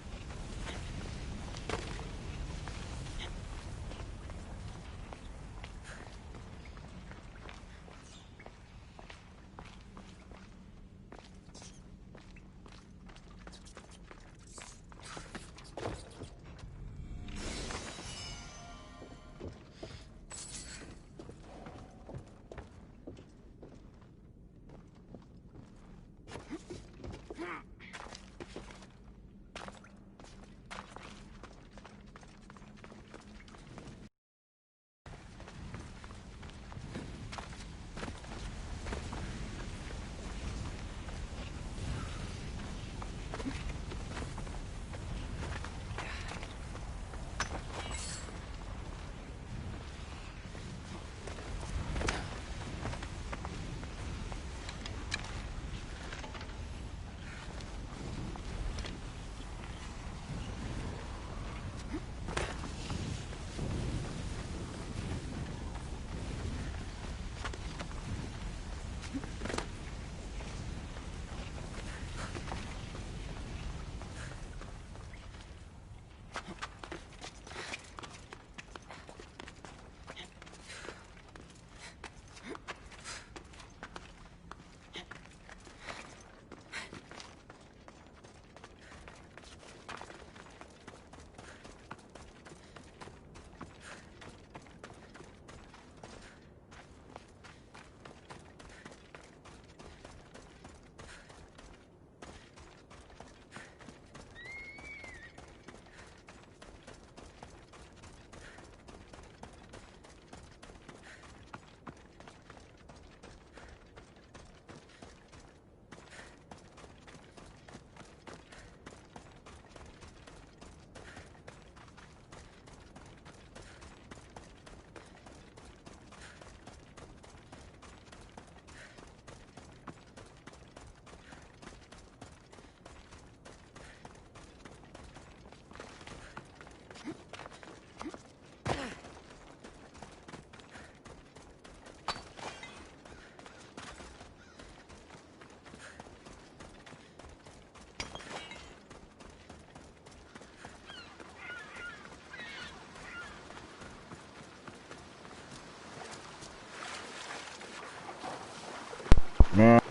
Man,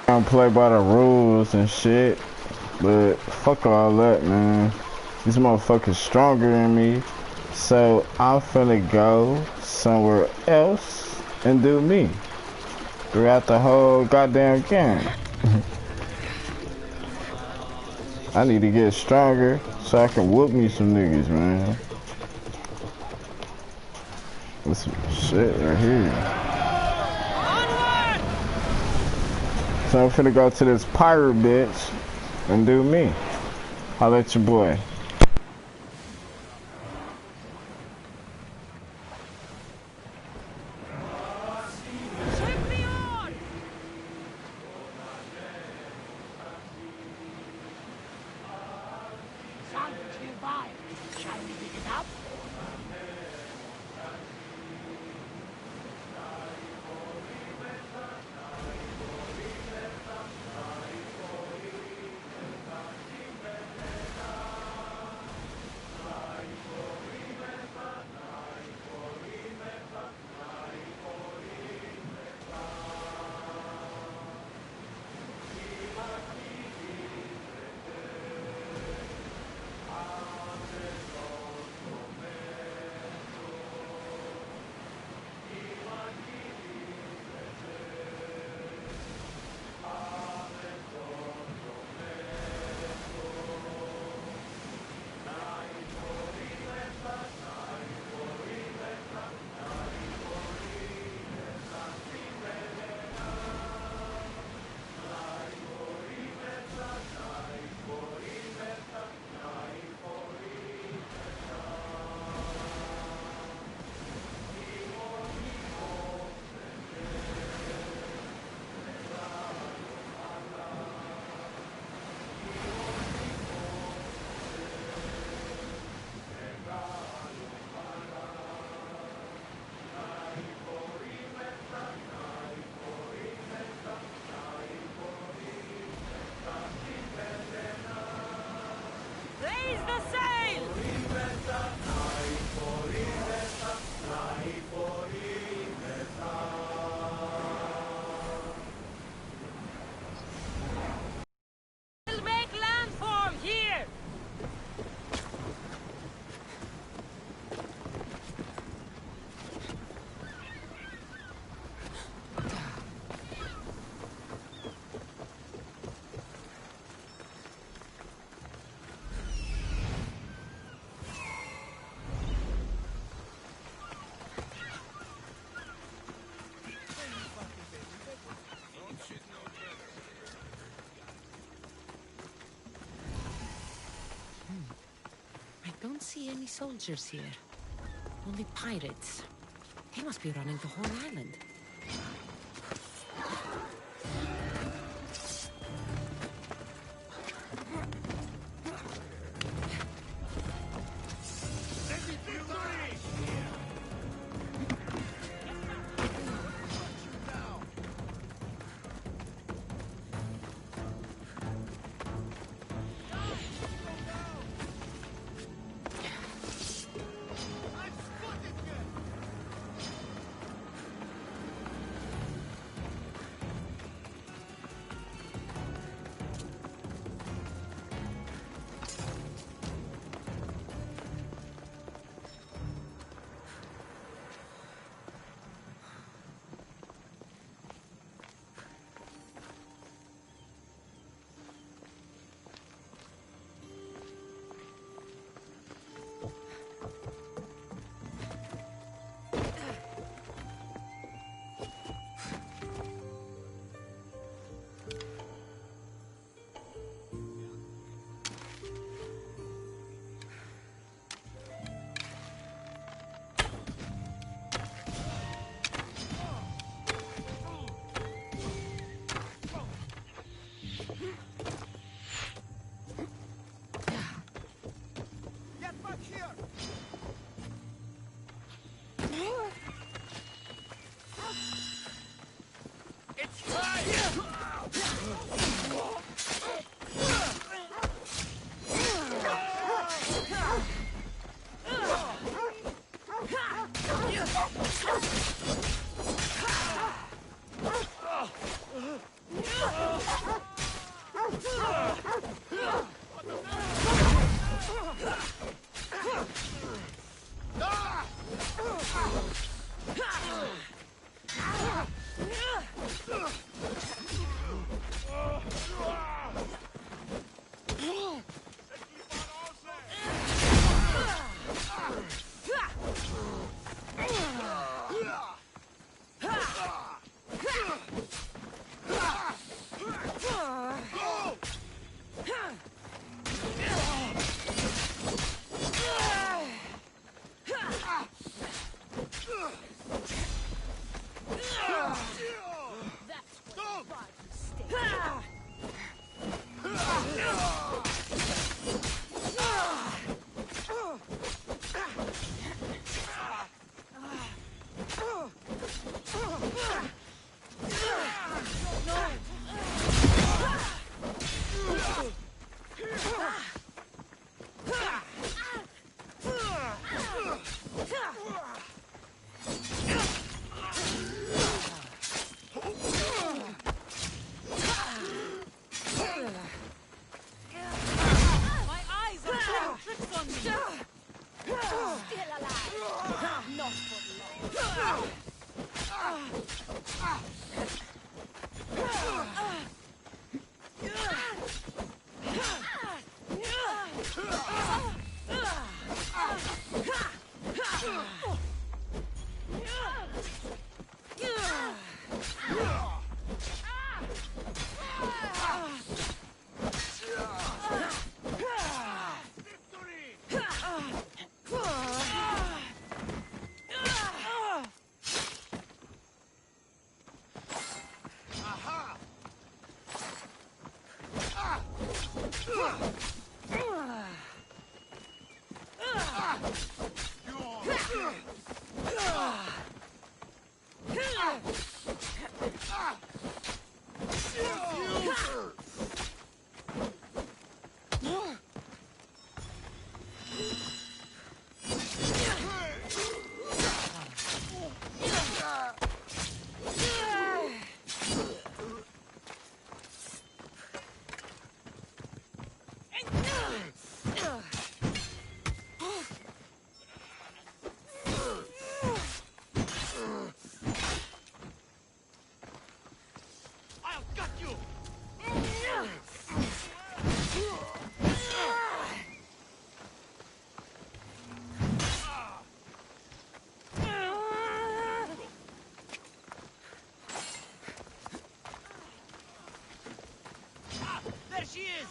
I don't play by the rules and shit, but fuck all that, man. These motherfuckers stronger than me, so I'm finna go somewhere else and do me throughout the whole goddamn game. I need to get stronger so I can whoop me some niggas, man. This some shit right here. So I'm finna go to this pirate bitch and do me. Holla at your boy. I don't see any soldiers here. Only pirates. They must be running the whole island. Not for long. There she is!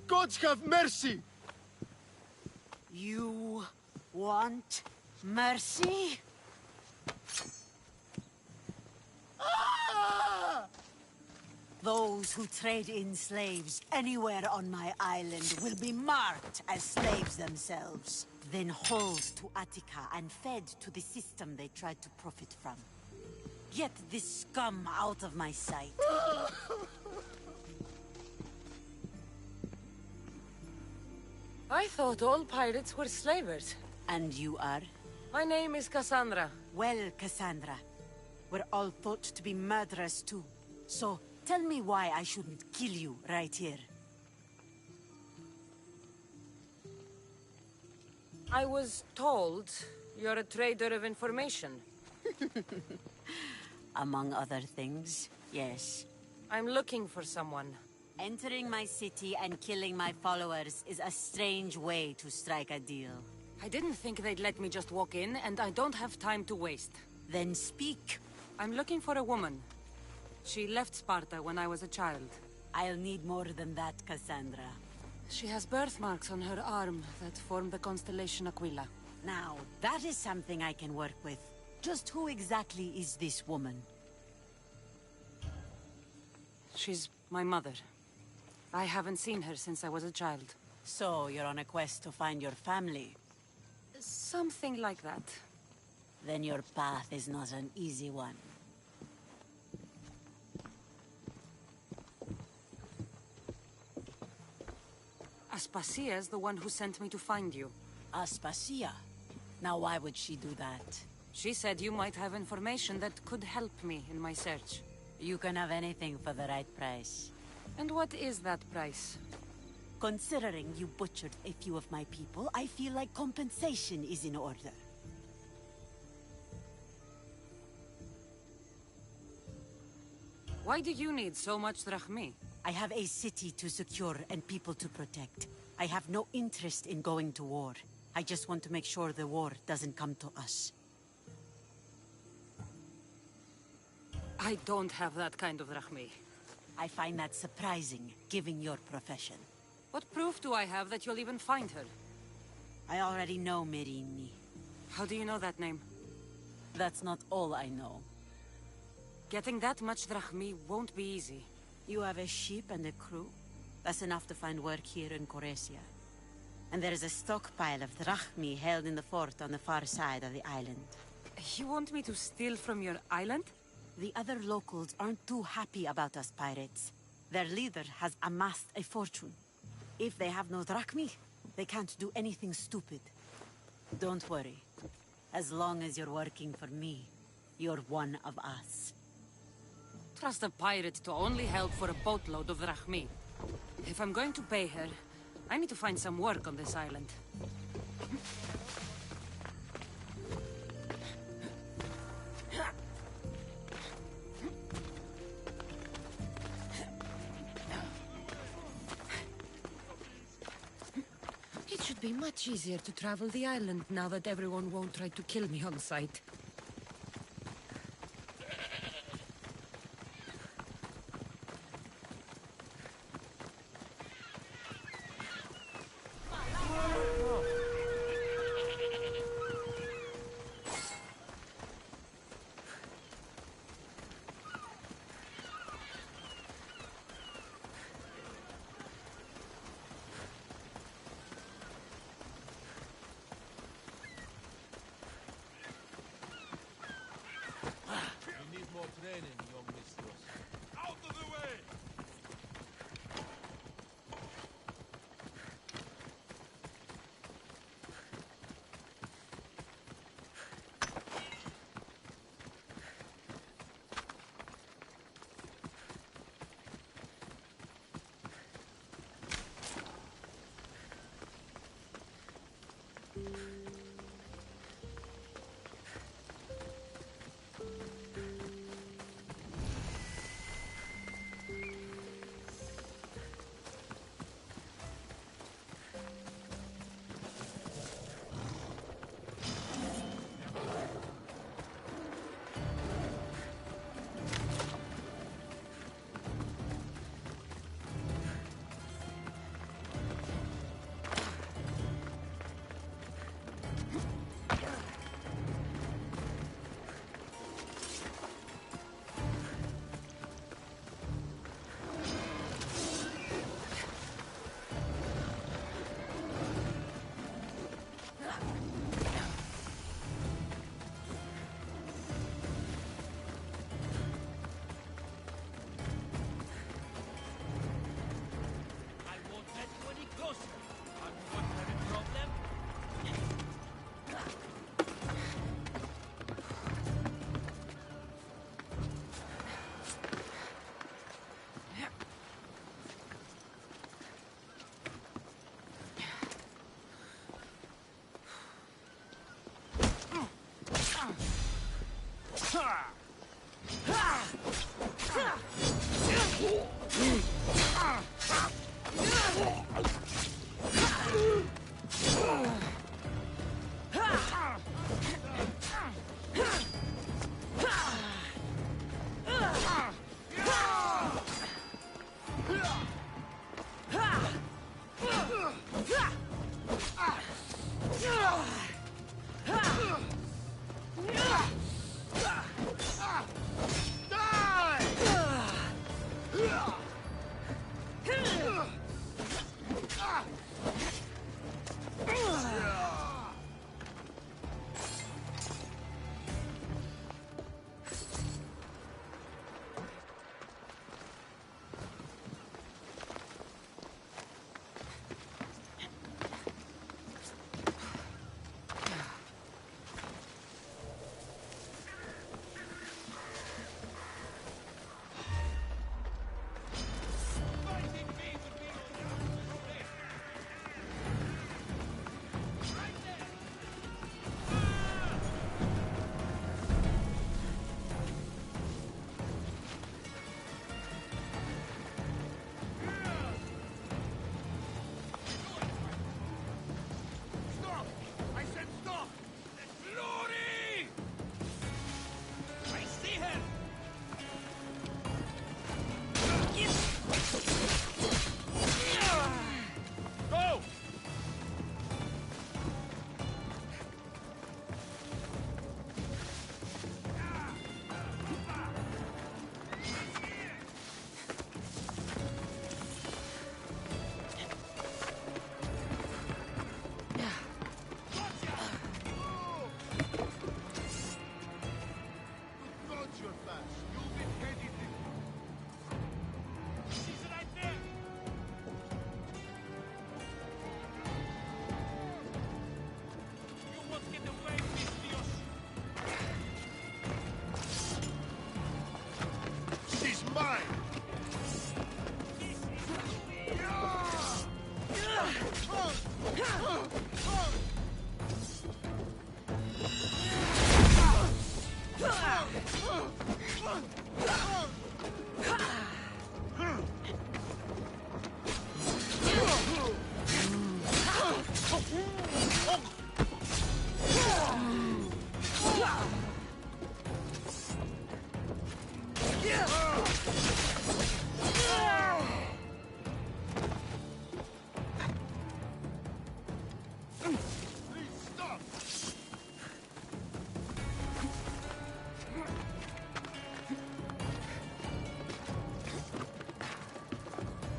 Gods have mercy! You want mercy? Those who trade in slaves anywhere on my island will be marked as slaves themselves, then hauled to Attica and fed to the system they tried to profit from. Get this scum out of my sight. I thought all pirates were slavers. And you are? My name is Cassandra. Well, Cassandra, we're all thought to be murderers too. So, tell me why I shouldn't kill you right here. I was told you're a trader of information. Among other things, yes. I'm looking for someone. Entering my city and killing my followers is a strange way to strike a deal. I didn't think they'd let me just walk in, and I don't have time to waste. Then speak. I'm looking for a woman. She left Sparta when I was a child. I'll need more than that, Cassandra. She has birthmarks on her arm that form the constellation Aquila. Now, that is something I can work with. Just who exactly is this woman? She's my mother. I haven't seen her since I was a child. So, you're on a quest to find your family? Something like that. Then your path is not an easy one. Aspasia's the one who sent me to find you. Aspasia? Now why would she do that? She said you might have information that could help me in my search. You can have anything for the right price. And what is that price? Considering you butchered a few of my people, I feel like compensation is in order. Why do you need so much drachmi? I have a city to secure and people to protect. I have no interest in going to war. I just want to make sure the war doesn't come to us. I don't have that kind of drachmi. I find that surprising, given your profession. What proof do I have that you'll even find her? I already know Merini. How do you know that name? That's not all I know. Getting that much drachmi won't be easy. You have a ship and a crew? That's enough to find work here in Coresia. And there is a stockpile of drachmi held in the fort on the far side of the island. You want me to steal from your island? The other locals aren't too happy about us pirates. Their leader has amassed a fortune. If they have no drachmi, they can't do anything stupid. Don't worry. As long as you're working for me, you're one of us. Trust a pirate to only help for a boatload of drachmi. If I'm going to pay her, I need to find some work on this island. It should be much easier to travel the island now that everyone won't try to kill me on sight.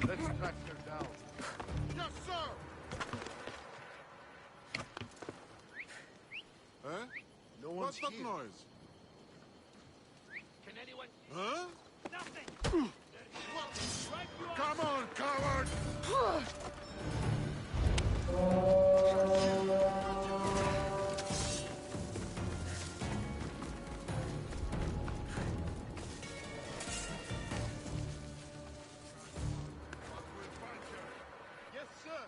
Let's track her down. Yes, sir! Huh? No one's What's that here. noise? Can anyone... Huh? Nothing! Come on, coward! Yes, sir!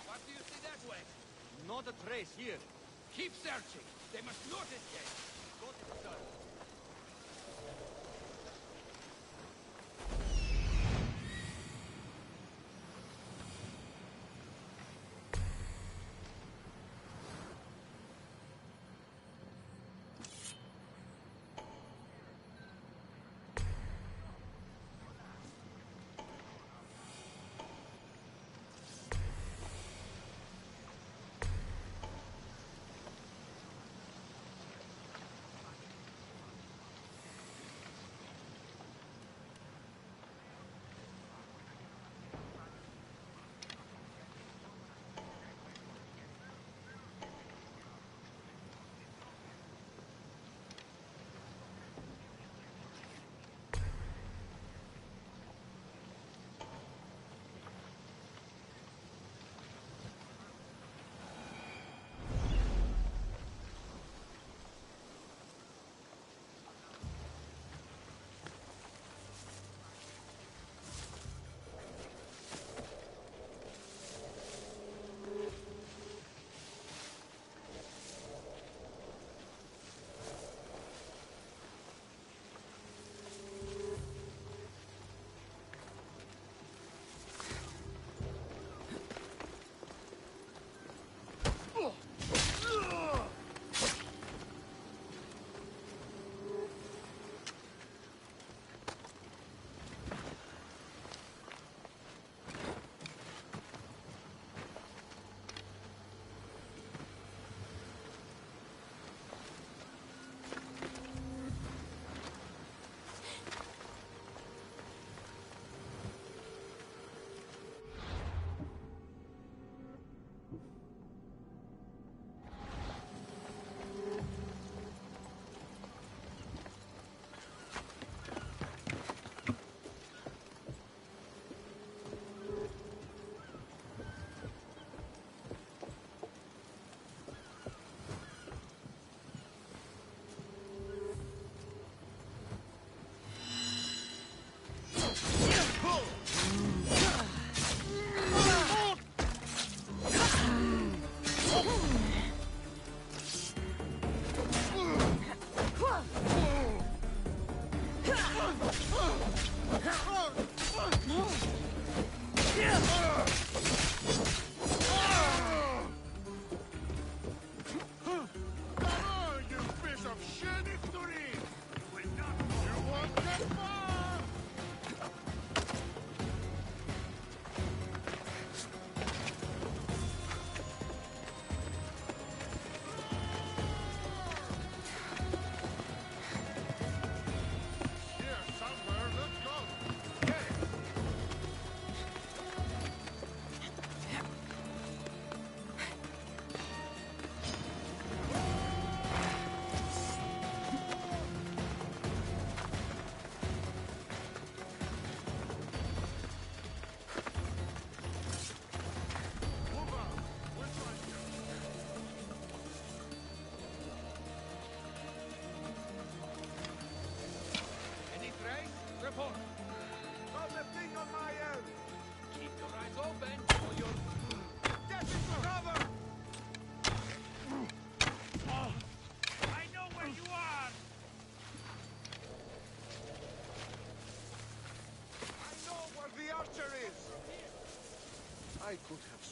What do you see that way? Not a trace here. Keep searching. They must not escape. Got it, sir.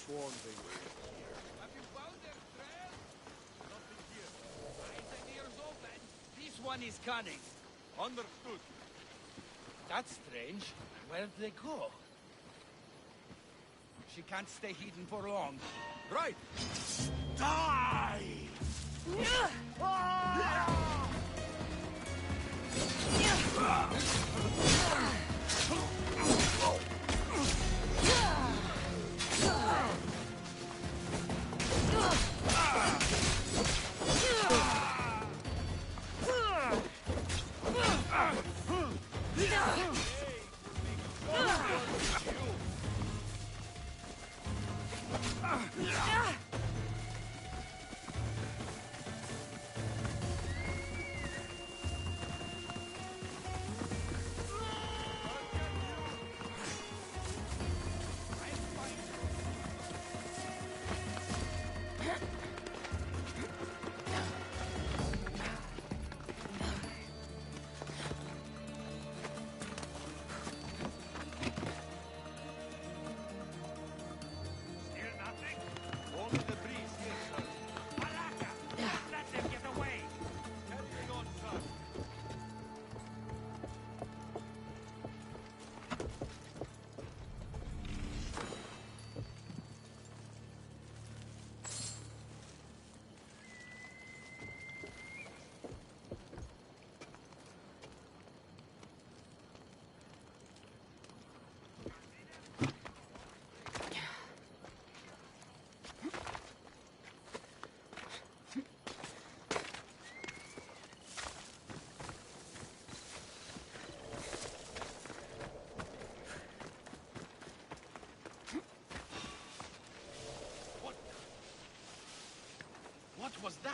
sworn they were here. Have you found their trail? Nothing here. Eyes and ears open. This one is cunning. Understood. That's strange. Where'd they go? She can't stay hidden for long. Right! Die! What was that?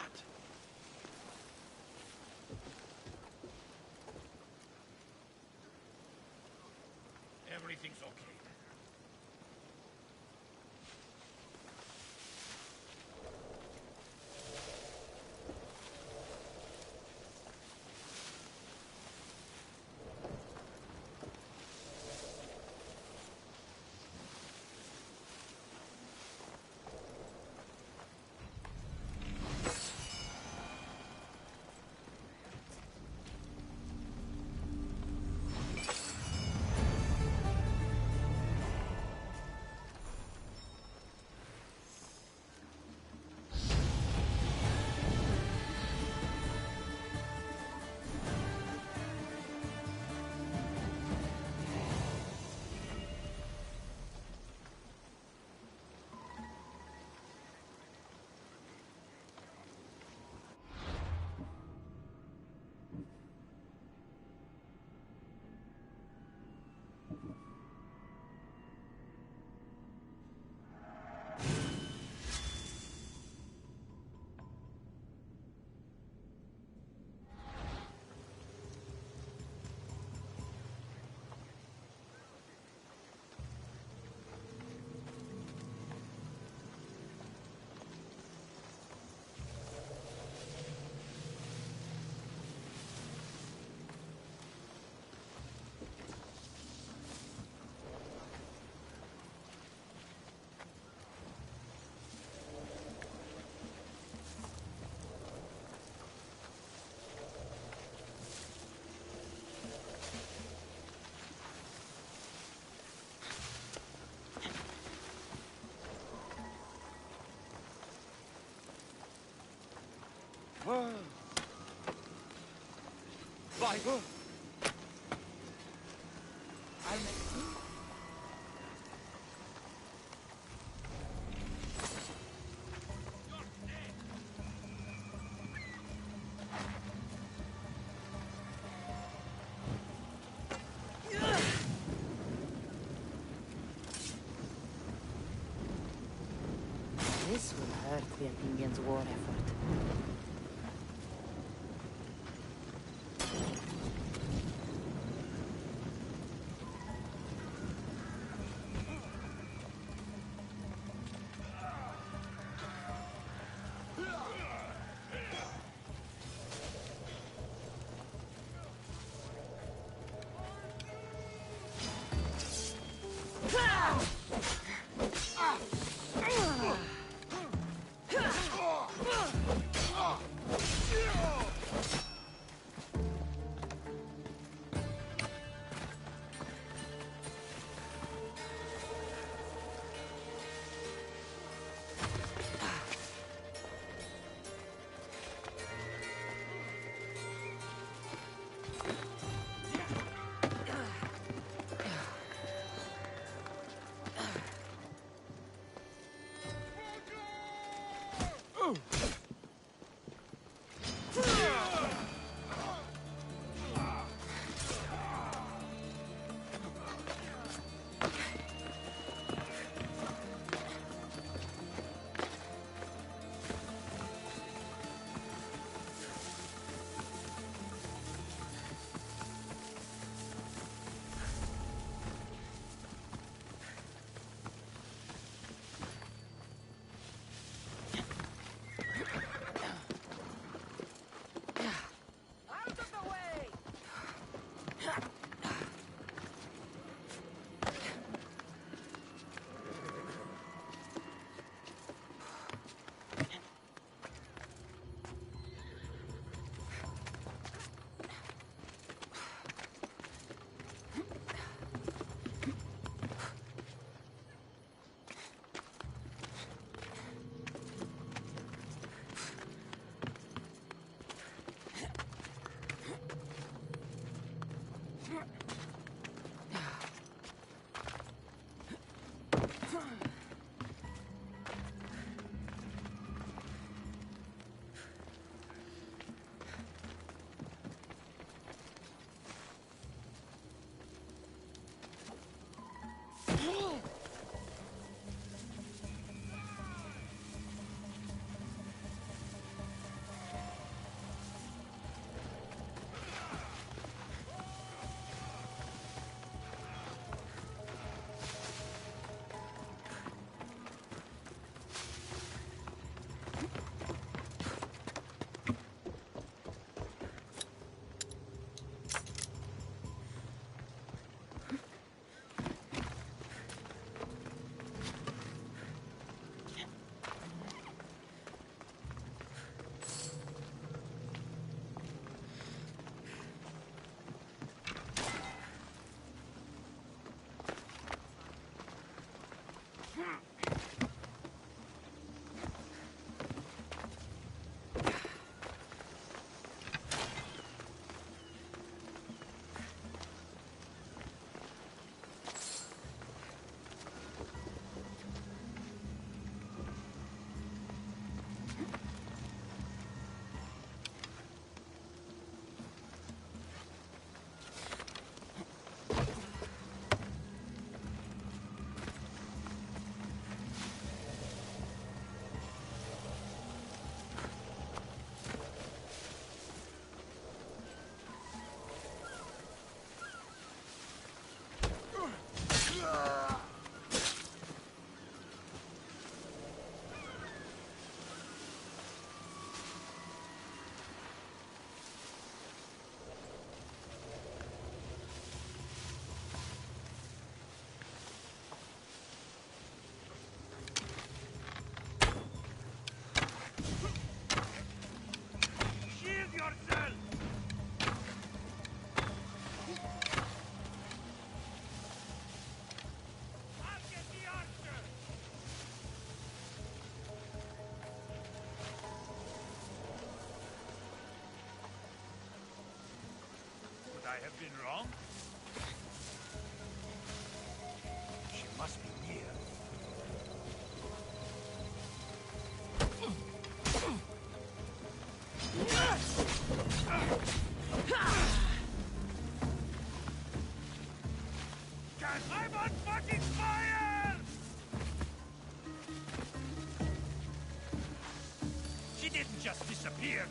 Everything's okay. Bible. This will hurt the Athenians' war effort. I have been wrong? She must be near. I'm on fucking fire! She didn't just disappear.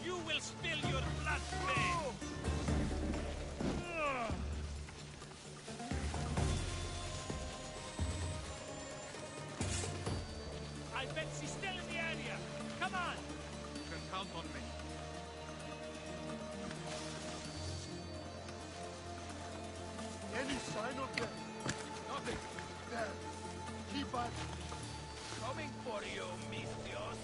You will spill your blood, babe. I bet she's still in the area. Come on. You can count on me. Any sign of them? Nothing. There. Keep on. Coming for you, Misthios.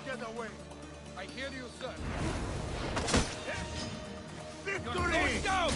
Get away! I hear you, sir. Victory! You're going down!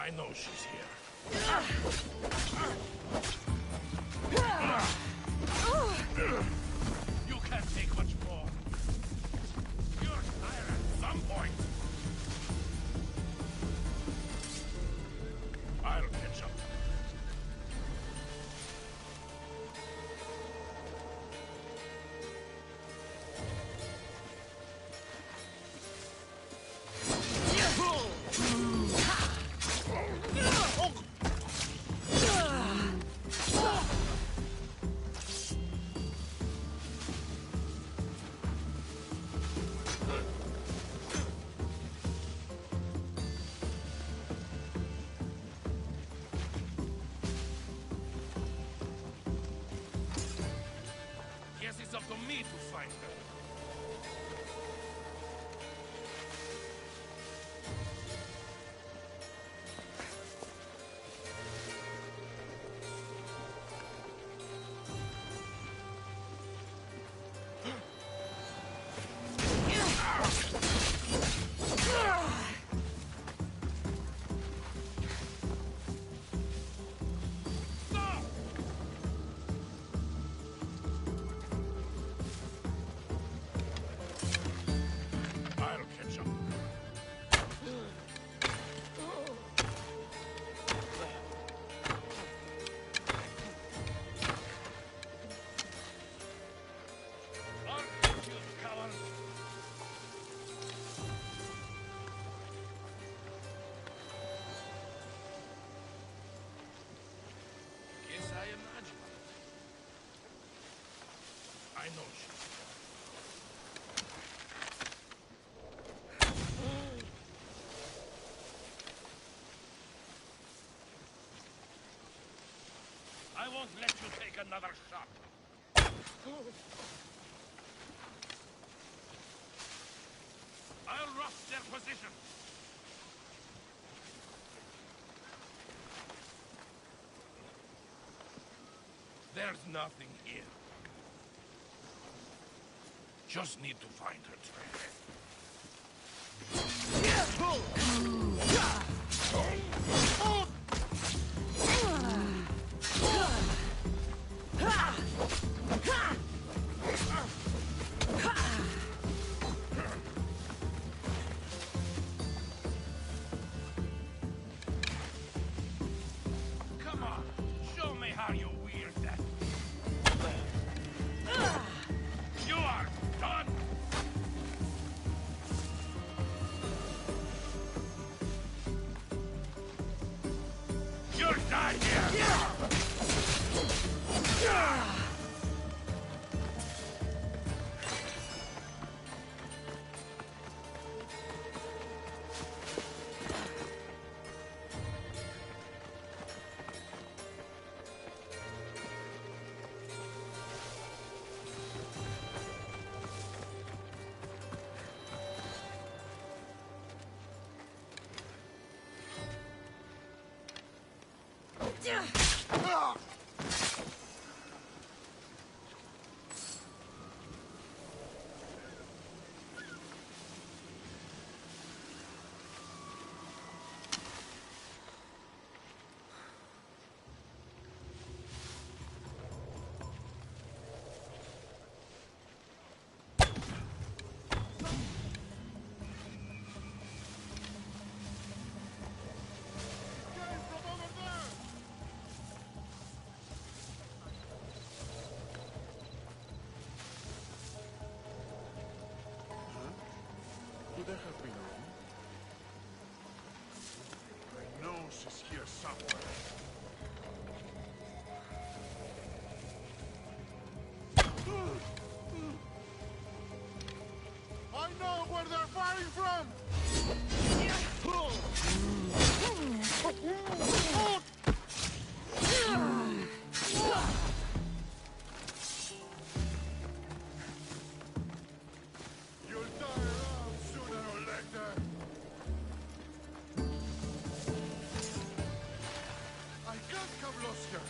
I know she's here. You can't take much more. You're tired at some point. I'll catch up. It's up to me to find her. I know she's I won't let you take another shot. I'll rush their position. There's nothing here. Just need to find her trail. Come on, show me how you wield that. You are done. You're done here. Could there have been a room? I know she's here somewhere. I know where they're firing from! You'll die around sooner or later. I can't have lost her.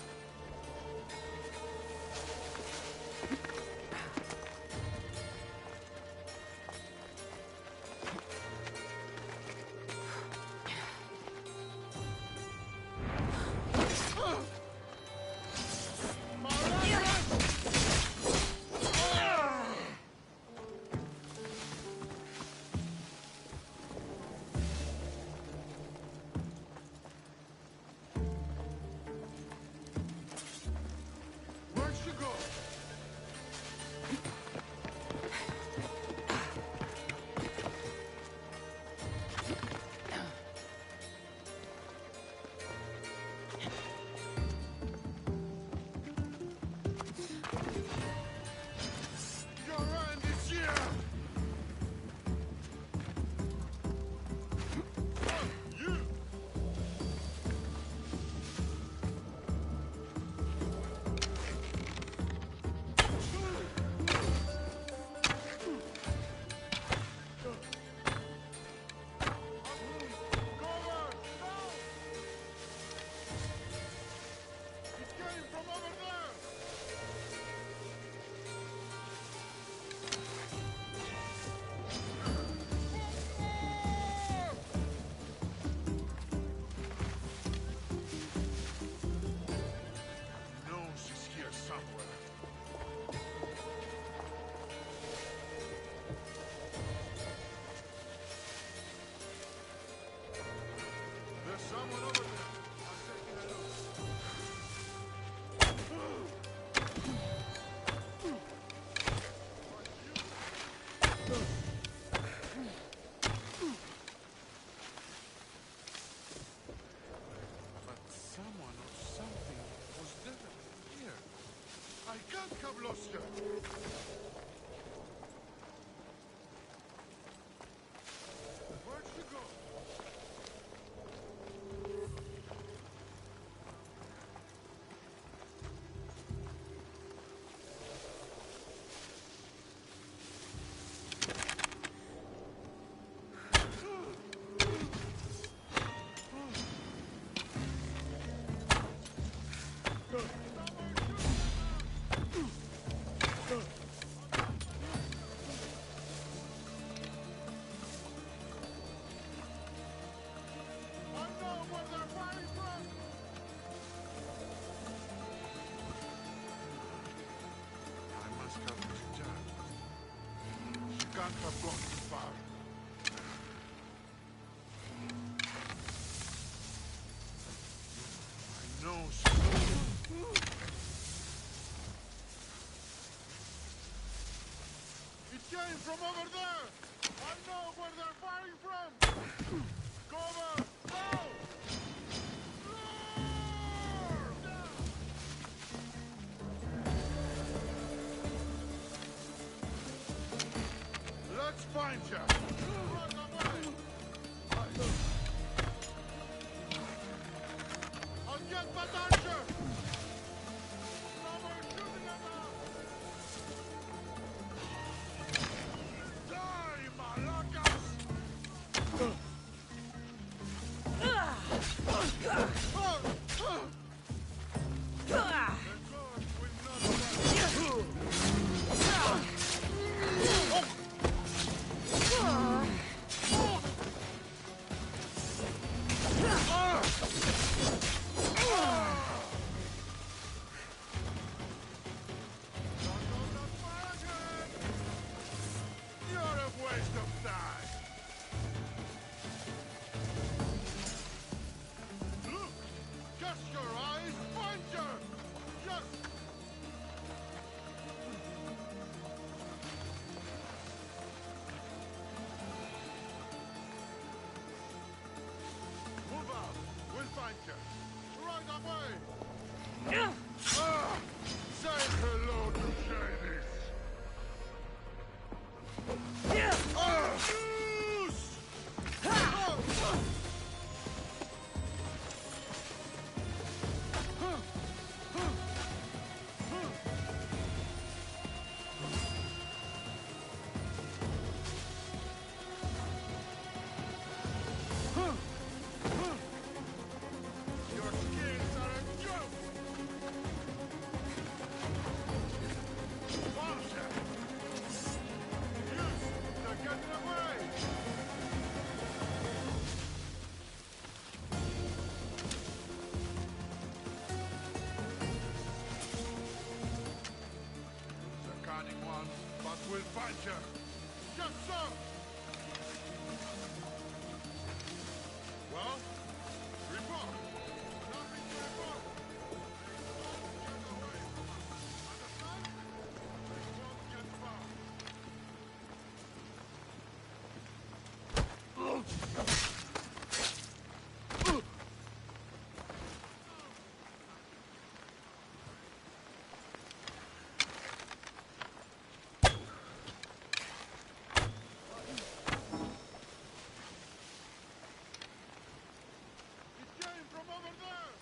have gone too far. I know she... It came from over there! I know where they're firing from! Cover! Now! Let's find you! Run away! I'll get that archer! Someone shooting at us! Die, malacas! You're a waste of time! Look! Cast your eyes, find her! Just... Move out! We'll find you! Right away! Say hello to Shadys! Your skills are a joke! Bouncer! Use! They're getting away! The cunning ones, but we'll find you! Yes, sir! Well, report! Nothing to report! They won't get away from us. Understand? They won't get far. It came from over there!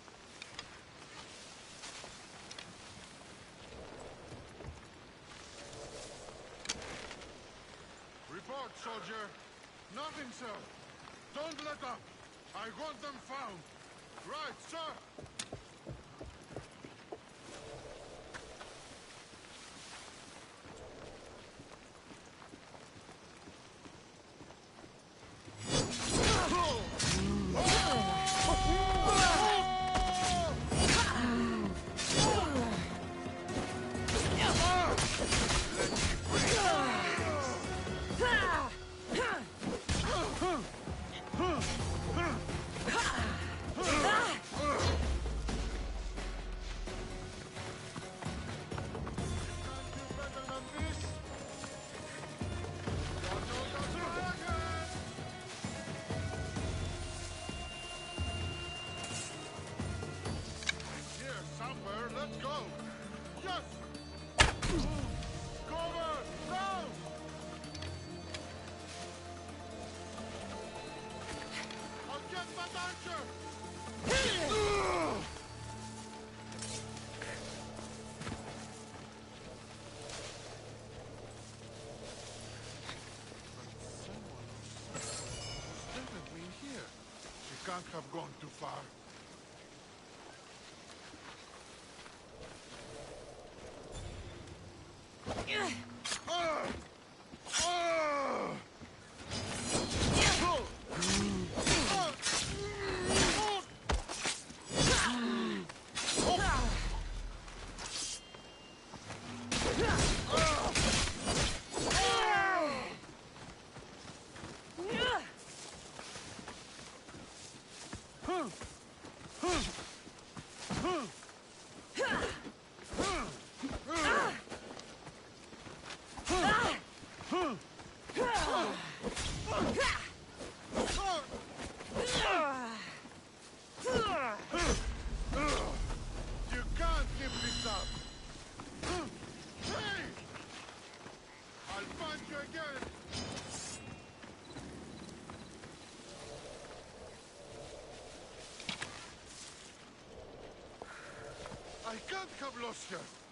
Report, soldier. Nothing, sir. Don't let up. I want them found. Right, sir. Here, somewhere. Let's go. Yes. Cover. Down. I'll get that archer. Definitely in here. She can't have gone too far. You can't keep this up! Hey! I'll find you again! I can't have lost you!